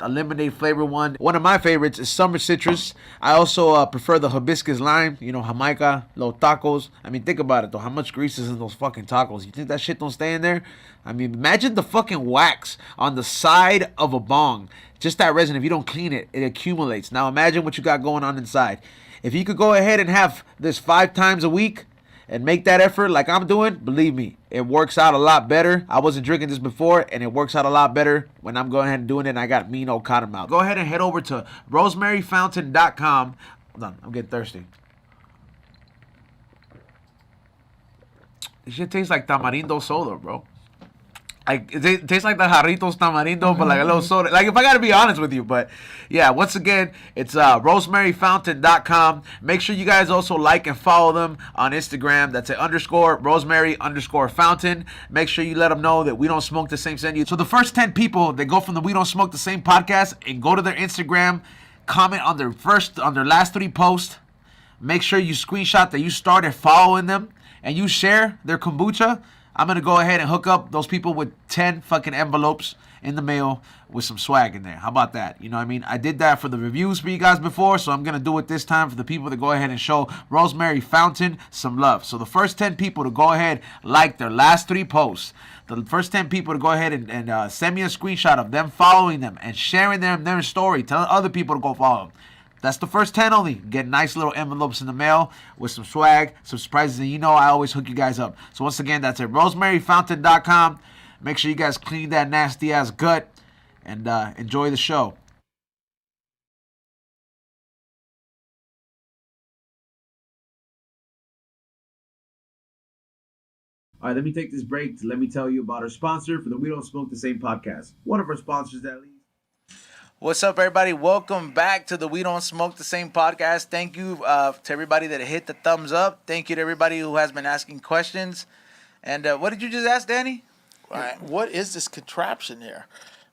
lemonade flavor one. One of my favorites is summer citrus. I also prefer the hibiscus lime. Jamaica, los tacos. I mean, think about it though. How much grease is in those fucking tacos? You think that shit don't stay in there? I mean, imagine the fucking wax on the side of a bong. Just that resin, if you don't clean it, it accumulates. Now imagine what you got going on inside. If you could go ahead and have this 5 times a week and make that effort like I'm doing, believe me, it works out a lot better. I wasn't drinking this before, and it works out a lot better when I'm going ahead and doing it and I got mean old cotton mouth. Go ahead and head over to rosemaryfountain.com. Hold on, I'm getting thirsty. This shit tastes like tamarindo soda, bro. Like, it tastes like the Jarritos Tamarindo, but like a little soda. Like, if I got to be honest with you. But, yeah, once again, it's rosemaryfountain.com. Make sure you guys also like and follow them on Instagram. That's at _rosemary_fountain. Make sure you let them know that We Don't Smoke the Same send you. So the first 10 people that go from the We Don't Smoke the Same podcast and go to their Instagram, comment on their last 3 posts. Make sure you screenshot that you started following them and you share their kombucha. I'm going to go ahead and hook up those people with 10 fucking envelopes in the mail with some swag in there. How about that? You know what I mean? I did that for the reviews for you guys before, so I'm going to do it this time for the people to go ahead and show Rosemary Fountain some love. So the first 10 people to go ahead, like their last 3 posts. The first 10 people to go ahead and send me a screenshot of them following them and sharing their story, telling other people to go follow them. That's the first 10 only. Get nice little envelopes in the mail with some swag, some surprises, and I always hook you guys up. So once again, that's at rosemaryfountain.com. Make sure you guys clean that nasty ass gut and enjoy the show. All right, let me take this break to let me tell you about our sponsor for the We Don't Smoke the Same podcast. One of our sponsors, at least. What's up, everybody? Welcome back to the We Don't Smoke the Same podcast. Thank you to everybody that hit the thumbs up. Thank you to everybody who has been asking questions. And what did you just ask, Danny? What is this contraption here?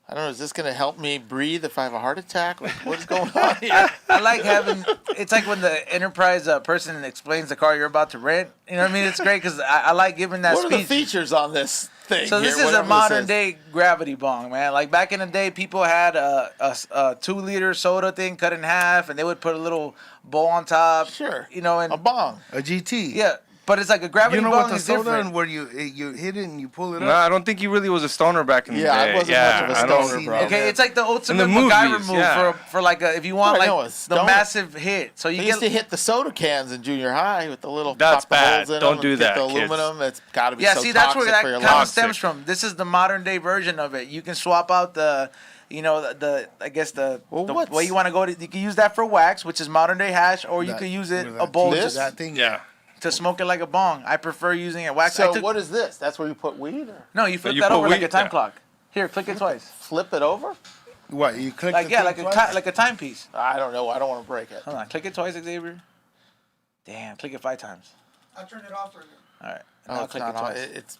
I don't know. Is this going to help me breathe if I have a heart attack? Like, what is going on here? I like having... It's like when the enterprise person explains the car you're about to rent. You know what I mean? It's great because I like giving that speech. What are the features on this thing? So this is a modern-day gravity bong, man. Like back in the day, people had a 2-liter soda thing cut in half, and they would put a little bowl on top. Sure. And a bong. A GT. Yeah. But it's like a gravity You know bong what the is soda different. and where you hit it and you pull it No, up. I don't think he really was a stoner back in the day. Yeah, I wasn't much of a I don't- stoner, bro. Okay, it's like the ultimate movies, MacGyver move yeah. for like if you want I know, like a the stoner. massive hit. So you They get used to hit the soda cans in junior high with the little That's pop the bad. holes in Don't them do and get that, the kids. aluminum. It's got to be yeah. so See, that's where toxic that for your kind of lungs. stems from. This is the modern day version of it. You can swap out the. You know the I guess the Well, way you want to go. You can use that for wax, which is modern day hash, or you That- could use it with a that bowl cheese, just that thing. Yeah. to smoke it like a bong. I prefer using it wax. So what is this? That's where you put weed or No, you flip you that put over like weed- a time yeah. clock. Here, click it twice. flip it over? What you click Like the yeah, thing like twice? like a timepiece. I don't know. I don't want to break it. Hold on, click it twice, Xavier. Damn, click it 5 times. I'll turn it off for you. All right, Oh, now it's click not it on. twice. It's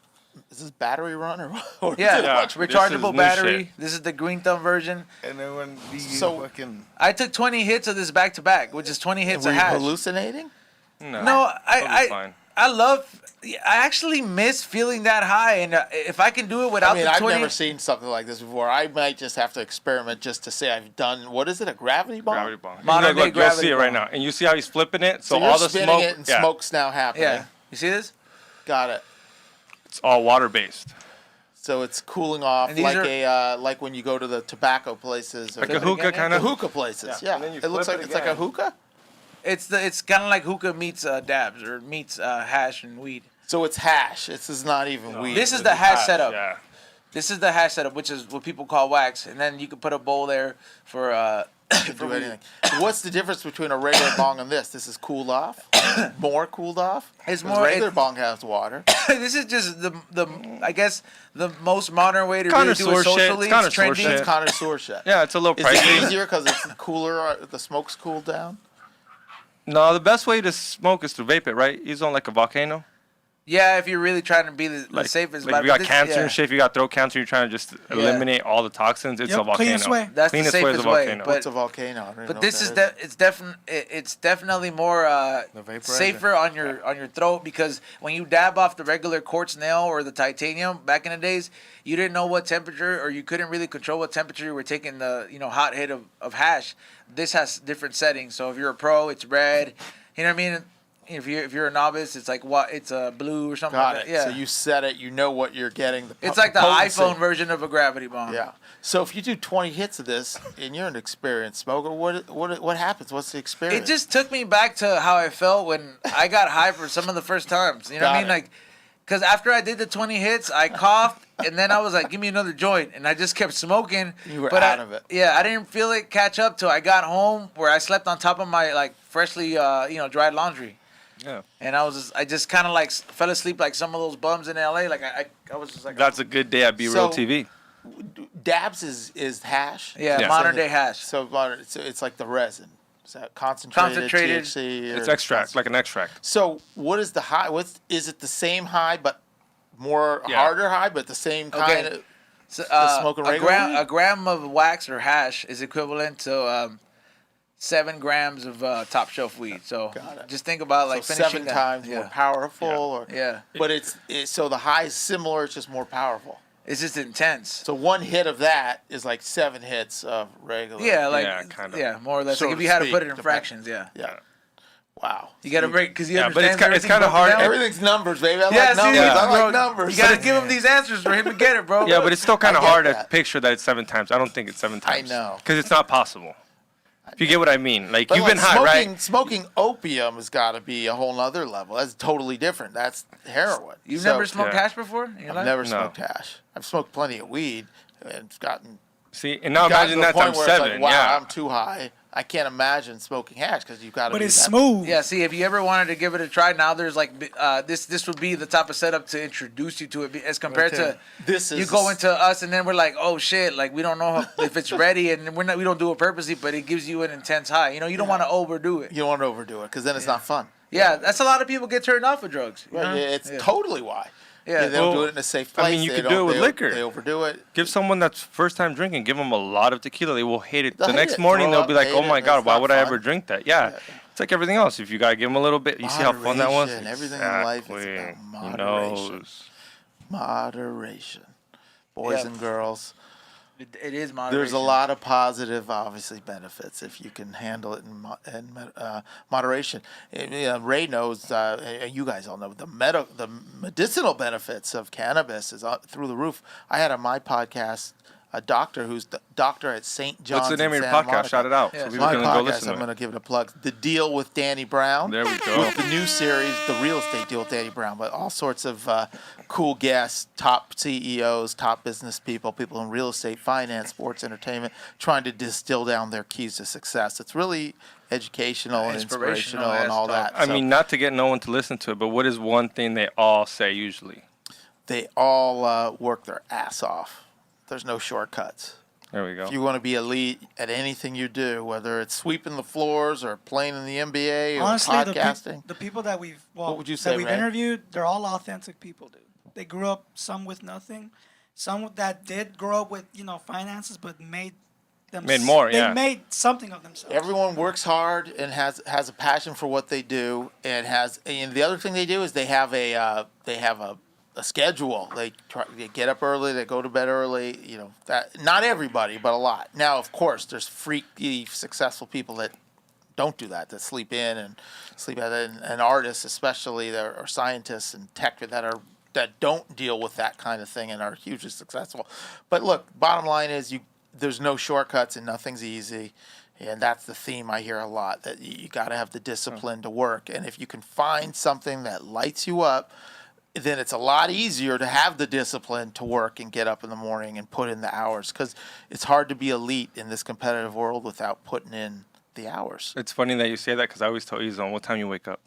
is this battery run or what? Yeah, Yeah, this is rechargeable new battery. shit. This is the green thumb version. And then when you So- fucking I took 20 hits of this back to back, which is 20 hits Were of you hash. hallucinating? No, that'll be I fine. I love. I actually miss feeling that high, and if I can do it without I mean, the I've 20, never seen something like this before. I might just have to experiment just to say I've done. What is it? A gravity bomb? Gravity bomb. Modern Look, day look, you'll gravity see it right bomb. now, and you see how he's flipping it. So, So you're all the spinning smoke, it and yeah, smoke's now happening. yeah, you see this? Got it. it's all water based. So it's cooling off And these like are- like when you go to the tobacco places or Like a Flip it hookah again, kind the of. hookah places. Yeah. Yeah, And then you it looks flip like it it's like a again. hookah. It's kind of like hookah meets dabs or meets hash and weed. So it's hash. This is not even weed. This is the hash setup. Yeah. This is the hash setup, which is what people call wax, and then you can put a bowl there for do anything. What's the difference between a regular bong and this? This is cooled off, more cooled off. It's 'Cause more- regular it- bong has water. This is just the I guess the most modern way to really do it Connoisseur shit. socially. It's It's connoisseur trendy. shit. It's connoisseur shit. Yeah, it's a little Is it pricey. easier because it's cooler? The smoke's cooled down. No, the best way to smoke is to vape it, right? Use on like a volcano. Yeah, if you're really trying to be the Like, safest. like but if you got this- cancer yeah. and shit, if you got throat cancer, you're trying to just eliminate all the toxins. It's a volcano. cleanest way. That's the Cleanest way is a safest way, volcano. but- What's a volcano? I don't even But know this what is that it's definitely more vaporizer. safer on your throat because when you dab off the regular quartz nail or the titanium back in the days, you didn't know what temperature or you couldn't really control what temperature you were taking the hot hit of hash. This has different settings. So if you're a pro, it's red. You know what I mean? If you're a novice, it's like what it's a blue or something. Got like it. that. Yeah. So you set it. You know what you're getting. It's like the potency. iPhone version of a gravity bomb. Yeah. So if you do 20 hits of this and you're an experienced smoker, what happens? What's the experience? It just took me back to how I felt when I got high for some of the first times. You know what I Got mean? it. Like, because after I did the 20 hits, I coughed, and then I was like, give me another joint. And I just kept smoking. You were but out of it. Yeah, I didn't feel it catch up till I got home where I slept on top of my, like, freshly, dried laundry. Yeah. And I just kind of, like, fell asleep like some of those bums in L.A. Like, I was just like... That's a good day at Be Real So- TV. Dabs is hash. Yeah, Yeah. modern day hash. So it's like the resin. Is that concentrated THC? It's extract, like an extract. So what is the high? Is it the same high but more Yeah. harder high, but the same kind Okay. of? So, smoking a regular weed? gram of wax or hash is equivalent to 7 grams of top shelf weed. So Got it. just think about like So finishing 7 that. times yeah. more powerful, or Yeah, but it's so the high is similar. It's just more powerful. it's just intense. So one hit of that is like 7 hits of regular. Yeah, like Yeah, kinda. yeah, more or less. So Like if to you had to speak, put it in depend- fractions, yeah. Yeah. Wow. You got to break because you Yeah, but understand it's kinda hard. Everything's numbers, baby. I Yeah, like see, numbers. yeah, I bro, like numbers. You got to give him these answers for him to get it, bro. Yeah, but it's still kind of I get hard to that. picture that it's 7 times. I don't think it's 7 times. know. Because it's not possible. If you get what I mean. Like, But you've like been high, right? Smoking opium has got to be a whole nother level. That's totally different. That's heroin. You've So, never smoked Yeah. hash before? In your I've life? never No. smoked hash. I've smoked plenty of weed, and it's gotten See, and now gotten imagine to the that point times where it's 7. like, wow, yeah. I'm too high. I can't imagine smoking hash because you've got to. But be it's that- smooth. Yeah, see, if you ever wanted to give it a try, now there's like this would be the type of setup to introduce you to it as compared to This is you go into us and then we're like, oh shit, like we don't know if it's ready and we don't do it purposely, but it gives you an intense high. You know, you don't want to overdo it. You don't want to overdo it because then it's not fun. Yeah, that's a lot of people get turned off with drugs. you Right? know? It's Yeah. totally why. Yeah. They don't do Well, it in a safe I place. mean, you They could do don't- it with they- liquor. They overdo it. Give someone that's first time drinking, give them a lot of tequila. They will hate it. They'll The hate next it, morning, throw they'll up, be like, hate oh it, my it's God, why not would I fun. ever drink that? Yeah. It's like everything else. If you got to give them a little bit, you see how fun that was? Moderation. Everything in life is Exactly. about He moderation. knows. Moderation. Boys Yeah. and girls. It is moderation. There's a lot of positive, obviously, benefits if you can handle it in moderation. Ray knows, you guys all know, the medicinal benefits of cannabis is through the roof. I had on my podcast a doctor who's the doctor at St. John's. What's the name of your Santa podcast? Monica. Shout it out. Yeah, So people My can go podcast, listen I'm to going it. to give it a plug. The Deal with Danny Brown. There we go. With the new series, The Real Estate Deal with Danny Brown, but all sorts of cool guests, top CEOs, top business people in real estate, finance, sports, entertainment, trying to distill down their keys to success. It's really educational and inspirational and all that. I mean, not to get no one to listen to it, but what is one thing they all say usually? They all work their ass off. There's no shortcuts. There we go. If you want to be elite at anything you do, whether it's sweeping the floors or playing in the NBA or Honestly, podcasting. the people that we've What would you say, that we've Ray? interviewed, they're all authentic people, dude. They grew up some with nothing, some that did grow up with finances, but made more, They yeah. made something of themselves. Everyone works hard and has a passion for what they do, and the other thing they do is they have a schedule. They get up early, they go to bed early. That not everybody, but a lot. Now, of course, there's freaky successful people that don't do that sleep in and sleep out, and artists especially or scientists and tech that don't deal with that kind of thing and are hugely successful. But look, bottom line is there's no shortcuts and nothing's easy. And that's the theme I hear a lot, that you got to have the discipline to work. And if you can find something that lights you up, then it's a lot easier to have the discipline to work and get up in the morning and put in the hours, because it's hard to be elite in this competitive world without putting in the hours. It's funny that you say that because I always tell Izon what time you wake up.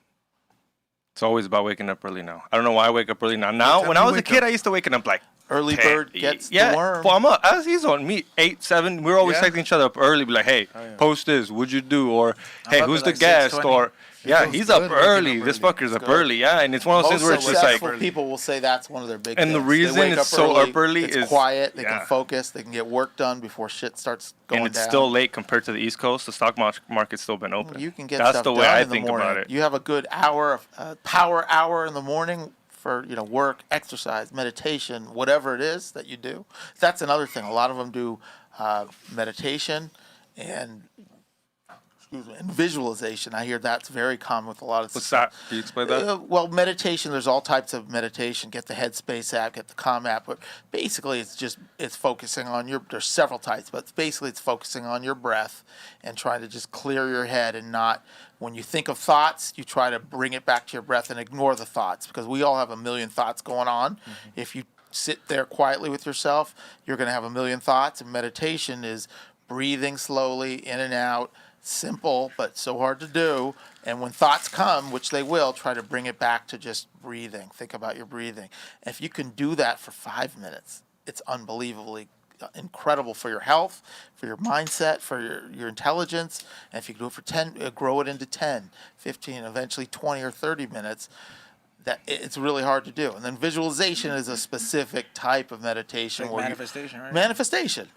It's always about waking up early now. I don't know why I wake up early now. Now, when I was a kid, I used to waking up like Early 10. bird gets yeah, the worm. Well, I'm up. As he's on me, 8, 7. We're always Yeah. texting each other up early. Be like, hey, post this. What'd you do? Or hey, up who's at the like guest? 6:20. Or yeah, feels he's good up waking early. up This early. fucker's It's up good. early. Yeah, and it's one of those Most things where it's just like, successful people will say that's one of their big And the things. They reason wake it's up so up early it's is- quiet. They yeah. can focus. They can get work done before shit starts going and it's down. still late compared to the East Coast. The stock market's still been open. You can get That's stuff the way done I in the think morning. about it. You have a good hour, power hour in the morning for work, exercise, meditation, whatever it is that you do. That's another thing. A lot of them do meditation and visualization. I hear that's very common with a lot of. What's that? Can you explain that? Well, meditation. There's all types of meditation. Get the Headspace app, get the Calm app. But basically, it's focusing on your. There's several types, but basically, it's focusing on your breath and trying to just clear your head and not. When you think of thoughts, you try to bring it back to your breath and ignore the thoughts, because we all have a million thoughts going on. Mm-hmm. If you sit there quietly with yourself, you're going to have a million thoughts. And meditation is breathing slowly in and out. Simple, but so hard to do. And when thoughts come, which they will, try to bring it back to just breathing. Think about your breathing. And if you can do that for 5 minutes, it's unbelievably incredible for your health, for your mindset, for your intelligence. And if you can do it for 10, grow it into 10, 15, eventually 20 or 30 minutes. That it's really hard to do. And then visualization is a specific type of meditation. Like where manifestation, right? Manifestation.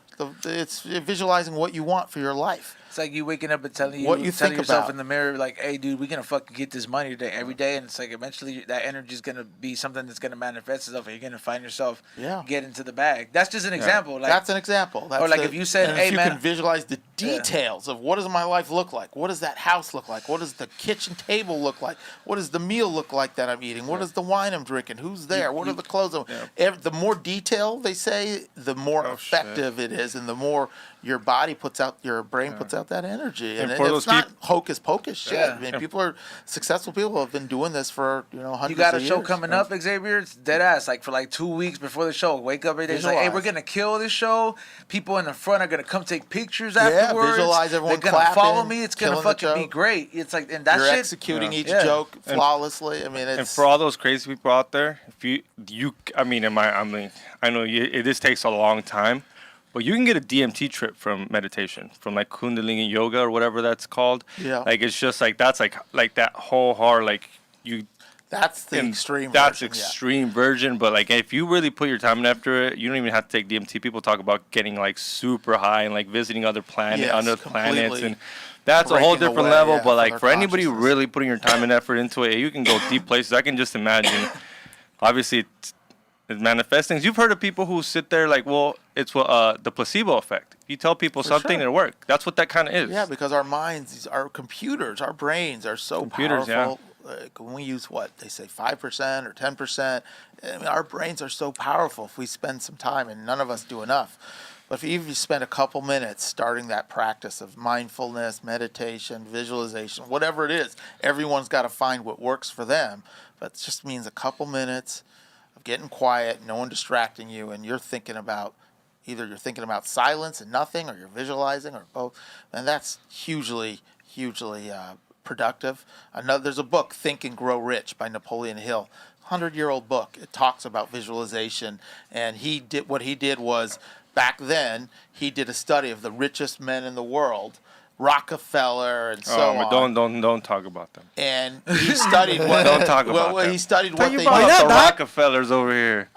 It's visualizing what you want for your life. It's like you waking up and telling What you telling think yourself about. in the mirror, like, "Hey, dude, we're gonna fucking get this money today, every day." And it's like eventually that energy is gonna be something that's gonna manifest itself, and you're gonna find yourself get into the bag. That's just an example. Like, That's an example. That's or like if you said, and "Hey, if you man," can visualize the details of what does my life look like? What does that house look like? What does the kitchen table look like? What does the meal look like that I'm eating? What is the wine I'm drinking? Who's there? What are the clothes? The more detail they say, the more effective it is, and the more your body puts out, your brain puts out that energy. And for it's those not hocus pocus shit. Yeah. I mean, successful people have been doing this for hundreds you got a of show years. coming up, Xavier. It's dead ass. Like for like 2 weeks before the show, wake up every day. It's like, "Hey, we're Visualize. gonna kill this show. People in the front are gonna come take pictures afterwards. visualize everyone They're gonna follow clapping, me. It's gonna killing the fucking be joke. great." It's like, and that You're shit. executing each Yeah. joke flawlessly. I mean, it's And for all those crazy people out there, if I know this takes a long time, but you can get a DMT trip from meditation, from like Kundalini yoga or whatever that's called. Yeah. Like it's just like that's like that whole hard like you. That's the and extreme. That's version, yeah. extreme version, but like if you really put your time in after it, you don't even have to take DMT. People talk about getting like super high and like visiting other planets, Yes, other planets, completely and that's a whole breaking different away, level. yeah, But from like their for anybody consciousness. really putting your time and effort into it, you can go deep places. I can just imagine. Obviously, it's manifesting. You've heard of people who sit there like, well, it's what the placebo effect. If you tell people something, sure. it'll work. That's what that kind of is. Yeah, because our minds, our computers, our brains are so Computers, powerful. Like when we use what they say 5% or 10%, I mean, our brains are so powerful if we spend some time, and none of us do enough. But if you spend a couple minutes starting that practice of mindfulness, meditation, visualization, whatever it is, everyone's got to find what works for them. But it just means a couple minutes of getting quiet, no one distracting you, and you're thinking about either you're thinking about silence and nothing, or you're visualizing, or both. And that's hugely productive. There's a book, Think and Grow Rich, by Napoleon Hill. 100-year-old book. It talks about visualization, and what he did was, back then, he did a study of the richest men in the world, Rockefeller and so on. Don't talk about them. And he studied what. Don't talk about them. He studied what they Brought did. up the Rockefellers over here.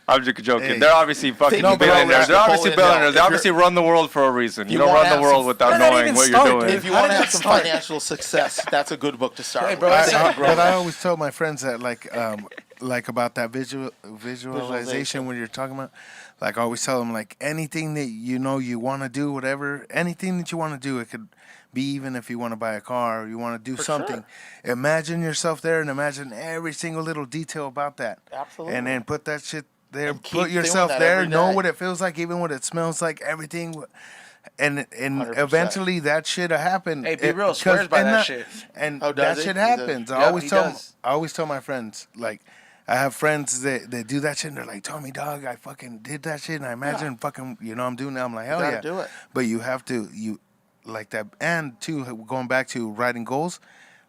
I'm just joking. Hey. They're obviously fucking Think billionaires. They're obviously Napoleon Hill. billionaires. They If obviously run the world for a reason. You you don't wanna run the have world some- without Why not knowing even what start, you're doing. dude? If you How want to did have that some start? financial success, that's a good book to start with. bro, I, Think I, and Grow but I Rich. always tell my friends that like about that visualization when you're talking about, like I always tell them, like anything that you want to do, whatever, anything that you want to do, it could be even if you want to buy a car or you want to do something. Sure. Imagine yourself there and imagine every single little detail about that. Absolutely. And then put that shit there, And keep put doing yourself that there, every know day. what it feels like, even what it smells like, everything. And 100%. eventually that shit'll happen. Hey, Be Real swears by that shit. And Oh, does that he? shit He does. happens. Yeah, he I does. always tell my friends, like, I have friends that do that shit and they're like, Tommy, dog, I fucking did that shit and I imagine fucking, I'm doing that. I'm like, hell gotta yeah. do it. But you have to, like that. And too, going back to writing goals,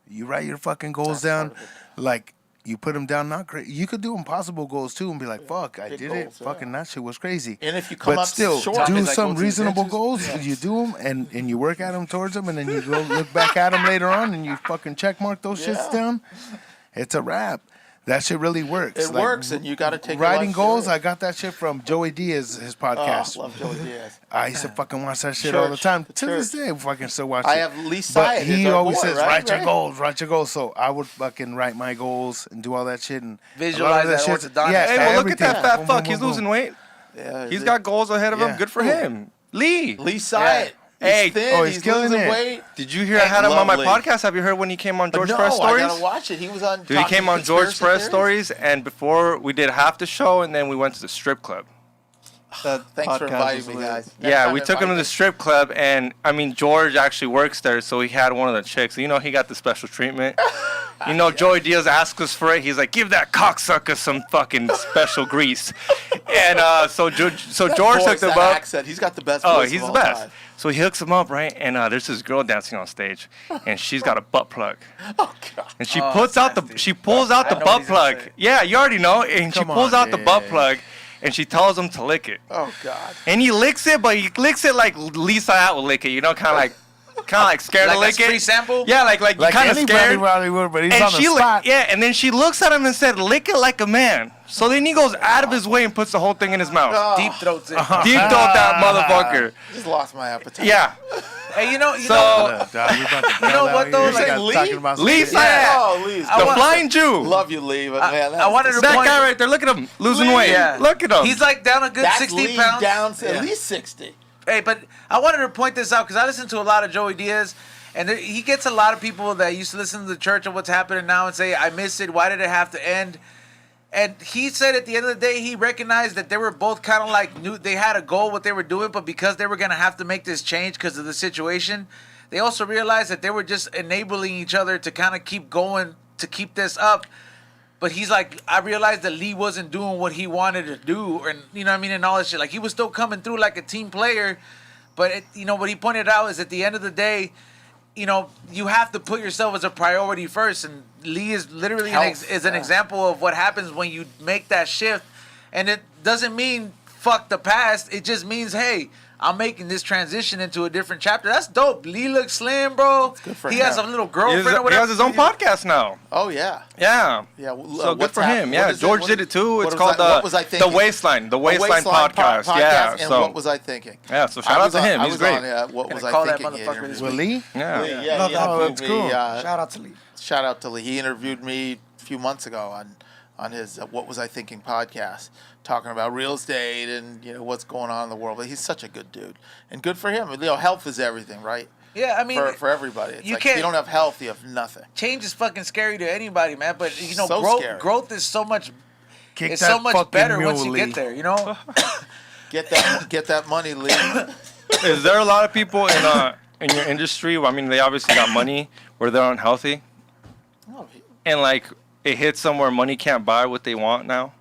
you write your fucking goals down. Like, you put them down, not crazy. You could do impossible goals too and be like, fuck, I Big did goals, it. yeah. Fucking that shit was crazy. And if you come But up still, short, do it's like, some go to the reasonable dentist. goals. You do them and you work at them towards them, and then you go look back at them later on and you fucking check mark those shits Yeah. down. It's a wrap. That shit really works. It works, and you got to take your writing life goals. serious. I got that shit from Joey Diaz, his podcast. Oh, love Joey Diaz. I used to fucking watch that shit all the Church, time. the To this church. day, I fucking still watch I it. have Lee But Syatt, he is our always boy, says, right? write your Right? goals, write your goals. So I would fucking write my goals and do all that shit. And Visualize a lot of that shit's- orthodontist. Yeah, Hey, well, look at that everything. fat Boom, fuck. boom, He's boom, losing boom. weight. Yeah, He's got goals ahead of him. Yeah. Good for him. Lee. Lee Syatt. Hey. He's thin. Oh, he's he's killing losing it. weight. Did you hear I had him on my Lovely. podcast? Have you heard when he came on George no, Press Stories? I gotta watch it. He was on. Dude, he talking came on George conspiracy Press theories. Stories, and before we did half the show, and then we went to the strip club. That Thanks for podcast inviting was me, lit. guys. Next Yeah, time we took him to invite the me. strip club, and I mean, George actually works there, so he had one of the chicks. He got the special treatment. Joey Diaz asked us for it. He's like, give that cocksucker some fucking special grease. And so George That hooked voice, him that up. accent, he's got the best. Oh, voice he's of the all best. time. So he hooks him up, right? And there's this girl dancing on stage, and she's got a butt plug. Oh God. And she Oh, puts that's out nasty. she pulls out I the know what butt he's gonna plug. say. Yeah, you already know. And she Come pulls on, out the butt dude. plug, and she tells him to lick it. Oh God. And he licks it, but he licks it like Lisa out will lick it. Kind of like scared to Like lick a free it. sample? Yeah, like you Like kind of anybody scared. probably would, but he's And on the she spot. and then she looks at him and said, "Lick it like a man." So then he goes out of his way and puts the whole thing in his mouth. Deep throats it. Deep throat that motherfucker. Just lost my appetite. Yeah. Hey, you know, So Dog, we about to You know bail what, out though? here. Like, We got Lee? talking about some Lee shit. Syatt. Oh, Lee's The want- Flying Jew. love you, Lee, but man, I wanted to That point. guy right there. Look at him losing Lee. weight. Yeah. Look at him. He's like down a good that's 60 Lee pounds. down to Yeah. at least 60. Hey, but I wanted to point this out because I listen to a lot of Joey Diaz, and he gets a lot of people that used to listen to the church and what's happening now and say, I miss it. Why did it have to end? And he said at the end of the day, he recognized that they were both kind of like knew they had a goal, what they were doing, but because they were going to have to make this change because of the situation, they also realized that they were just enabling each other to kind of keep going, to keep this up. But he's like, I realized that Lee wasn't doing what he wanted to do, and you know what I mean, and all this shit. Like he was still coming through like a team player, but what he pointed out is at the end of the day, you have to put yourself as a priority first, and Lee is literally is an example of what happens when you make that shift, and it doesn't mean fuck the past. It just means, hey, I'm making this transition into a different chapter. That's dope. Lee looks slim, bro. good for he him. has a little he girlfriend or whatever. has his own podcast now. Oh yeah. Yeah. Yeah. So good for him. Yeah, George did it too. It's called what was I the thinking? Waistline. The Waistline Waistline podcast. Yeah. And So what was I thinking? yeah. So shout out to him. I He's was great. on, what was Gonna I call that thinking? He motherfucker interviewed this With me. Lee? Yeah. Lee, yeah, Love he that. Oh, interviewed that's me, cool. Shout out to Lee. shout out to Lee. He interviewed me a few months ago on his What Was I Thinking podcast, talking about real estate and what's going on in the world. But he's such a good dude, and good for him. Health is everything, right? Yeah, I mean, for everybody, it's you like can't- if you don't have health, you have nothing. Change is fucking scary to anybody, man. But So scary. growth is so much. Kick It's that so much fucking better once mule, you Lee. get there. Get that money, Lee. Is there a lot of people in your industry? I mean, they obviously got money where they're unhealthy, and like it hits somewhere money can't buy what they want now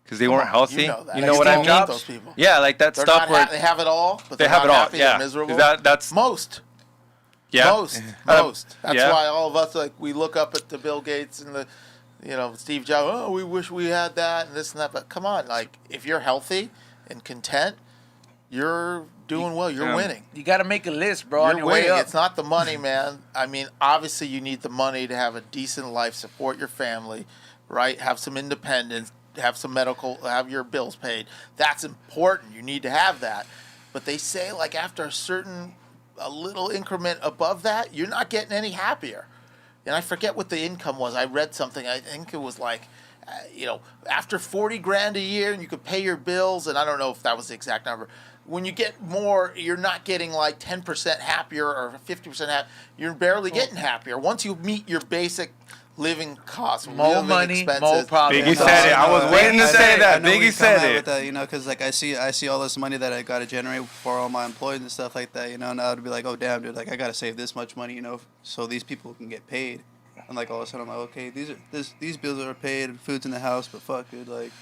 because they weren't healthy. You know that. You know what I mean? Those people. Yeah, like that They're stuff not where they have it all, but they they're have not it all. happy, Yeah, they're miserable. that's Most. yeah. Most. That's yeah. why all of us we look up at the Bill Gates and the Steve Jobs. Oh, we wish we had that and this and that. But come on, like if you're healthy and content, you're doing well. You're winning. You got to make a list, bro. On You're your winning. way up. It's not the money, man. I mean, obviously you need the money to have a decent life, support your family, right? Have some independence, have some medical, have your bills paid. That's important. You need to have that. But they say like after a little increment above that, you're not getting any happier. And I forget what the income was. I read something. I think it was like, after 40 grand a year and you could pay your bills, and I don't know if that was the exact number. When you get more, you're not getting like 10% happier or 50% happier. You're barely getting happier. Once you meet your basic living costs, More living money, expenses, more problems. Biggie said it. I was waiting to say that. I know where Biggie you said come at it. with that, because like I see all this money that I got to generate for all my employees and stuff like that, and I'd be like, oh damn, dude, like I got to save this much money, so these people can get paid. And like all of a sudden I'm like, okay, these bills are paid, food's in the house, but fuck, dude, like.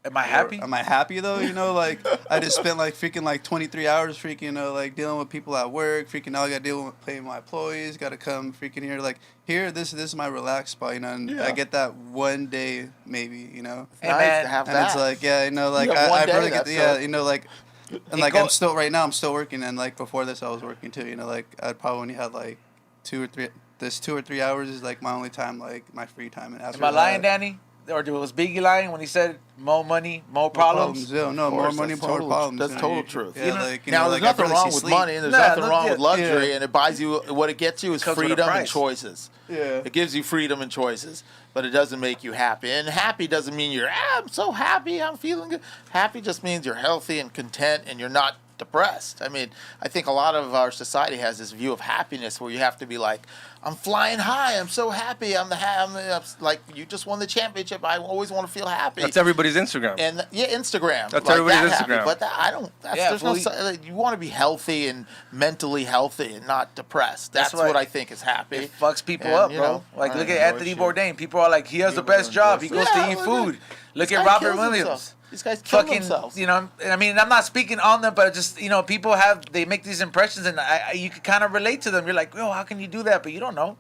Am I happy? Am I happy though? Like I just spent like freaking like 23 hours freaking like dealing with people at work. Freaking now I got to deal with paying my employees. Got to come freaking here. Like here, this is my relaxed spot. And I get that one day maybe. It's Hey, nice man. to have And that. it's like like You have one I day, really get that's like and like I'm still right now I'm still working, and like before this I was working too. Like I'd probably only had like 2 or 3 hours is like my only time, like my free time. And after Am I lying, that, Danny? Or was Biggie lying when he said more money, more problems? Yeah, no, more course, money, that's more total- problems. that's total truth. Yeah, like, now, there's like, I nothing barely wrong see with sleep. money, and there's Nah, nothing wrong with luxury, yeah. and it buys you, what it gets you is Comes with a freedom and price. choices. Yeah. It gives you freedom and choices, but it doesn't make you happy. And happy doesn't mean I'm so happy, I'm feeling good. Happy just means you're healthy and content, and you're not depressed. I mean, I think a lot of our society has this view of happiness where you have to be like, I'm flying high, I'm so happy, I'm like, you just won the championship, I always want to feel happy. That's everybody's Instagram. And Instagram. That's like everybody's that happy. Instagram. But I don't. That's, Yeah, there's no. fully- Like, you want to be healthy and mentally healthy and not depressed. That's That's what why I think is happy. It fucks people And, up, you bro. know, Like, I look have at no Anthony issue. Bourdain. People are like, he has the People best job. He enjoy goes to it. eat Yeah, food. Look This at guy Robert kills Williams. himself. These guys kill Fucking, themselves. I mean, I'm not speaking on them, but just, people they make these impressions, and you can kind of relate to them. You're like, how can you do that? But you don't know.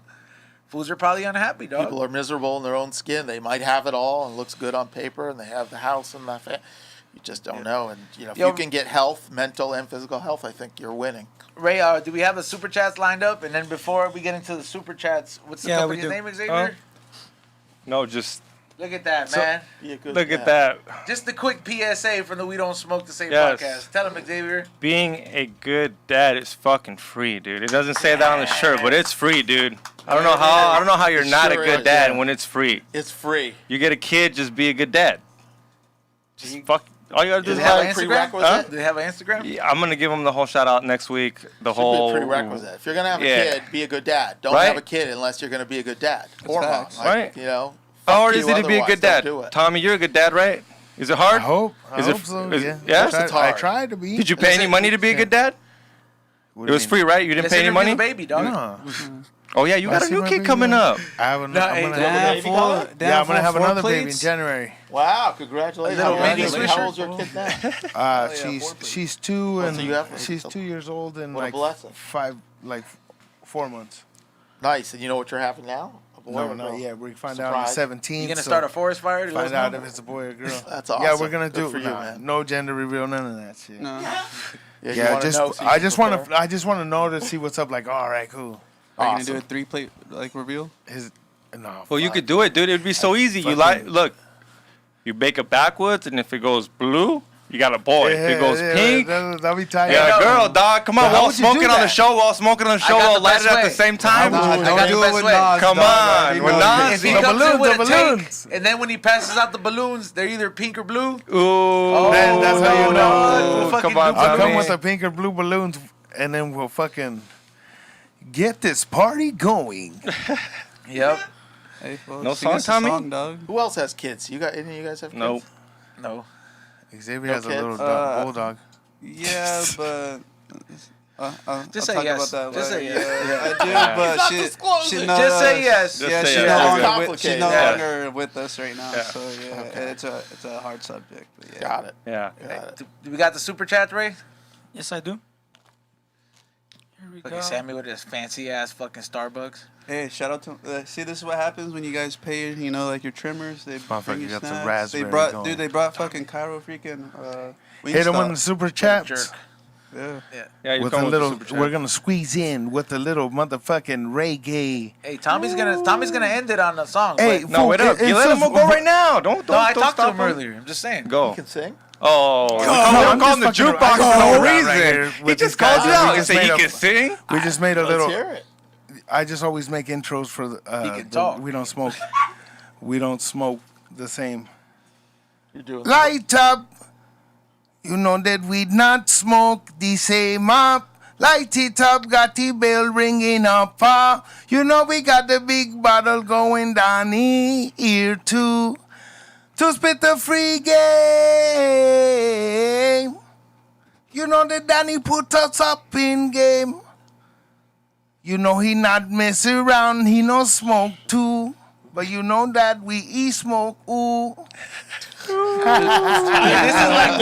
Fools are probably unhappy, dog. People are miserable in their own skin. They might have it all and looks good on paper, and they have the house and the you just don't know. And if Yo- you can get health, mental and physical health, I think you're winning. Ray, do we have the super chats lined up? And then before we get into the super chats, what's the Yeah, we company's do. name, Xavier? No, just Look at that, So- man. Be a good look dad. at that. Just a quick PSA from the We Don't Smoke the Same Yes. podcast. Tell him, Xavier. Being a good dad is fucking free, dude. It doesn't say that on the shirt, but it's free, dude. I don't know how you're It not a sure good is, dad yeah. when it's free. It's free. You get a kid, just be a good dad. Just fuck. All you gotta do Do is they have like, an Instagram? prerequisite? Do they have an Instagram? Yeah, I'm gonna give him the whole shout out next week. The Should whole be a prerequisite. If you're gonna have a Yeah. kid, be a good dad. Don't Right? have a kid unless you're gonna be a good dad or mom. facts. Like, Right. fuck How hard you is it to be a otherwise, good don't dad? do it. Tommy, you're a good dad, right? Is it hard? I hope Is it- so. is- Yeah. yeah? It's I hard. tried to be. Did you pay any money to be a good dad? What It do you was mean? free, right? You didn't Let's pay any interview money? the baby, dog. No. Oh yeah, you I got a see new my kid baby coming now. up. I have No, I'm hey, gonna damn, have baby four. coming? Yeah, I'm gonna have 4 another baby in plates? January. Wow, congratulations. A little mini Congratulations. Swisher? How old's your kid now? Oh, She's 2 Oh, and so you have- she's 2 years old and What a like blessing. 4 months. Nice. And you know what you're having now? A boy or No, a not girl? yet. We find out on the Surprise. 17th. You gonna so start a forest fire? To let find us out know? if it's a boy or girl. That's awesome. Yeah, we're gonna Good do for you, man. no gender reveal, none of that shit. No. you Yeah, wanna just know so you I can just want prepare? to know to see what's up. Like, all right, cool. Are you gonna Awesome. do a 3-plate like reveal? No. Well, you fuck. could do it, dude. It'd be so easy. You fucking- look, you bake it backwards, and if it goes blue, You got a boy. If it goes pink, That'll be tight. you got a girl, dog. Come on, But how while would you do smoking on the that? show, we'll light it at the same time. Nah, I don't got do the it with best way. Nas. Come dog. on, He with knows Nas. If he The comes balloons, in with the a tank, balloons. and then when he passes out the balloons, they're either pink or blue. Ooh, That's how you know. We'll fucking Come on, do I'll Tommy. come with the pink or blue balloons, and then we'll fucking get this party going. Yep. Hey, well, No sing song, us a Tommy? song, dog. Who else has kids? You got any of you guys have kids? Nope. No. Xavier has a Okay. little bulldog. Yeah, but Just I'll say talk yes. about that Just say later. yes. Yeah, I do, Yeah. but He's not she, disclosing. she Just say yes. Just Yeah, say she's yes. no We're longer good. with, she's no Yeah. longer with us right now. Yeah. So yeah, it's a hard subject. But yeah. Got it. Yeah. Got it. Do we got the super chat, Ray? Yes, I do. Here we Fucking go. Sammy with his fancy ass fucking Starbucks. Hey, shout out to see. This is what happens when you guys pay. You know, like your trimmers. They Motherfucker bring you got some snacks. raspberry They brought, going. dude. They brought fucking Cairo freaking. Hit him Wingstop. on the super chats. Jerk. Yeah. Yeah, you're With a coming little, with the super we're chat. gonna squeeze in with a little motherfucking reggae. Hey, Tommy's gonna end it on the song. Hey, but- No, wait up. You let him go right now. Don't no, I don't talked to stop him earlier. I'm just saying. Go. You can sing. Oh, No, we I'm don't call him the just fucking jukebox around. for no Right reason. here He with just these guys. called you We out. He just said made he a- can sing. We just made a Let's little. hear it. I just always make intros for the. He can talk. We don't smoke. We don't smoke the same. You're doing. Light up. You know that we not smoke the same up. Light it up, got the bell ringing up. You know we got the big bottle going down here too. To spit the free game. You know that Danny put us up in game. You know he not mess around, he no smoke too. But you know that we smoke, ooh. This is like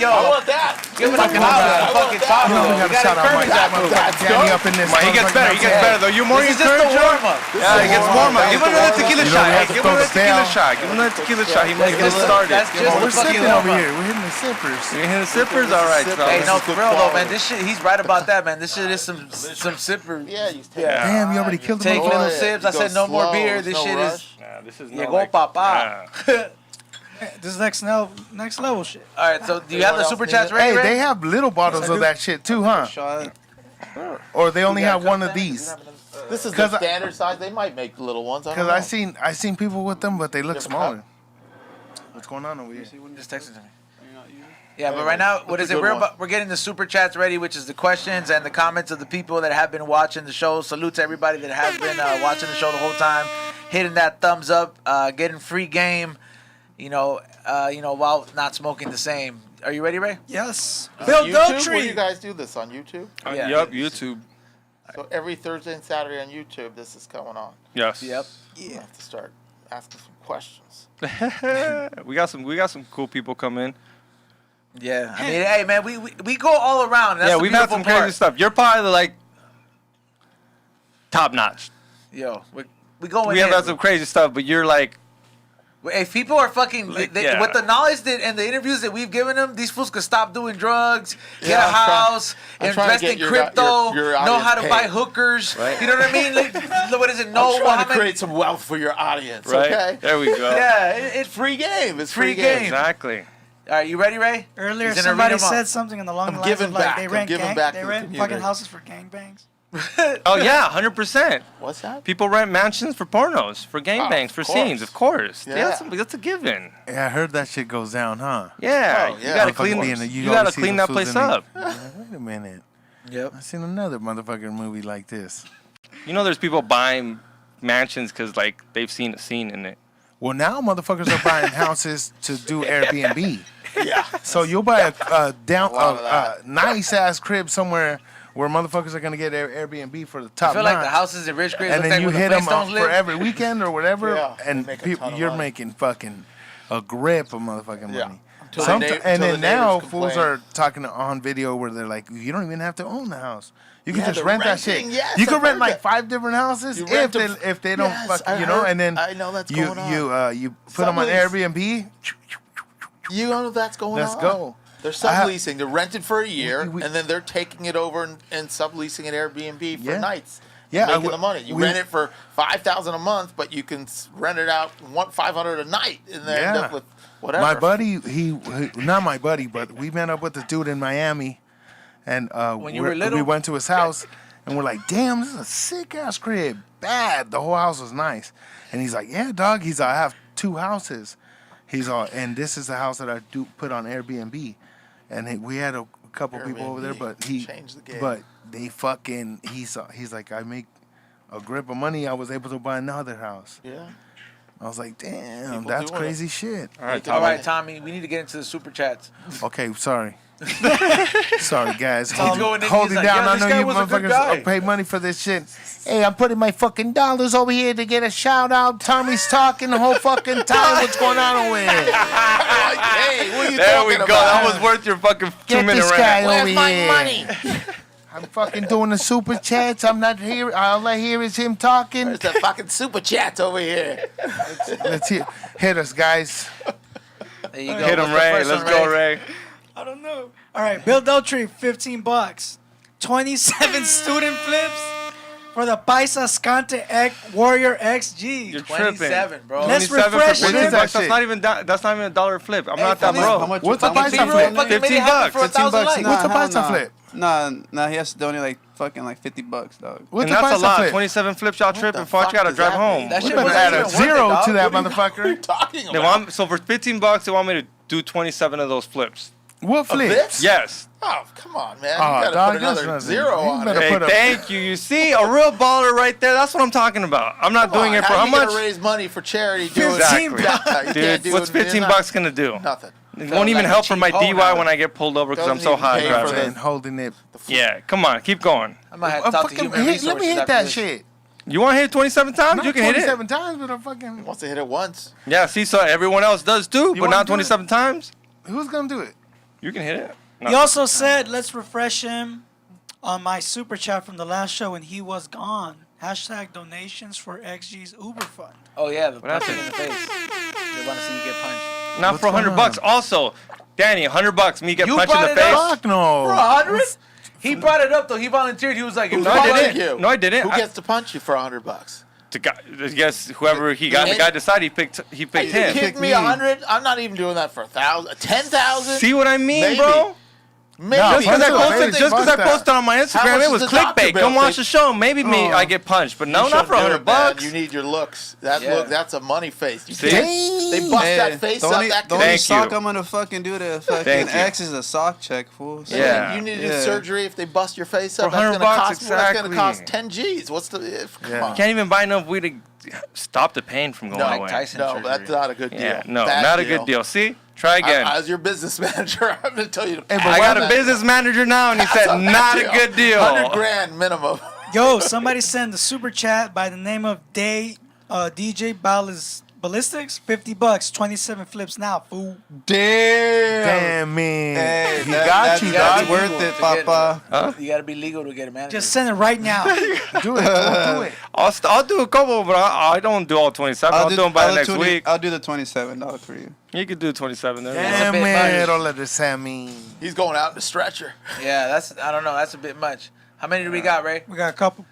yo, I want that. give it a applause. Fucking talk. You know we gotta shout out my Danny up in this. He gets better. He gets better though. You more This is just a encouraged. warm up. Yeah, he gets warm up. Give him another tequila You know, shot. we Hey, have to give throw him another the tequila bell. shot. Give him another tequila shot. He might get That's us started. just We're the fucking sipping warm over up. here. We're hitting the sippers. You hitting the sippers? All right, Hey, Hey, fellas. no, This is for good real though, man. quality. This shit, he's right about that, man. This shit is some sipper. Yeah, you take Yeah. Damn, you already killed the Take motherfucker. little sips. I Go said no more slow, beer. This no shit rush. is. Yeah, this is Yeah, not go like- papa. This is next level shit. All right, so do you have the Anyone super else chats need ready? Hey, they Ray? have little bottles of that shit too, huh? Shot. Or they only have one of these. This is 'Cause the I- standard size. They might make little ones. Because I seen people with them, but they look Different smaller. What's going on over here? Just text it to me. Yeah, but right now, what That's is a it? good one. We're getting the super chats ready, which is the questions and the comments of the people that have been watching the show. Salute to everybody that has been watching the show the whole time, hitting that thumbs up, getting free game. While not smoking the same. Are you ready, Ray? Yes. Bill Bill YouTube? Where Dotree. you guys do this on YouTube? Yeah. Yup, YouTube. So every Thursday and Saturday on YouTube, this is going on. Yes. Yep. You have to start asking some questions. we got some cool people come in. Yeah. I mean, hey, man, we go all around. That's Yeah, the we've had beautiful some part. crazy stuff. You're probably like top notch. Yo, we going We have in. had some crazy stuff, but you're like, If people are fucking yeah. with the knowledge and the interviews that we've given them, these fools could stop doing drugs, get Yeah, a I'm trying- house, I'm trying to invest get in your- crypto, your know how to audience buy paid. hookers. Right. You know what I mean? Like, what is it? I'm No, trying to create some wealth for your audience. right? Okay. There we go. Yeah, It's free game. It's Free free game. game. Exactly. All right, you ready, Ray? Earlier, He's in somebody arena mode. said something along I'm the lines giving of like back. they I'm rent giving back they to the rent fucking community. houses for gangbangs. Oh yeah, 100%. What's that? People rent mansions for pornos, for gangbangs, for of course. scenes. Of course. Yeah. That's a given. Yeah, I heard that shit goes down, huh? Yeah. Oh, You yeah. gotta Motherfucker clean. being a- You always gotta see clean the that fools place in the- up. Wait a minute. Yep. I seen another motherfucking movie like this. You know, there's people buying mansions because like they've seen a scene in it. Well, now motherfuckers are buying houses to do Airbnb. Yeah. So you'll buy a lot of nice ass crib somewhere where motherfuckers are gonna get Airbnb for the top I feel like the notch. houses in rich cribs And look then like you where hit the them Flintstones for live. every weekend or whatever, Yeah, and make a people, ton of you're money. making fucking a grip of motherfucking Yeah. money. Until And the then neighbors now fools complain. are talking on video where they're like, you don't even have to own the house. You can Yeah, just they're rent that shit. renting. Yes, you can I've rent heard like that. 5 different houses You if rent they them- if they don't Yes, fuck, I you know, heard- and then I know that's you going on. you put them on Sublease. Airbnb. You know that's going Let's on. go. They're I have- subleasing. They're rented for a year, we- and then they're taking it over and subleasing it Airbnb for Yeah. nights. Yeah, making the money. You rent it for $5,000 a month, but you can rent it out $500 a night, and then end up with whatever. My buddy, he not my buddy, but we met up with this dude in Miami, and When you were little? we went to his house, and we're like, damn, this is a sick ass crib. Bad. The whole house was nice. And he's like, yeah, dog. He's like, I have 2 houses. He's all, and this is the house that I do put on Airbnb. And we had a couple people over there, but he changed the game. But they fucking he's like, I make a grip of money. I was able to buy another house. Yeah. I was like, damn, People that's doing crazy shit. All right, Tommy. We need to get into the super chats. Okay, sorry. Sorry, guys. going in, Hold he's it like, down. "Yo, I this know guy you was a good guy." motherfuckers pay money for this shit. Hey, I'm putting my fucking dollars over here to get a shout out. Tommy's talking the whole fucking time. What's going on over here? Hey, what are you There talking we go. about? That was worth your fucking 2 Get minute this rant. guy Where's over my here. money? I'm fucking doing the super chats. I'm not here. All I hear is him talking. There's that fucking super chat over here. Let's hit us, guys. There you go. Hit him, What's the Ray. first Let's one, go, Ray. I don't know. All right, Bill Deltry, $15. 27 student flips for the Paisa Scante Warrior XG. You're tripping. 27, bro. Let's 27 for refresh 15 him. bucks. That That's not even that's not even a dollar flip. I'm not that please, broke. How much? What's the how much Paisa you flip? donate? Fucking made it 15 happen bucks. for 1,000 bucks. likes. What's the hell Paisa flip? Nah, he has to donate like fucking like $50, dog. What's And the that's a Paisa lot. flip? 27 flips, y'all tripping. the Fuck, you fuck gotta does drive that home. mean? That We shit better wasn't add a even worth it, zero dog. to that What are you motherfucker. talking They about? want, so for 15 bucks, they want me to do 27 of those flips. What flips? Flips? Yes. Oh, come on, man. Oh, You gotta dog, put that's another nothing. zero You on better it. Hey, put a- thank you. You see, a real baller right there. That's what I'm talking about. I'm not Come doing on, it for how how you much? gonna raise money for charity doing 15 that? You can't Dude, do what's it. 15 bucks gonna do? Nothing. It won't even like help a for my cheap hoe DUI now. when I get pulled over because I'm Doesn't so even high pay for driving. the- And holding it. Yeah, come on, keep going. I might have to talk to human resources. Let me hit after that this. shit. You want to hit it 27 times? Not You can hit it. 27 times, but I'm fucking. Wants to hit it once. Yeah, see, so everyone else does too, but wanna not do it? 27 times. Who's gonna do it? You can hit it. He also said, let's refresh him on my super chat from the last show when he was gone. Hashtag donations for XG's Uber Fund. Oh, yeah, the What punching in happened? the face. They want to see you get punched. Not What's for $100 going bucks. on? Also, Danny, $100 me get You punched in brought the it face. up? Fuck no. For 100? He brought it up, though. He volunteered. He was like, Who's No, I punching didn't. you? No, I didn't. Who gets to punch you for $100? The guy, I guess whoever he got, the guy decided he picked Are you him. kidding me? 100? I'm not even doing that for 1,000. 10,000? See what I mean, Maybe. bro? Maybe. No, Just because I Punch posted, it, just 'cause I punch that. posted on my How Instagram, much it was is the doctor clickbait. bill? Come watch They- the show. Maybe me, I get punched, but no, You not for should do it, man. $100. You need your looks. That Yeah. look, that's a money face. You See? can't, they bust that face the up. only, That the only Thank sock you. I'm gonna fucking do to fucking Thank you. X is a sock check, fool. So, Yeah. You need to do Yeah. surgery if they bust your face For up. That's $100 gonna cost. bucks, That's gonna cost exactly. 10 G's. What's the? Come Yeah. on. Can't even buy enough weed to stop the pain from going No, away. Mike Tyson No, surgery. that's not a good deal. Yeah, no, Bad not a good deal. See, try again. As your business manager, I'm gonna tell you. To I got a business manager now, and he said not a good deal. $100,000 minimum. Yo, somebody sent a super chat by the name of DJ Ballistics. $50, 27 flips now, fool. Damn, man. Hey, he that- got that's- you, that's dog. worth it, Papa. You got to be legal to get a manager. Just send it right now. Do it. Don't do it. I'll do a couple, but I don't do all 27. I'll do them by next week. I'll do the $27 for you. You could do 27 there. That's a Damn, bit man. much. Don't let this sound mean. He's going out in the stretcher. Yeah, that's, I don't know. That's a bit much. How many do we got, Ray? We got a couple.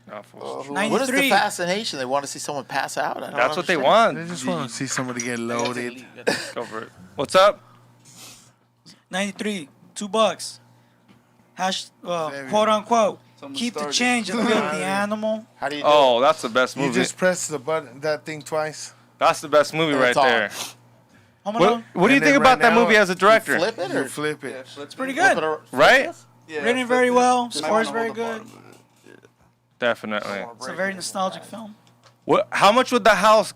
No, fool. What is the 93. fascination? They want to see someone pass out. I don't That's what they understand. They want. just want to see somebody get loaded. Go for it. What's up? 93, $2. Hash, Very quote unquote. Someone Keep the started. change and build the animal. How do you do Oh, that's the best You movie. just press the button, that thing twice. That's the best movie And right it's on. there. Home What, Alone. what do you And think then about right that now, movie as a it? director? Flip it You or flip it. It's pretty flip good. it or- Right? Yeah, Written flip very it. well. Just Scores might very wanna hold good. the bottom. Definitely. It's a very nostalgic film. What? How much would the house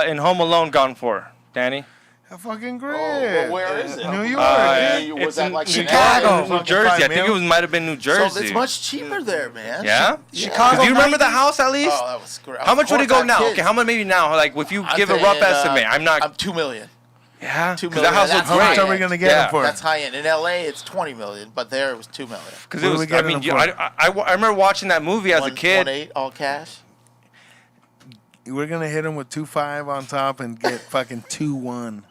in Home Alone gone for, Danny? A fucking grid. Oh, well, where is it? New York. Was It's that in like Chicago. New Jersey. I think it might have been New So Jersey. it's much cheaper there, man. Yeah? Chicago. Do you remember the 90s? house at least? Oh, that was great. How much would it go now? Kids. Okay, how much maybe now? Like if you I'm give a rough saying, estimate. I'm not. 2 million. Yeah. 2 Because that million. house That's was How much great. are we going to get Yeah. him for? That's high end. In LA, it's 20 million, but there it was 2 million. Because What it do we was. get I mean, him you, for? I remember watching that movie as a kid. 1.8 all cash. We're going to hit him with 2.5 on top and get fucking 2.1.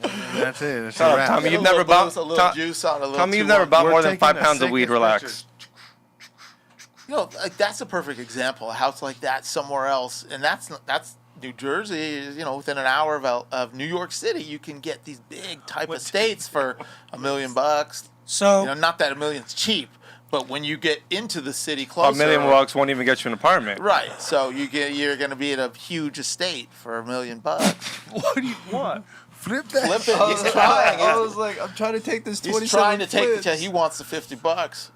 That's it. It's Shut a up, wrap. Tommy. Get You've a never little bought. boost, a little juice on a little. Tommy, you've 2-1. never bought We're more than taking 5 the pounds of weed. sickest Relax. pictures. You know, like that's a perfect example. A house like that somewhere else, and that's New Jersey. You know, within an hour of New York City, you can get these big type estates for $1 million. So You know, not that $1 million's cheap, but when you get into the city closer, $1 million won't even get you an apartment. right? So you're going to be in a huge estate for $1 million. What do you want? Flip that. Flip it. I He's was trying. I was like, I'm trying to take this 27 He's trying to take flips. he wants the $50.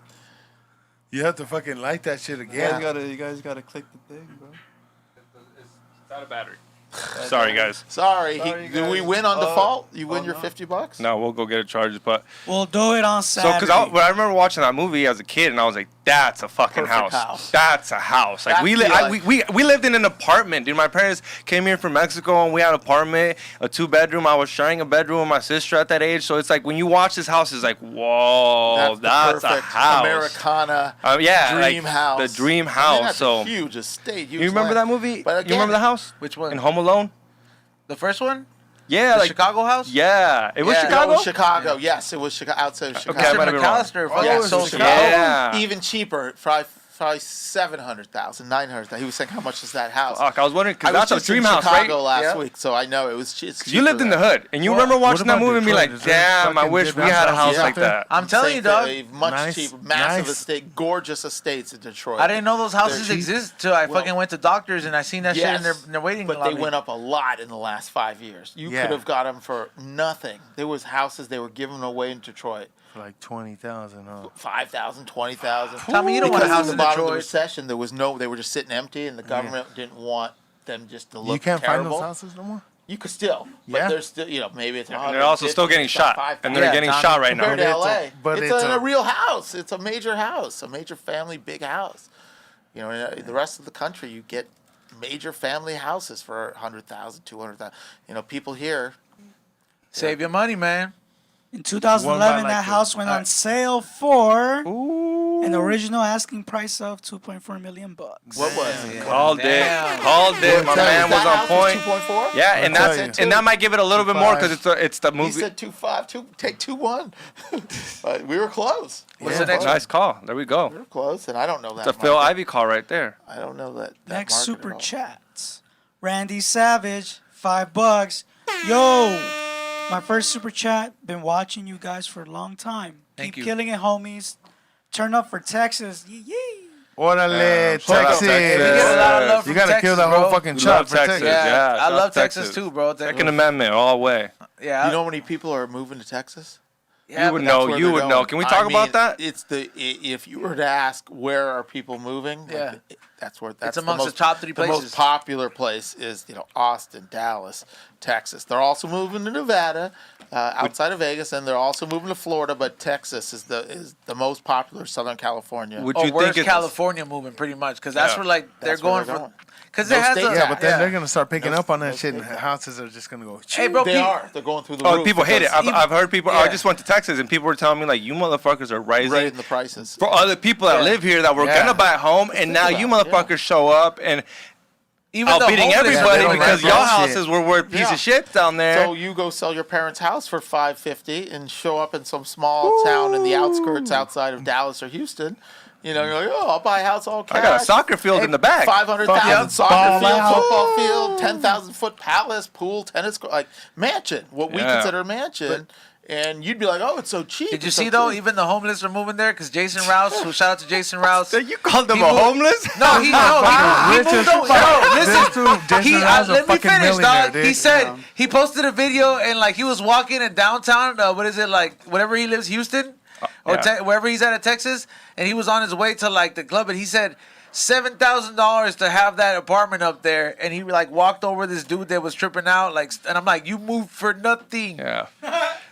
You have to fucking light that shit You again. guys gotta click the thing, bro. It's out of battery. Sorry, guys. Sorry, Sorry, did we guys. win on default? You win oh, your no. $50? No, we'll go get it charged. But we'll do it on so, Saturday. because I remember watching that movie as a kid, and I was like, "That's a fucking Perfect house. house. That's a house." Like That's we lived in an apartment, dude. My parents came here from Mexico, and we had an apartment, a 2-bedroom. I was sharing a bedroom with my sister at that age. So it's like when you watch this house, it's like, whoa, that's the a perfect house. Americana Yeah, dream like house. the dream I house. mean, that's So a huge estate. Huge you remember land. that movie? But You remember the house Which one? in Home Alone? The first one? Yeah, The like Chicago house? yeah, it was Yeah. Chicago. It was Chicago. Yes, it was Chicago. Outside of Chicago. Okay, I Mr. might have been wrong. McAllister Oh, fucking it was sold Chicago. Yeah. Even cheaper, probably 700,000, 900,000. He was saying, how much is that house? Fuck, I was wondering I because was that's a just dream in house, Chicago right? last Yeah. week, so I know it's cheaper. You lived in the hood, and you remember watching that about movie and be Detroit? like, Is there "Damn, I fucking wish we different had a house houses like out there? that." I'm telling you, dog. Much Nice, cheaper, massive nice. estate, gorgeous estates in Detroit. I didn't know those houses cheap. exist till I Well, fucking went to doctors and I seen that shit in their waiting but lobby. they went up a lot in the last 5 years. You Yeah. could have got them for nothing. There was houses they were giving away in Detroit, For like 20,000, huh? 5,000, 20,000. Tommy, you don't want a Because house at in the bottom of the Detroit. recession, there was no. They were just sitting empty, and the government didn't want them just to look You can't terrible. find those houses no more? You could still, but Yeah. there's still, maybe it's. And they're also still getting shot, and they're Yeah, getting Tommy, shot right now. Compared to But it's a- LA, but it's, it's a a- real house. It's a major house, a major family, big house. In the rest of the country, you get major family houses for 100,000, 200,000. People here. Save your money, man. In 2011, that house went on sale for an original asking price of $2.4 million. What was it? Called it. Damn. Called it. My man was on point. 2.4. Yeah, and tell that's you. and that might give it a little bit more because it's the He movie. said 2.5. Take 2.1. But we were close. What's the next one? Nice call. There we We go. were close, and I don't know that. It's a Phil market. Ivey call right there. I don't know that. Next market super at all. chat. Randy Savage, $5. Yo, my first super chat. Been watching you guys for a long time. Thank Keep you. killing it, homies. Turn up for Texas. Yee yee. Orale, shout out Texas. We get a lot of love You from gotta Texas, kill that bro. whole fucking We shot love for Texas. Texas. Yeah, I shout love out Texas too, bro. Second Amendment all the way. Yeah, You know how many people are moving to Texas? yeah, you would but know. Where You they're would know. going. Can we I talk mean, about that? It's if you were to ask where are people moving, Yeah. that's where that's amongst the most, top 3 The places. most popular place is Austin, Dallas, Texas. They're also moving to Nevada, outside of Vegas, and they're also moving to Florida. But Texas is the most popular. Southern California. Would Oh, you where's think it's California moving pretty much? Because that's Yeah. where like they're That's where going they're for. going. Because No it has state a tax. Yeah, but then yeah. they're gonna start picking No- up on no that shit, and state. houses are just gonna go. Hey, bro, They people- are. They're going through the Oh, roof. people hate it. because I've heard people. I Yeah. just went to Texas and people were telling me like, you motherfuckers are raising raising the prices. for other people that Yeah. live here that were Yeah. gonna buy a home, and now about you it, motherfuckers show up and Even the outbidding homeless everybody people don't because like y'all that houses shit. were worth piece Yeah. of shit down there. So you go sell your parents' house for $550 and show up in some small town in the outskirts outside of Dallas or Houston. You're like, oh, I'll buy a house all cash. I got a soccer field in the back. 500,000 Fucking soccer ball field, out. football field, 10,000-foot palace, pool, tennis court, like mansion. What we Yeah. consider a mansion. And you'd be like, oh, it's so cheap. Did you it's so see though? cheap. Even the homeless are moving there because Jason Rouse. Who shout out to Jason Rouse. So you called them He a moved- homeless? No, he moved Richard, though. Yo, listen. Jason He, Rouse a let me fucking finish, millionaire, dog. dude. He said he posted a video and like he was walking in downtown. What is it like? Whatever he lives, Houston, or yeah. wherever he's at Texas, and he was on his way to like the club, and he said $7,000 to have that apartment up there, and he like walked over this dude that was tripping out, like, and I'm like, you moved for nothing. Yeah.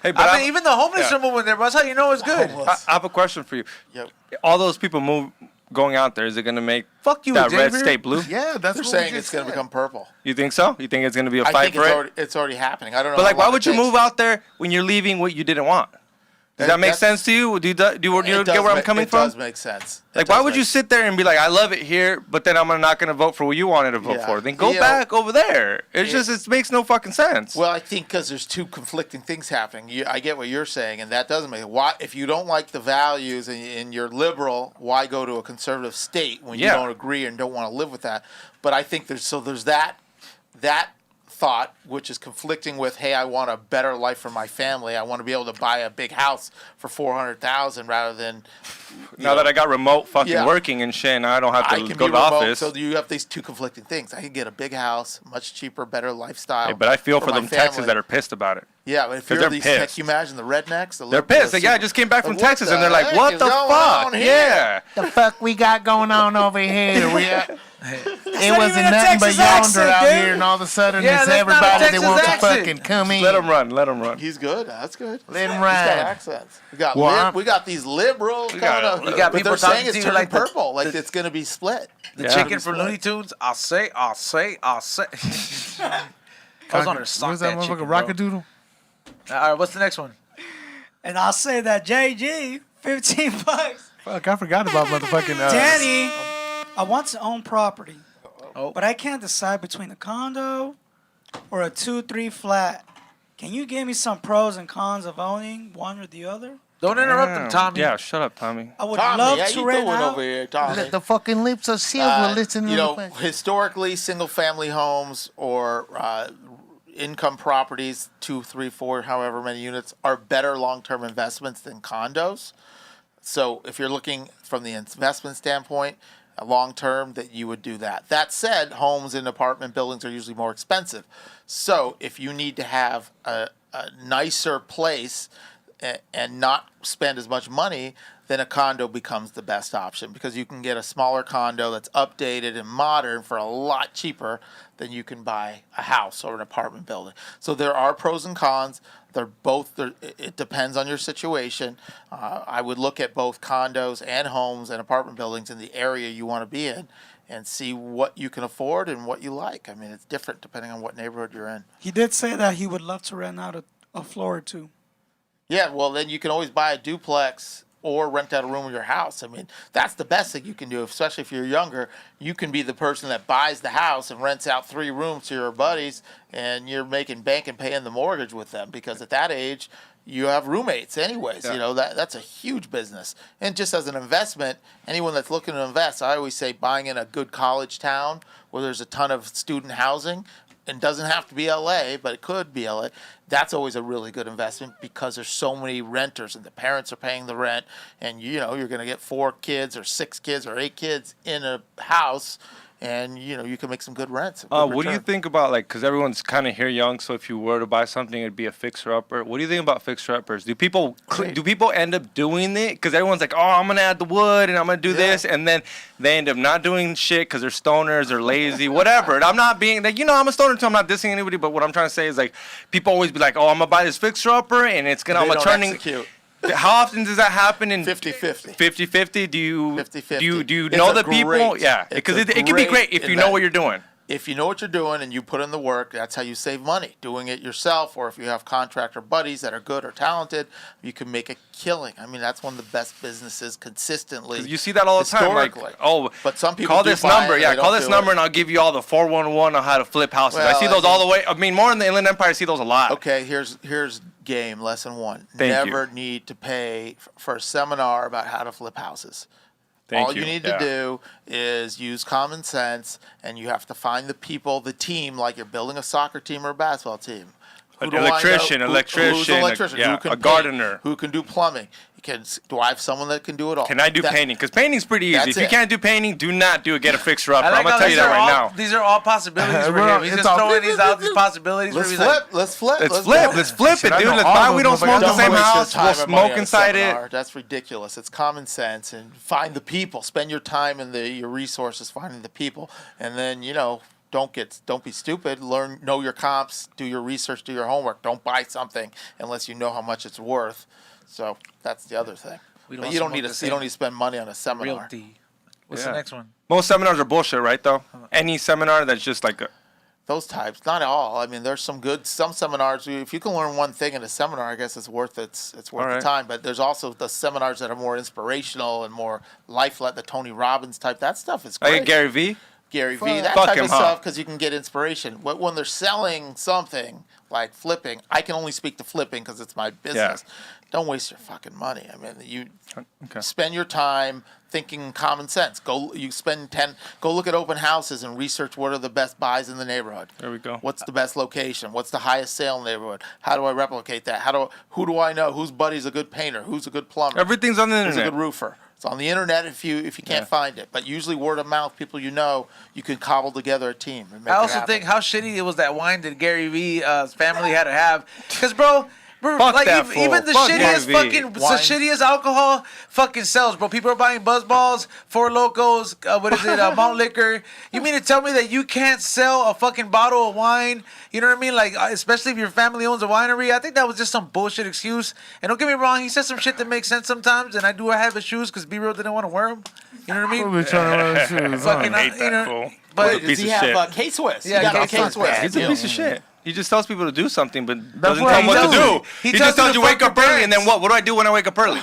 Hey, but I mean, even the homeless yeah. are moving there, but that's how you know it's good. I have a question for you. Yep. All those people going out there, is it gonna make Fuck you, that red Xavier. state blue? Yeah, that's They're what saying we it's just going to said. become purple. You think so? You think it's gonna be a I fight think for it? it's already happening. I don't know. But how like, why long would it you takes. move out there when you're leaving what you didn't want? Does that make sense to you? Do you get where I'm coming from? It does make sense. Like, why would you sit there and be like, I love it here, but then I'm not going to vote for what you wanted to vote for? Then go back over there. It's just, it makes no fucking sense. Well, I think because there's two conflicting things happening. I get what you're saying, and that doesn't make it. Why, if you don't like the values and you're liberal, why go to a conservative state when you don't agree and don't want to live with that? But I think there's that thought, which is conflicting with, hey, I want a better life for my family. I want to be able to buy a big house for $400,000 rather than. Now that I got remote fucking working and shit, and I don't have to go to the office. So you have these two conflicting things. I can get a big house, much cheaper, better lifestyle. Hey, but I feel for them family. Texans that are pissed about it. Yeah, but if you're these, can you imagine the rednecks? They're pissed. Like, I just came back from Texas, and they're like, "What the fuck? Yeah, the fuck we got going on over here? It wasn't even a nothing but Texas yonder accent, out dude. here, and all of a sudden Yeah, it's that's not a everybody that Texas wants to accent. fucking come in. let them run. Let them run." He's good. That's good. Let him He's got ride. accents. We got these liberals coming up. You got but people they're saying talking it's to you turning like the- purple, like it's going to be split. The chicken from Looney Tunes. I'll say. I was on her sock Where's that chicken, motherfucker? bro. Rockadoodle? All right, what's the next one? And I'll say that JG, $15. Fuck, I forgot about motherfucking. Danny, I want to own property, Oh. but I can't decide between a condo or a 2-3 flat. Can you give me some pros and cons of owning one or the other? Don't interrupt him, Tommy. Yeah, shut up, Tommy. I would Tommy, love how to you rent doing out. over here, Tommy? The fucking lips are sealed. Listen to you know, the historically, single-family homes or income properties, 2, 3, 4, however many units, are better long-term investments than condos. So if you're looking from the investment standpoint, long-term, that you would do that. That said, homes in apartment buildings are usually more expensive. So if you need to have a nicer place and not spend as much money, then a condo becomes the best option because you can get a smaller condo that's updated and modern for a lot cheaper than you can buy a house or an apartment building. So there are pros and cons. It depends on your situation. I would look at both condos and homes and apartment buildings in the area you want to be in and see what you can afford and what you like. I mean, it's different depending on what neighborhood you're in. He did say that he would love to rent out a floor or two. Yeah, well, then you can always buy a duplex or rent out a room in your house. I mean, that's the best thing you can do, especially if you're younger. You can be the person that buys the house and rents out 3 rooms to your buddies, and you're making bank and paying the mortgage with them because at that age, you have roommates anyways. Yeah. You know, that's a huge business. And just as an investment, anyone that's looking to invest, I always say buying in a good college town where there's a ton of student housing, and doesn't have to be LA, but it could be LA. That's always a really good investment because there's so many renters and the parents are paying the rent, and you know you're going to get 4 kids or 6 kids or 8 kids in a house, and you know you can make some good rents. What do you think about, like, because everyone's kind of here young, so if you were to buy something, it'd be a fixer-upper. What do you think about fixer-uppers? Do people end up doing it? Because everyone's like, oh, I'm going to add the wood and I'm going to do this, and then they end up not doing shit because they're stoners or lazy, whatever. And I'm not being, like, I'm a stoner too, I'm not dissing anybody, but what I'm trying to say is, like, people always be like, oh, I'm going to buy this fixer-upper, and it's going to, I'm going to turn execute. How often does that happen? In 50-50. 50-50? Do you 50-50. do you It's know a the people? great- Yeah, it's because a it can be great if you know what you're doing. If you know what you're doing and you put in the work, that's how you save money. Doing it yourself, or if you have contractor buddies that are good or talented, you can make a killing. I mean, that's one of the best businesses consistently. 'Cause you see that all the time. Like, historically. But some people call do this buy number. it and Yeah, they call don't this do number it. and I'll give you all the 411 on how to flip houses. I Well, see those all the way. I mean, more in the Inland Empire, I see those a lot. Okay, here's game lesson 1. Thank you. Never need to pay for a seminar about how to flip houses. Thank All you need to do is use common sense, and you have to find the people, the team, like you're building a soccer team or a basketball team. An Who do I know? electrician, Who's an electrician? yeah, Who can a paint? gardener. Who can do plumbing? Do I have someone that can do it all? Can I do painting? Because painting's pretty easy. That's If you it. can't do painting, do not get a fixer upper. I like I'm gonna how tell you these that are right all- now. These are all possibilities for Well, him. He's it's just all- throwing these out, these possibilities. Let's for him. flip. Let's flip. Let's flip. Let's flip Shit, it, I dude. know Let's all buy. those We don't smoke the motherfuckers. same Don't waste your house. time We'll and money smoke on a inside seminar. it. That's ridiculous. It's common sense, and find the people. Spend your time and your resources finding the people, and then don't be stupid. Know your comps, do your research, do your homework. Don't buy something unless you know how much it's worth. So that's the other thing. But you don't need to spend money on a seminar. Realty. What's Yeah. the next one? Most seminars are bullshit, right? Though any seminar that's just like those types. Not all. I mean, there's some seminars. If you can learn one thing in a seminar, I guess it's worth the time. But there's also the seminars that are more inspirational and more the Tony Robbins type. That stuff is great. Like Gary V. That type of stuff, because you can get inspiration. But when they're selling something like flipping, I can only speak to flipping because it's my business. Yeah. Don't waste your fucking money. I mean, you spend your time thinking common sense. Go look at open houses and research what are the best buys in the neighborhood. There we go. What's the best location? What's the highest sale in the neighborhood? How do I replicate that? Who do I know? Whose buddy's a good painter? Who's a good plumber? Everything's on the Who's internet. a good roofer? It's on the internet if you can't find it. But usually word of mouth, people you know, you can cobble together a team. And make I also it happen. think how shitty it was that wine that Gary V's family had to have. Because, bro, Fuck like that fool. even the Fuck shittiest Gary V. fucking the shittiest alcohol fucking sells, bro. People are buying Buzz Balls, Four Locos, Mount Liquor. You mean to tell me that you can't sell a fucking bottle of wine? You know what I mean? Like, especially if your family owns a winery. I think that was just some bullshit excuse. And don't get me wrong, he said some shit that makes sense sometimes. And I do have his shoes because B-Real didn't want to wear them. You know what I mean? We're trying to run his shoes. Fucking, I hate you know, that fool. but Wait, does he have K-Swiss? Yeah, he got K-Swiss. K-Swiss. He's a piece of shit. He just tells people to do something, but That's doesn't what tell he them what to tells do. you. He just tells you to wake fuck up your early, and then what? What do I do when I wake up early?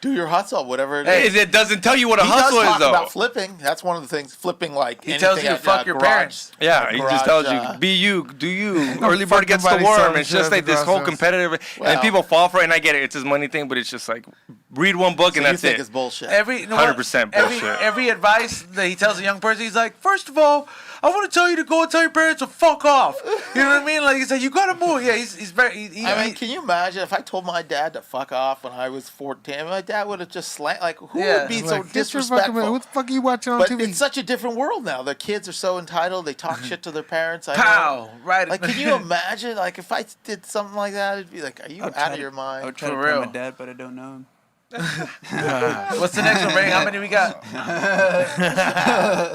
Do your hustle, whatever it is. It doesn't tell you what a He hustle does is, talk though. about flipping. That's one of the things. Flipping, like He anything tells you to at, fuck your garage- parents. Yeah, he just tells you, be you, do you. Early bird gets the somebody worm. selling It's just shit like at the this whole process. competitive, and Well- people fall for it, and I get it. It's his money thing, but it's just like, read one book, So and you that's think it. it's bullshit. 100% bullshit. Every advice that he tells a young person, he's like, first of all, I want to tell you to go and tell your parents to fuck off. You know what I mean? Like, he's like, you gotta move. Yeah, he's very. I mean, can you imagine if I told my dad to fuck off when I was 14? My dad would have just slammed. Like, who Yeah. would be Like, so get your fucking- disrespectful? What the fuck are you watching on But TV? it's such a different world now. The kids are so entitled. They talk shit to their parents. I know. Pow! Right. Like, can you imagine? Like, if I did something like that, it'd be like, are you out of your I mind? would try For to tell real. my dad, but I don't know him. What's the next one, Ray? How many we got?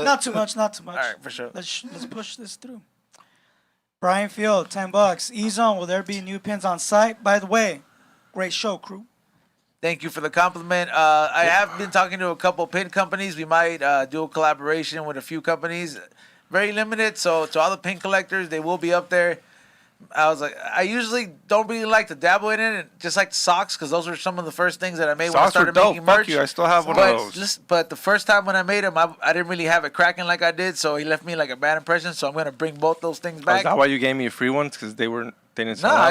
Not too much. Not too much. All right, for sure. Let's push this through. Brian Field, $10. E-Zone, will there be new pins on site? By the way, great show, crew. Thank you for the compliment. I have been talking to a couple pin companies. We might do a collaboration with a few companies. Very limited, so to all the pin collectors, they will be up there. I was like, I usually don't really like to dabble in it, just like the socks, because those were some of the first things that I made when I Socks were started dope. making Fuck merch. you. I still have one But, of those. but the first time when I made them, I didn't really have it cracking like I did, so he left me like a bad impression. So I'm gonna bring both those things Oh, back. is that why you gave me a free one? Because they didn't sell No, out?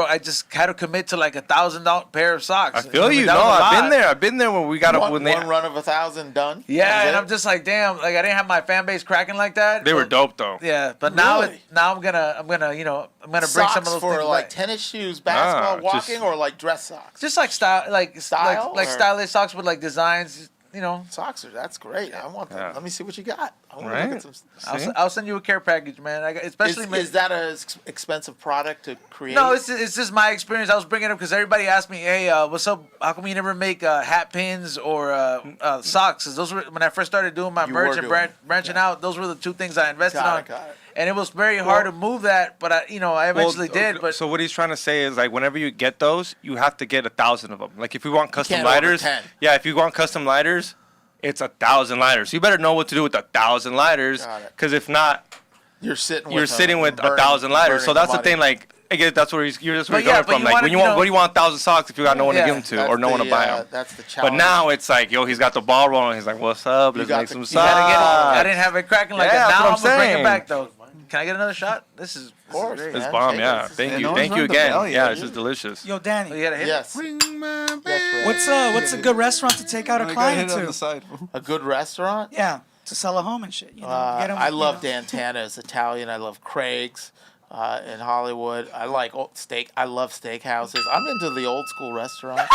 I just had to commit to like $1,000 pair of socks. I feel you. that No, was a I've been lot. there. I've been there when we got up One, when they one run of 1,000 done. Yeah, That was and it? I'm just like, damn, like I didn't have my fan base cracking like that. they were but- dope though. Yeah, but now Really? I'm gonna bring socks some of those for things like back. tennis shoes, basketball, just- walking, or like dress socks. Just like style, Style, like or- stylish socks with like designs. You know, Socks are that's great. I want them. Yeah. Let me see what you got. I want to Right. look at some. See? I'll send you a care package, man. Especially Is that a expensive product to create? No, it's just my experience. I was bringing it up because everybody asked me, "Hey, what's up? How come you never make hat pins or socks?" 'Cause those were when I first started doing my You merch were and doing branching out. Those were the two things I invested Got on, it, got it. and it was very hard to move that. But I eventually did. But so what he's trying to say is like whenever you get those, you have to get 1,000 of them. Like if we want custom can't order lighters, 10. yeah, if you want custom lighters, it's 1,000 lighters. So you better know what to do with 1,000 lighters, Got it. because if not, You're sitting you're with sitting with burning- 1,000 lighters. So burning that's the money. thing. Like I guess that's where you're just where But you're yeah, coming but from. you Like want- when you you want, know- what do you want 1,000 socks if you got no one Yeah, to give them to That's or no one to buy them? That's the But challenge. now it's like, yo, he's got the ball rolling. He's like, what's up? You Let's got make the- some you socks. gotta get it. I didn't have it cracking like Yeah, that. that's Now what I'm gonna bring saying. it back though. Can I get another shot? This is Of course, great. man. It's bomb, Take yeah. it. Thank Yeah, you, no one's thank you rung the again. bell Yeah, yet. this is delicious. Yo, Oh, Danny, you gotta hit. Yes. Bring my Yes, baby. what's a good restaurant to take out a I got client hit on to? the side. A good restaurant. Yeah, to sell a home and shit. You know, get 'em, I you love know. Dantana's Italian. I love Craig's in Hollywood. I like steak. I love steakhouses. I'm into the old school restaurant.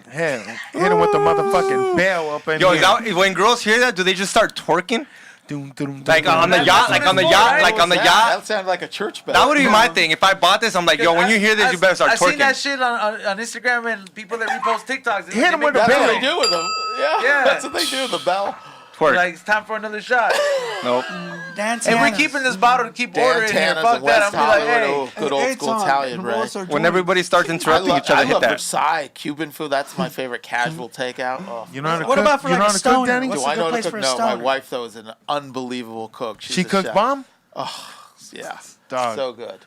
Hell, hit him with the motherfucking bell up in Yo, here. is that, when girls hear that, do they just start twerking? Doom, doom, Like doom, on the doom. yacht, like on the yacht, like on the yacht. That sounded like a church bell. That would be my thing. If I bought this, I'm like, yo, when you hear this, you better start I seen that twerking. shit on Instagram and people that repost TikToks. They Hit 'em make with the That's that what bell. they do with them. Yeah, Yeah. that's what they do. The bell. Twerk. Like it's time for another shot. Nope. Dance. And we're keeping this bottle to keep ordering here. Dantana's Fuck in that. West I'm be like, Hollywood. hey. Oh, good old school Italian, right? When everybody starts interrupting each other, I hit love that. Versailles Cuban food. That's my favorite casual takeout. Oh. You know how to What cook? about for you know like how a to cook, stoner? Danny? What's Do a I good know how to place cook? for a No, my stoner? wife though is an unbelievable cook. She's She a cooks chef. bomb? Yeah. Dog. So good.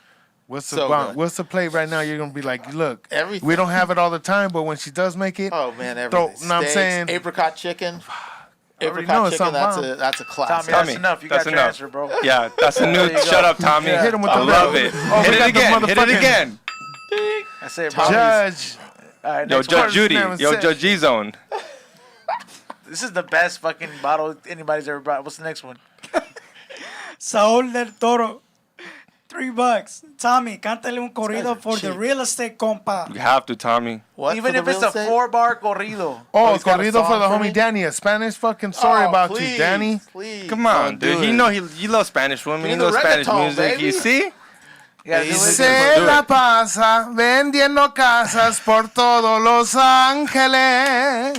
What's the So good. What's the plate right now? You're gonna be like, look, Everything. we don't have it all the time, but when she does make it, Oh man, throw, everything. know what I'm Steaks, saying? apricot chicken. already know Apricot it's chicken. something That's a Tommy, classic. that's Tommy, enough. You that's got your enough. answer, bro. Yeah, that's a new. There you Shut go. up, Tommy. Hit him with I the love bell. it. Oh, we Hit got it the again. Hit it motherfucking- again. That's it, bro. Judge. All right, Yo, next Judge one. Judy. never Yo, said- Judge G Zone. This is the best fucking bottle anybody's ever brought. What's the next one? Saúl del Toro. $3. Tommy, cántale un corrido guys are for the cheap. real estate compa. You have to, Tommy. What Even for if the it's real a estate? 4-bar corrido. Oh, he's got a corrido song for the for homie me? Danny. A Spanish fucking story about please, you, Danny. Please. Come on, Don't do dude. it. You know you love Spanish women. Give You me the love Spanish reggaeton, music. baby. You see? You gotta do it. Se la pasa vendiendo casas por todos Los Ángeles.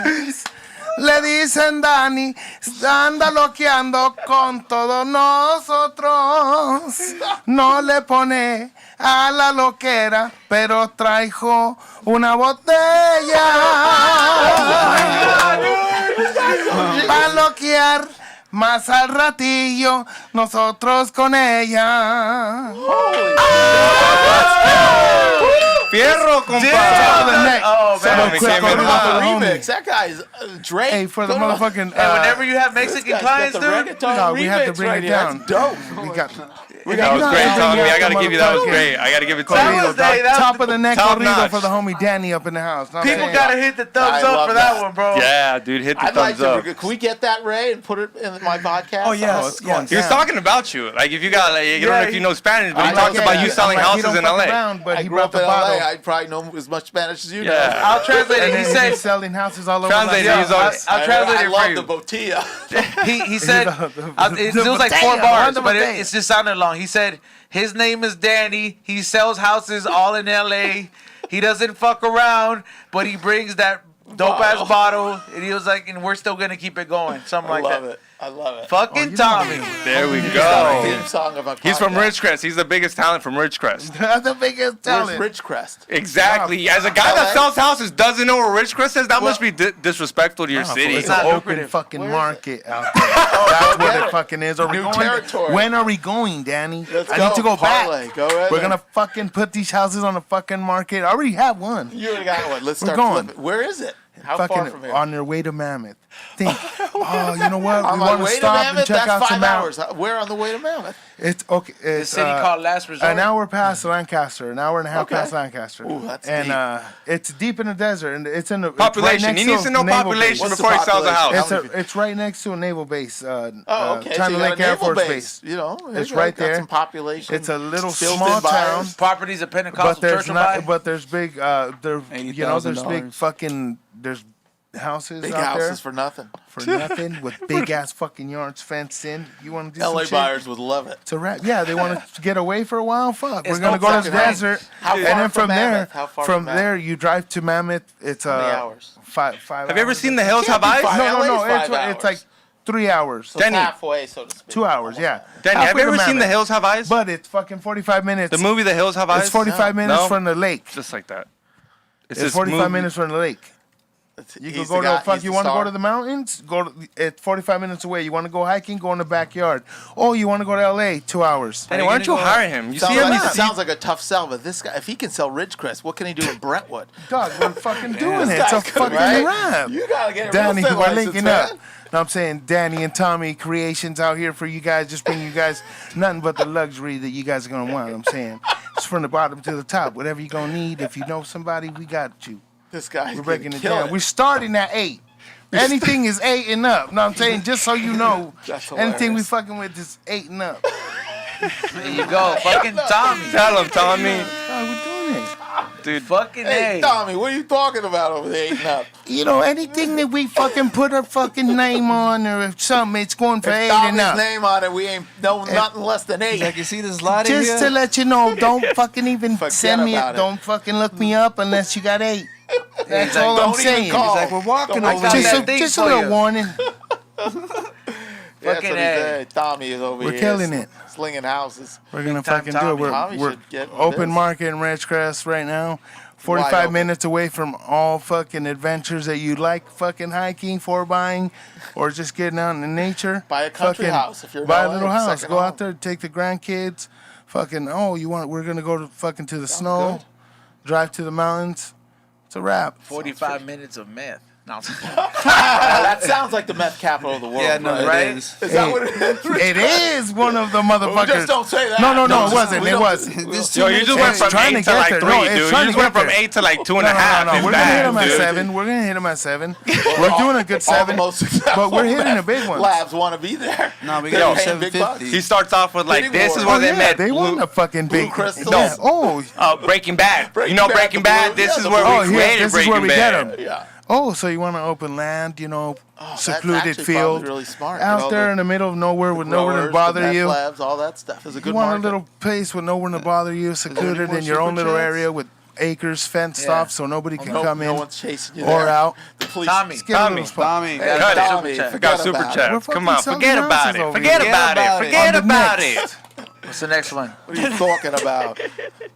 Le dicen Dani, anda loqueando con todos nosotros. No le pone a la loquera, pero trajo una botella. Pa' loquear más al ratillo, nosotros con ella. Fierro, To the compa. neck. Oh, So man. quick, Sammy, corrido Sammy. for the Remix. homie. That guy's Drake. Hey, for the Come on. motherfucking. Hey, whenever you have Mexican This guy's clients, got the dude. reggaeton No, we have to remix bring right it here. down. That's dope. We got. That was great, Tommy. I gotta give you that was great. I gotta give it to That you. was- hey, that was Top of the neck top corrido notch. for the homie Danny up in the house. Know what I'm People saying? gotta hit the thumbs I up love for that that. one, bro. Yeah, dude, hit the I'd like thumbs to. up. Can we get that, Ray, and put it in my podcast? Oh, yes. it's going yes. He was down. talking about you. Like, if you got, like, you don't know if you know Spanish, but he I talks like about it. you selling I'm like, he houses don't in fuck LA. around, but I he grew brought up the in bottle. LA. I probably know as much Spanish as you know. Yeah. I'll translate And it. He then said, he's selling houses all over. Translate like, it. He's on- I'll translate I it for love you. the botilla. He said, it was like botella, 4 bars, the but botella. it's just sounded long. He said, his name is Danny. He sells houses all in LA. He doesn't fuck around, but he brings that dope ass bottle. And he was like, and we're still gonna keep it going. Something I like love that. it. I love it. Fucking you Tommy. There we The go. theme song of a He's from podcast. Ridgecrest. He's the biggest talent from Ridgecrest. the biggest Where's talent. Ridgecrest? Exactly. As a guy that sells houses doesn't know where Ridgecrest is, that must be disrespectful to your city. It's not an open lucrative. fucking Where is market out there. That's what it fucking is. Are we New going? territory. When are we going, Danny? Let's I go. need to go Parlay. back. Go right We're there. gonna fucking put these houses on the fucking market. I already have one. You already got one. Let's We're start going. flipping. Where is it? How far Fucking from here? on their way to Mammoth. Think, oh, you know what? On We my want to way to stop and Mammoth, check out that's some 5 hours. Where on the way to Mammoth? It's okay. The It's city called Last Resort. an hour past Lancaster, an hour and a half Okay. past Lancaster. Ooh, that's and deep. it's deep in the desert, and it's in the it's Population. Right He next needs to know a naval population base. What's the before he sells a population? house. How many It's right next to a naval base. Oh, okay. China so you got Lake a Air naval Force base. Base. You know, It's you right got there. some population. It's a little Built-in small buyers. town, Properties of Pentecostal but there's Church not. will buy. But there's big. There, you know, there's big $80,000. fucking. There's houses Big out houses there for nothing. for nothing with big ass fucking yards fenced in. You want to do LA some shit? buyers would love it. It's a wrap. Yeah, they want to get away for a while. Fuck, It's we're gonna no go to the fucking rain. desert, How and far then from from there, Mammoth? How far from from Mammoth? there you drive to Mammoth. It's How many hours? 5 Have you ever hours. seen The Hills Have Can't Eyes? be 5 No, no, LA no. 's 5 It's like hours. 3 hours. So it's Danny. halfway, so to speak. 2 hours. Yeah. Danny, have Halfway you to ever seen The Mammoth. Hills Have Eyes? But it's fucking 45 minutes. The movie The Hills Have Eyes? It's 45 minutes No? from the lake. Just like that. It's this 45 movie- minutes from the lake. You can He's go the to guy- fuck. he's You the want to go star. to the mountains? Go to. It's 45 minutes away. You want to go hiking? Go in the backyard. Oh, you want to go to LA? 2 hours. Danny, why don't you hire him? You see Sounds him? like, He's sounds like a tough sell, but this guy, if he can sell Ridgecrest, what can he do in Brentwood? Dog, we're fucking doing it. This It's a guy's good, fucking right? wrap. You gotta get a Danny, real estate we're license, linking man. up. No, I'm saying Danny and Tommy Creations out here for you guys. Just bring you guys nothing but the luxury that you guys are gonna want. I'm saying it's from the bottom to the top. Whatever you're gonna need. If you know somebody, we got you. This guy's We're breaking gonna it kill down. We're starting at 8. Anything is 8 and up. No, I'm saying just so you know, That's anything we hilarious. fucking with is 8 and up. There you go. Fucking Tommy. Tell him, Tommy. Oh, we're doing it. Dude, Fucking Hey, A. Tommy, what are you talking about over there eating up? You know, anything that we fucking put our fucking name on or something, it's going for 8 If and Tommy's up. name on it, we ain't no nothing less than 8. Like, you see this light in Just here? to let you know, don't fucking even Forget send me about it. don't fucking look me up unless you got 8. That's like, all I'm don't even saying. call. He's like, we're walking Don't over make got here. that Just a, thing just a for little you. warning. That's Fucking what he A. said. Tommy is over We're here. killing it. Slinging houses. We're gonna Big time fucking do it. Tommy. Tommy We're should get open this. market in Ridgecrest right now. Wide 45 open. minutes away from all fucking adventures that you like, fucking hiking, for buying, or just getting out in the nature. Buy a country house if you're in buy a LA, little house. second Go home. out there, take the grandkids. Fucking we're gonna go to fucking to the snow, good. drive to the mountains. It's a wrap. 45 minutes of meth. No, That sounds like the meth capital of the world. Yeah, no, right? it is. Is that what it is? It is one of the motherfuckers. Just don't say that. No, No, it wasn't. we It don't- wasn't. This Yo, you just went It's from trying 8 to to get like there. 3, No, dude. it's You trying just to went get from there. 8 to like 2.5. No. It's We're gonna hit bad, them at dude. 7. We're gonna hit them at 7. We're doing a good All the 7. most successful But we're hitting a big one. labs want to be there. No, we They're got paying big 750. He starts off with like, Hitting this is war. where they met They won a fucking big. crystals? Yeah. Oh, Breaking Bad. Breaking You know Bad, Breaking the Bad? blue- This yeah, is the where blue- we here, created this is where Breaking we get Bad. 'em. Yeah. Oh, so you want to open land, That's secluded actually field, probably really smart. out All there the in the middle of nowhere with nowhere growers, to bother the meth you. labs, all that stuff is a You good want market. a little place with nowhere to bother you, secluded more in your own super little chats? area with acres fenced Yeah. off, so nobody can no, come no in one's chasing you or there. out. The police. Tommy. Get a Tommy. little spot. Tommy. Yeah, Cut it. Tommy, Super Forgot forget super about it. chat. We're Come on, fucking forget selling about houses it. over Forget here. about it. Forget On the about next. it. What's the next one? What are you talking about?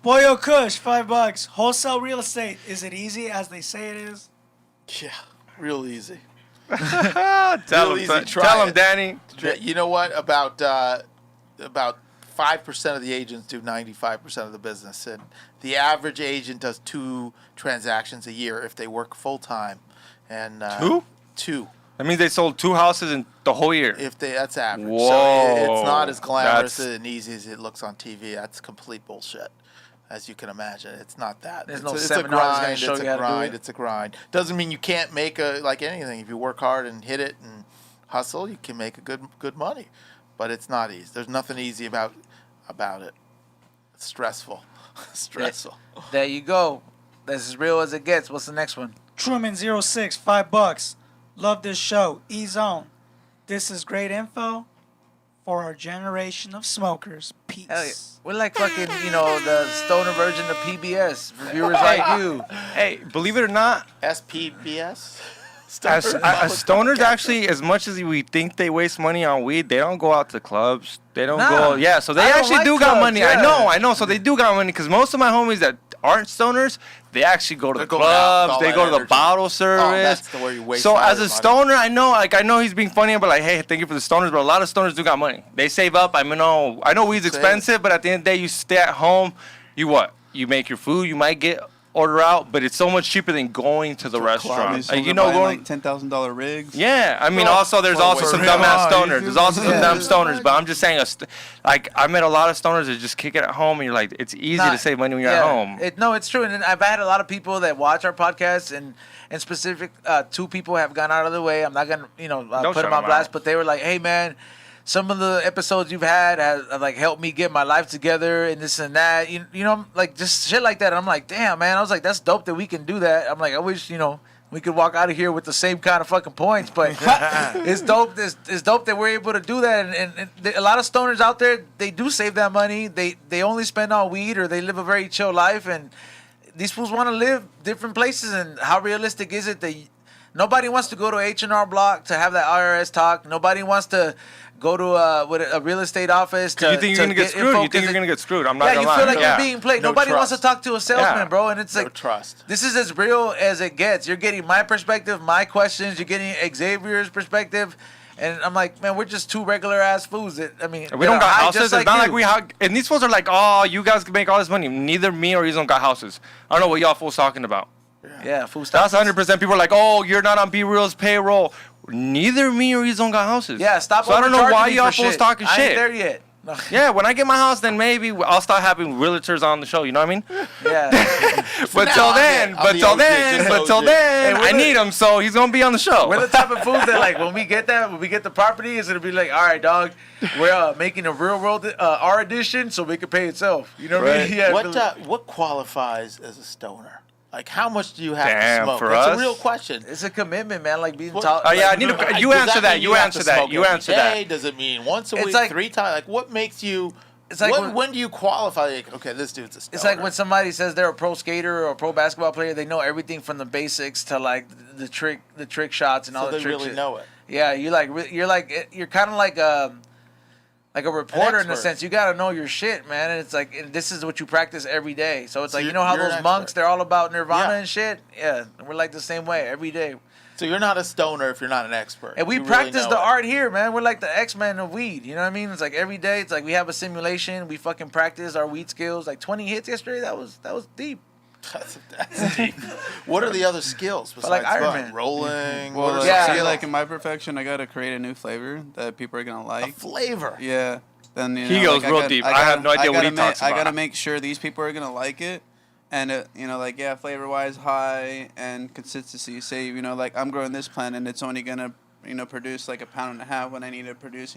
Boyo Kush, $5. Wholesale real estate. Is it easy as they say it is? Yeah, real easy. Tell Real him, easy, try tell him, it. Danny. You know what? About 5% of the agents do 95% of the business, and the average agent does 2 transactions a year if they work full time. And 2? 2. That means they sold 2 houses in the whole year. If that's average. So Whoa, it's not as glamorous that's- and easy as it looks on TV. That's complete bullshit. As you can imagine, it's not that. There's it's no a seminar that's gonna grind. show It's you a how to do grind. it. It's a grind. Doesn't mean you can't make like anything. If you work hard and hit it and hustle, you can make a good money. But it's not easy. There's nothing easy about it. It's stressful. Stressful. There you go. That's as real as it gets. What's the next one? Truman06, $5. Love this show. E-Zone. This is great info for our generation of smokers. Peace. Hell yeah. We're like fucking, the stoner version of PBS for viewers like you. Hey, believe it or not, SPBS. as stoners actually, as much as we think they waste money on weed, they don't go out to clubs. They don't Nah. go. Yeah, so they I don't actually like do got clubs, money. yeah. I know. So they do got money because most of my homies that aren't stoners, they actually go to They're the going out with clubs. all They that go to the energy. bottle service. that's the way you waste So all as your a money. stoner, I know he's being funny, but like, hey, thank you for the stoners. But a lot of stoners do got money. They save up. I know weed's Save. expensive, but at the end of the day, you stay at home. You make your food. You might order out, but it's so much cheaper than going to the restaurant. So Like, we're going. buying, like $10,000 rigs. Yeah, I mean, also there's also some real. dumbass Oh, stoners. you There's do? also some Yeah. dumb stoners, but I'm just saying, I met a lot of stoners that just kick it at home, and you're like, it's easy Nah, to save money when you're at home. It's true. And I've had a lot of people that watch our podcast, and in specific, 2 people have gone out of the way. I'm not going to, Don't put shout them on them blast, out. but they were like, hey, man, some of the episodes you've had have like helped me get my life together and this and that. You know, like just shit like that. And I'm like, damn, man. I was like, that's dope that we can do that. I'm like, I wish, we could walk out of here with the same kind of fucking points, but it's dope. It's dope that we're able to do that. And a lot of stoners out there, they do save that money. They only spend on weed, or they live a very chill life. And these fools want to live different places. And how realistic is it that nobody wants to go to H&R Block to have that IRS talk? Nobody wants to go to a real estate office to You think you're gonna get screwed? You think you're gonna get screwed? I'm not Yeah, gonna you lie. feel like Yeah. you're being played. No Nobody wants to trust. talk to a salesman, Yeah. bro. And it's No like, trust. this is as real as it gets. You're getting my perspective, my questions. You're getting Xavier's perspective. And I'm like, man, we're just 2 regular ass fools. We We don't got houses. It's not like we have. And these fools are like, oh, you guys can make all this money. Neither me or you don't got houses. I don't know what y'all fools talking about. Yeah, fool stuff. That's 100%. People are like, oh, you're not on B-Real's payroll. Neither me or you don't got houses. Yeah, stop. So I don't know why overcharging me y'all for fools shit. talking I shit. ain't there yet. No. Yeah, when I get my house, then maybe I'll start having realtors on the show. You know what I mean? Yeah. But now, till I'm then, the but till OG, then, just but till OG. then, Hey, we're I the- need him, so he's gonna be on the show. We're the type of fools that, like, when we get the property, it's gonna be like, all right, dog, we're making a real world our edition, so we can pay itself. You know what I mean? Yeah. What qualifies as a stoner? Like, how much do you have Damn, to smoke? for That's us? a real question. It's a commitment, man. Like being What- taught. Oh, yeah, like, I need to- Like, you does answer that, mean you have answer to that, smoke you every answer that. day? Does it mean once a It's week, like- 3 times? Like, what makes you? It's like when do you qualify? Like, okay, this dude's a stoner. It's like when somebody says they're a pro skater or a pro basketball player, they know everything from the basics to like the trick shots and all so the they trick really shit. know it. Yeah, you're kind of like a reporter in a expert. sense. You gotta know your shit, man. And it's like and this is what you practice every day. So it's So like you know how you're an those monks expert. they're all about nirvana Yeah. and shit. Yeah, we're like the same way every day. So you're not a stoner if you're not an expert. And we You really practice know the it. art here, man. We're like the X-Men of weed. You know what I mean? It's like every day. It's like we have a simulation. We fucking practice our weed skills. Like 20 hits yesterday. That was deep. That's deep. What are the other skills besides like Iron what? Man. Rolling? Well, what are like, Yeah. some see, skills? like in my perfection, I gotta create a new flavor that people are gonna A like. flavor. Yeah. Then He goes real deep. I have no idea what he talks I gotta about. make sure these people are gonna like it, and like flavor wise high and consistency. Say like I'm growing this plant and it's only gonna produce like 1.5 pounds when I need to produce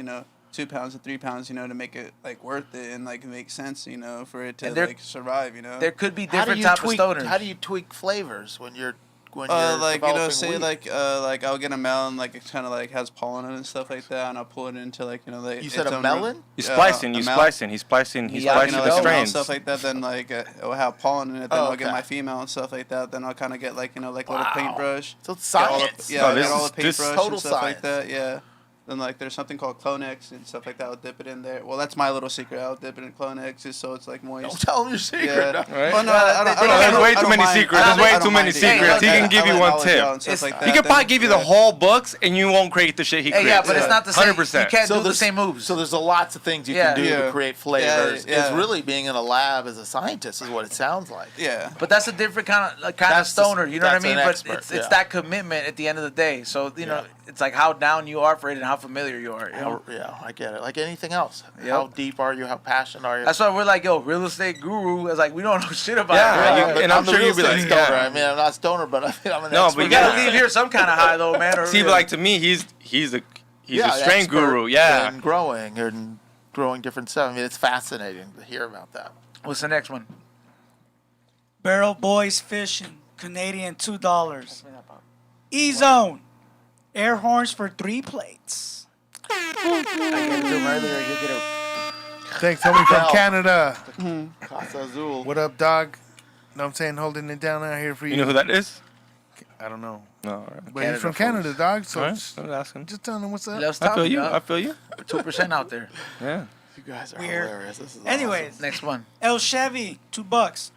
2 pounds to 3 pounds to make it like worth it and like make sense for it to And there- like survive. There could be How do different you type tweak? of stoners. How do you tweak flavors when you're Like developing say weed? like I'll get a melon like it kind of like has pollen in it and stuff like that, and I'll pull it into like You said a melon? He's Yeah, splicing. a He's melon. splicing. He's splicing. He's Yeah, splicing like the a male strains. stuff like that. Then like it will have pollen in it. Then Oh, I'll get okay. my female and stuff like that. Then I'll kind of get like like little Wow. paintbrush. So it's Get all the- science. Yeah, No, I this get all is- the this- paintbrush Total and stuff like science. that. Yeah. Then like there's something called Clonex and stuff like that. I'll dip it in there. Well, that's my little secret. I'll dip it in Clonex just so it's like moist. Don't tell them your secret. Yeah. No. Right? Well, no, They- I don't, I don't, they- I don't- there's way I too don't many mind- secrets. I There's don't- way I too don't many mind it. secrets. He Yeah, can give I you let one knowledge tip. out and stuff like He that. could probably Then- give you the yeah. whole books and you won't create the shit he Hey, creates. yeah, but it's not the same. 100%. You can't do the there's- same moves. So there's a lots of things you Yeah. can do Yeah. to create flavors. Yeah. It's really being in a lab as a scientist is what it sounds like. Yeah. But that's a different kind of That's the- stoner. You know what I that's an mean? But expert, it's yeah. that commitment at the end of the day. So know, it's like how down you are for it and how familiar you are. You know? Yeah, I get it. Like anything else. Yep. How deep are you? How passionate are you? That's why we're like, yo, real estate guru. It's like we don't know shit about Yeah, it. you- Bro. and I'm the sure real you'd be estate like, stoner. yeah. I mean, I'm not stoner, but I'm an No, expert. but You gotta Yeah. leave here some kind of high though, man. Or, See, but like to me, he's a strain expert guru. Yeah. in growing and growing different stuff. I mean, it's fascinating to hear about that. what's the next one? Barrel Boys Fishing, Canadian $2. E-Zone, air horns for 3 plates. I gave it to him earlier. He'll get a Thanks, homie from Bell. Canada. Casa Azul. What up, dog? Know what I'm saying? Holding it down out here for you. You know who that is? I don't know. No. All right. But Canada he's from folks. Canada, dog. So All right. just, I'm asking. just tell him what's up. Let's I talk. feel you. I dog. feel you. 2% out there. Yeah. You guys are Weird. hilarious. This is Anyways, Next one. El Chevy, $2.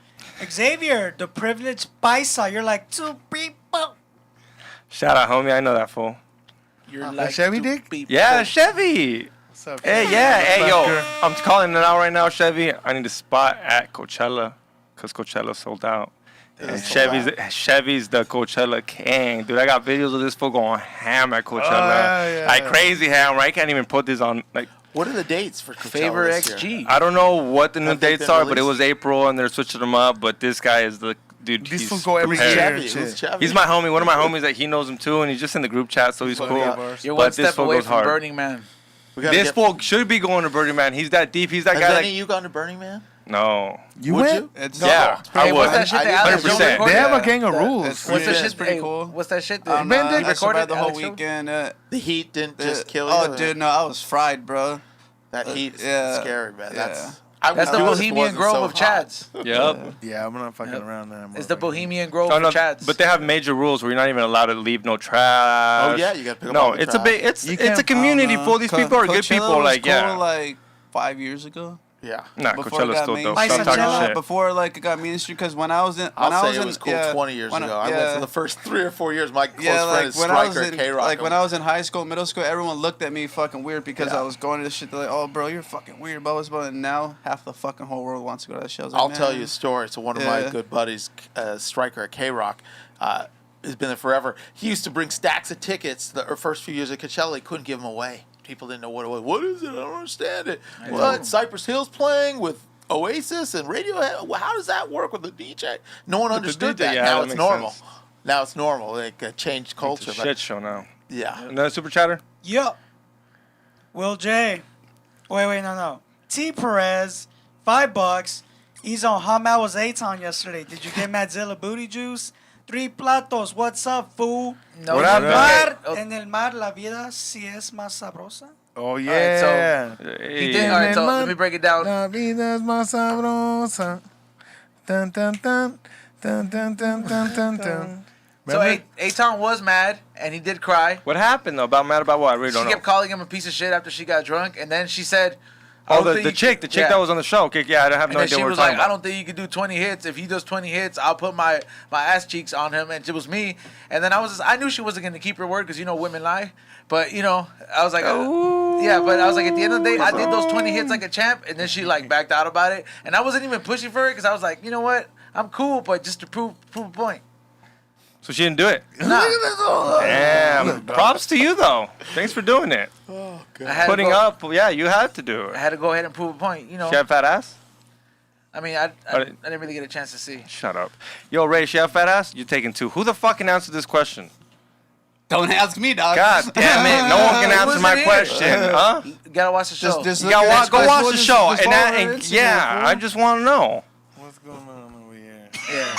Xavier, the privileged paisa. You're like 2 people. Shout out, homie. I know that fool. You're like Chevy two dick? people. Yeah, Chevy. What's up? Hey, yeah. Hey, yo. Fucker. I'm calling it out right now, Chevy. I need a spot at Coachella because Coachella sold out. And Chevy's the Coachella king. Dude, I got videos of this fool going ham at Coachella. yeah, like yeah. crazy ham, right? I can't even put this on. Like, What are the dates for Coachella Favor this year? XG. I don't know what the new Have they dates been are, but it released? was April and they're switching them up. But this guy is the dude. These he's fools go every prepared. year. Chevy. Shit. Who's Chevy? He's my homie. One of my homies that he knows him too, and he's just in the group chat, so he's Fuck cool. yeah, bro. You're But one this step fool away goes from hard. Burning Man. We gotta This get- fool should be going to Burning Man. He's that deep. He's that Has guy. any Like, of you gone to Burning Man? no. You Would went? you? It's Yeah, I Hey, would. what's that shit I that did Alex 100%. Jones recorded? They have a Yeah. gang of That- rules. that's- What's that Yeah, shit? it's pretty hey, cool. What's that shit? I don't That know. he I recorded? survived the whole Alex Jones? weekend. The heat didn't just kill you? Oh, dude, no, I was fried, bro. That heat is yeah, scary, man. yeah. That's I would That's the do it if it Bohemian wasn't Grove so of hot. Chads. Yep. Yeah, I'm not fucking Yep. around there. It's the Bohemian Grove Oh, no, of Chads. but they have major rules where you're not even allowed to leave no trash. Oh, yeah, you gotta pick up No, all the it's a trash. big. It's You it's a can't- community full. These people are good Coachella people. was Like cool, yeah. like 5 years ago. Yeah. Nah, Before it Coachella's got still dope. mainstream. Stop talking Coachella, shit. Before like it got mainstream, because when I was in, when I'll I say was it in, was cool yeah, 20 years when ago. I went for the first 3 or 4 years. My close yeah, friend like is when I was Striker in, K-Rock. like when I was in high school, middle school, everyone looked at me fucking weird because Yeah. I was going to this shit. They're like, "Oh, bro, you're fucking weird, blah blah blah." And now half the fucking whole world wants to go to that show. I was like, I'll tell "Man." you a story. So one of my Yeah. good buddies, Striker at K-Rock, has been there forever. He used to bring stacks of tickets the first few years at Coachella. He couldn't give them away. People didn't know what it was. What is it? I don't understand it. What? Cypress Hill's playing with Oasis and Radiohead? Well, how does that work with the DJ? No one With the understood DJ, that. yeah, Now that it's makes normal. sense. Now it's normal. Like changed culture. It's a but shit show now. yeah. Another super chatter. Yup. Will J. Wait, no. T. Perez, $5. He's on How Mad Was A-Town yesterday. Did you get Madzilla booty juice? 3 platos. What's up, fool? No, What no, happened? no. Mar, Oh, en el mar la vida si es más sabrosa. Oh right, yeah. He did. All right, so let me break it down. La vida es más sabrosa. Dun dun dun dun dun dun dun dun dun. So Remember? A-Town was mad, and he did cry. What happened though? Mad about what? I really She don't kept know. calling him a piece of shit after she got drunk, and then she said, Oh, "I don't the think chick you- yeah. that was on the show. Okay, yeah, I have And no then idea she what we're was talking like, "I about. don't think you could do 20 hits. If he does 20 hits, I'll put my ass cheeks on him." And it was me. And then I knew she wasn't gonna keep her word because women lie. But I was like, yeah. But I was like, at the end of the day, I did those 20 hits like a champ. And then she like backed out about it. And I wasn't even pushing for it because I was like, you know what? I'm cool, but just to prove a point. So she didn't do it. Nah. Damn. Props to you though. Thanks for doing it. I had Putting to go, up. Yeah, you had to do I it. had to go ahead and prove a point. She had fat ass. I mean, I didn't really get a chance to see. Shut up. Yo, Ray, she have fat ass? You're taking 2. Who the fuck can answer this question? Don't ask me, dog. God damn it. No one can answer wasn't my here. question. Huh? You gotta watch the show. Just You look at gotta go Express watch Food, the just show. follow her And Instagram, yeah, fool. I just want to know. What's going on over here? yeah.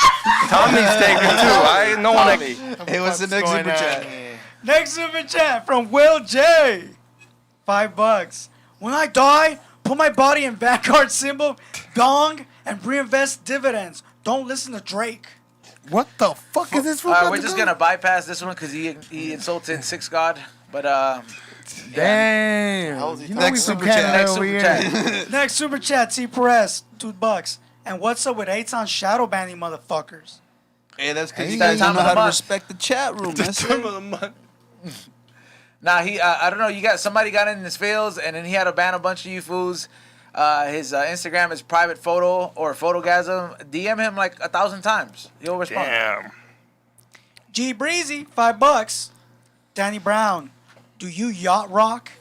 Tommy's taking 2. No one. It was the next super chat. Next super chat from Will J. $5. When I die, put my body in backyard symbol, dong, and reinvest dividends. Don't listen to Drake. What the fuck is this? We're just gonna bypass this one because he insulted Six God. But Damn. How's he You know talking? we from Super Canada chat. next over super here. chat. Next super chat, T. Perez, $2. And what's up with A-Town shadow banning motherfuckers? Hey, that's because Hey, you guys time don't know of how the to month. respect the chat room. That's it. Nah, I don't know. Somebody got in his fields, and then he had to ban a bunch of you fools. His Instagram is private photo or photogasm. DM him like 1,000 times. He'll respond. Damn. G Breezy, $5. Danny Brown, do you yacht rock?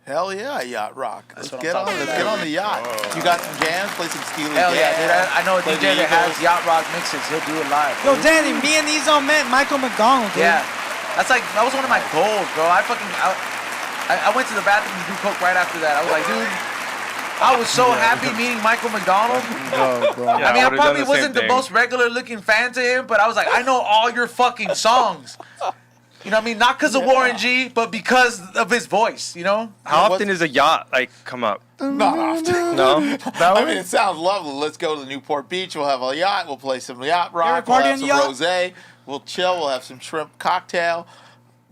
Hell yeah, yacht rock. Let's what I'm get on. talking Let's about. get on the yacht. You got some jams? Play some Steely Hell yeah, Dan. dude. I know a Play DJ the that has Eagles. yacht rock mixes. He'll do it live. Yo, Danny, me and Ezo met Michael McDonald, dude. Yeah. That was one of my goals, bro. I went to the bathroom to do coke right after that. I was like, dude, I was so happy meeting Michael McDonald. I mean, I would've probably done the wasn't same the thing. most regular looking fan to him, but I was like, I know all your fucking songs. You know what I mean? Not because of Warren G, but because of his voice, How often does a yacht come up? Not often. No. I mean, it sounds lovely. Let's go to the Newport Beach. We'll have a yacht. We'll play some yacht rock. We'll party have on some the yacht? rosé. We'll chill. We'll have some shrimp cocktail.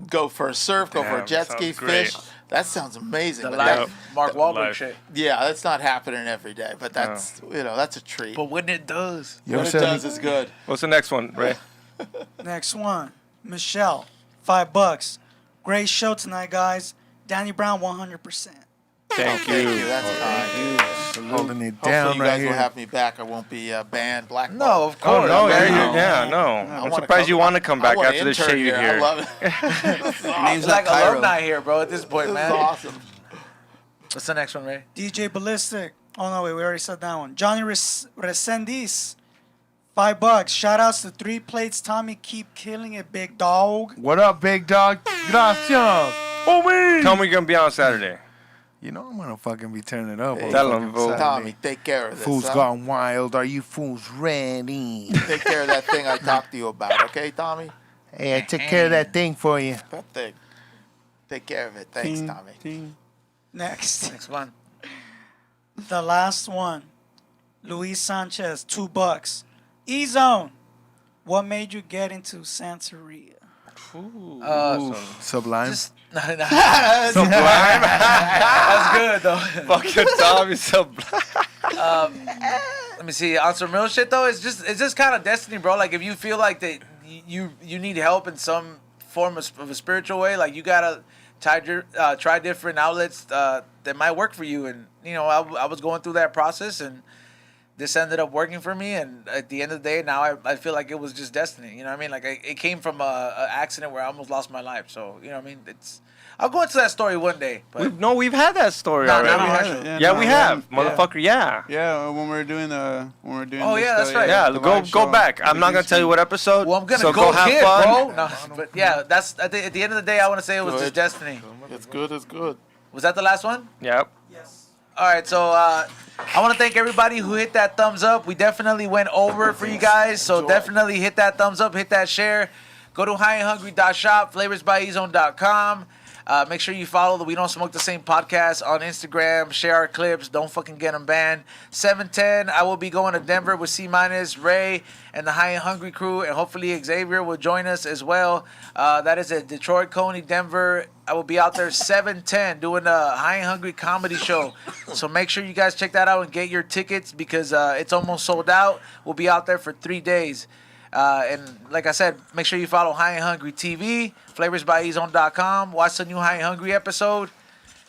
Go for a surf. Go for a Damn, jet sounds ski, great. fish. That sounds amazing. The But live that, Mark Wahlberg live. shit. yeah, that's not happening every day. But that's that's a treat. But when it does, You ever What it seen does is good. What's the next one, Ray? Next one, Michelle, $5. Great show tonight, guys. Danny Brown, 100%. Thank Thank you. you. That's kind. holding it Hopefully down you right guys will here. have me back. I won't be banned. Black. no, of Oh course. no, man. no. I'm surprised you want to come back after this shit you I hear. love it. Name's It's like not Cairo. alumni here, bro. At this point, This is man. awesome. What's the next one, Ray? DJ Ballistic. Oh, no, wait, we already said that one. Johnny Resendis, $5. Shout outs to 3 Plates. Tommy, keep killing it, big dog. What up, big dog? Gracias. Homie. Tell me you're gonna be on Saturday. You know I'm gonna fucking be turning up. on Tell fucking 'em, fool. Saturday. Tommy, take care of this. Fools huh? gone wild. Are you fools ready? Take care of that thing I talked to you about, okay, Tommy? Hey, I took care of that thing for you. That thing. Take care of it. Thanks, Tommy. Next. Next one. The last one. Luis Sanchez, $2. E-Zone. What made you get into Santeria? Sublime. Just that's good though. Fucking Tommy, so Let me see. On some real shit though, it's just kind of destiny, bro. Like if you feel like that you need help in some form of a spiritual way, like you gotta try different outlets that might work for you. And I was going through that process, and this ended up working for me. And at the end of the day, now I feel like it was just destiny. You know what I mean? Like it came from a accident where I almost lost my life. So you know what I mean? I'll go into that story one day. But we've had that story No, already. not on our Yeah, show. yeah, Yeah, no, we yeah, have, yeah. motherfucker. Yeah. Yeah, when we're doing Oh, this, yeah, that's right. Yeah, the go live show. back. I'm not gonna tell you what episode. Well, I'm gonna so go have get, fun. bro. No, but yeah, that's at the end of the day, I want to say it was Good. just destiny. It's good. It's good. Was that the last one? Yep. All right, so I want to thank everybody who hit that thumbs up. We definitely went over for you guys, so Enjoy. definitely hit that thumbs up, hit that share. Go to highandhungry.shop, flavorsbyezone.com. Make sure you follow the We Don't Smoke the Same podcast on Instagram. Share our clips. Don't fucking get them banned. 7:10, I will be going to Denver with C-, Ray, and the High and Hungry crew. And hopefully Xavier will join us as well. That is at Detroit, Coney, Denver. I will be out there 7:10 doing a High and Hungry comedy show. So make sure you guys check that out and get your tickets because it's almost sold out. We'll be out there for 3 days. And like I said, make sure you follow High and Hungry TV, flavorsbyezone.com. Watch the new High and Hungry episode.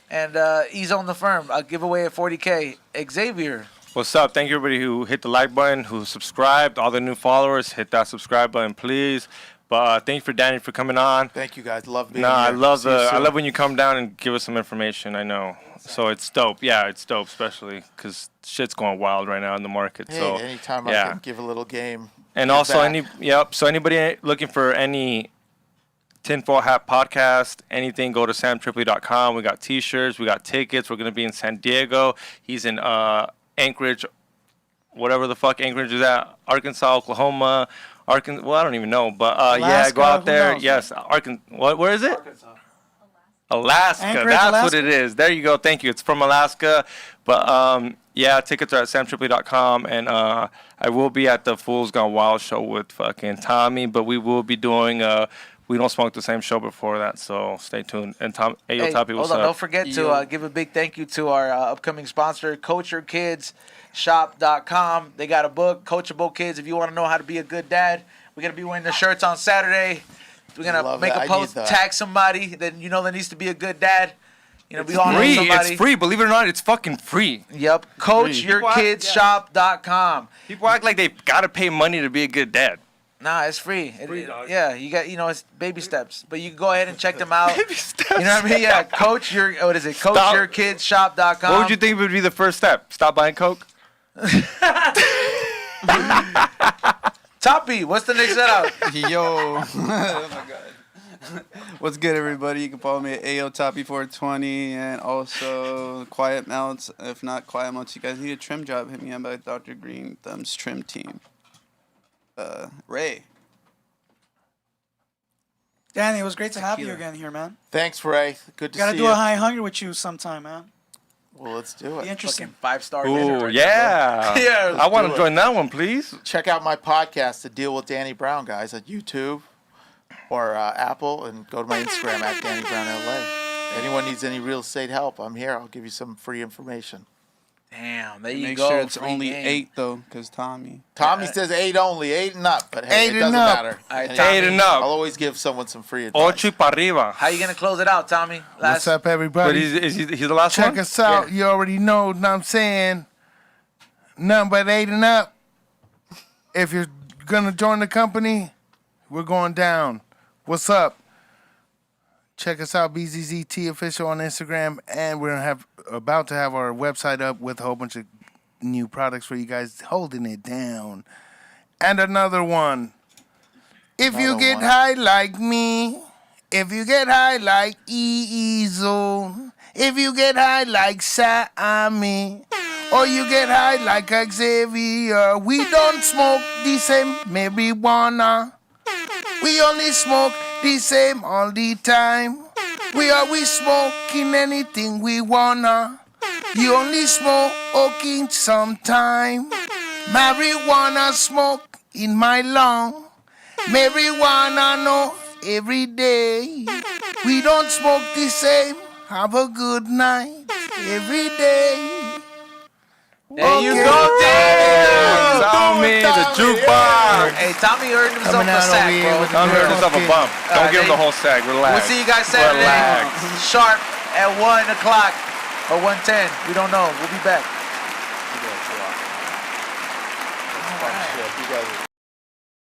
And E-Zone the Firm. I'll give away at $40K. Xavier. What's up? Thank you, everybody who hit the like button, who subscribed. All the new followers, hit that subscribe button, please. But thank you for Danny for coming on. Thank you, guys. Love being here. I love when you come down and give us some information. I know. So it's dope. Yeah, it's dope, especially because shit's going wild right now in the market. Hey, so anytime I can give a little game. And also, so anybody looking for any Tinfoil Hat podcast, anything, go to samtripley.com. We got T-shirts, we got tickets. We're going to be in San Diego. He's in Anchorage, whatever the fuck Anchorage is at, Arkansas, Oklahoma, Well, I don't even know, but Alaska, go out there. knows? Yes, where is it? Alaska. Anchorage, That's Alaska? what it is. There you go. Thank you. It's from Alaska, but tickets are at samtripley.com, and I will be at the Fools Gone Wild show with fucking Tommy, but we will be doing We Don't Smoke the Same show before that, so stay tuned. And Tom, Hey, Toppy, what's hold on, up? don't forget to give a big thank you to our upcoming sponsor, CoachYourKidsShop.com. They got a book, Coachable Kids. If you want to know how to be a good dad, we're going to be wearing the shirts on Saturday. We're going to make a post, tag somebody that you know that needs to be a good dad. You know, we all know somebody. It's free. Believe it or not, it's fucking free. Yep. CoachYourKidsShop.com. People act like they've got to pay money to be a good dad. Nah, it's free. Yeah, you got, it's baby steps. But you can go ahead and check them out. Baby steps. You know what I mean? Yeah, CoachYourKidsShop.com. What would you think would be the first step? Stop buying Coke? Toppy, what's the next setup? Yo. Oh my God. What's good, everybody? You can follow me at AOToppy420 and also Quiet Melts. If not Quiet Melts, you guys need a trim job, hit me up by Dr. Green Thumb's Trim Team. Ray. Danny, it was great to have you again here, man. Thanks, Ray. Good to see you. Gotta do a High and Hungry with you sometime, man. Well, let's do it. Be interesting. Fucking 5-star dinner. Ooh, yeah. Yeah, I want to join that one, please. Check out my podcast, The Deal with Danny Brown, guys, at YouTube or Apple, and go to my Instagram at Danny Brown LA. If anyone needs any real estate help, I'm here. I'll give you some free information. Damn, there you Make go. sure it's free only game. 8, though, because Tommy. Tommy says 8 only, 8 and up, but hey, 8 it and doesn't up. matter. All right, Hey, Tommy, 8 and up. I'll always give someone some free advice. Ocho pa arriba. How you going to close it out, Tommy? What's up, everybody? But he's the last Check one? us out. Yeah. You already know what I'm saying. Nothing but 8 and up. If you're going to join the company, we're going down. What's up? Check us out, BZZZT official on Instagram, and we're about to have our website up with a whole bunch of new products for you guys, holding it down. And another one. If you get high like me, if you get high like E-Zone, if you get high like Sammy, or you get high like Xavier, we don't smoke the same marijuana. We only smoke the same all the time. We always smoking anything we wanna. You only smoking sometime. Marijuana smoke in my lung. Marijuana no every day. We don't smoke the same. Have a good night every day. There you go, Danny. Tommy, the jukebox. Hey, Tommy earned himself Coming a out sack, over here bro. with the Tommy earned himself a bump. Don't give him the whole sack. Relax. We'll see you guys Saturday, Relax. sharp at 1 o'clock or 1:10. We don't know. We'll be back. You guys are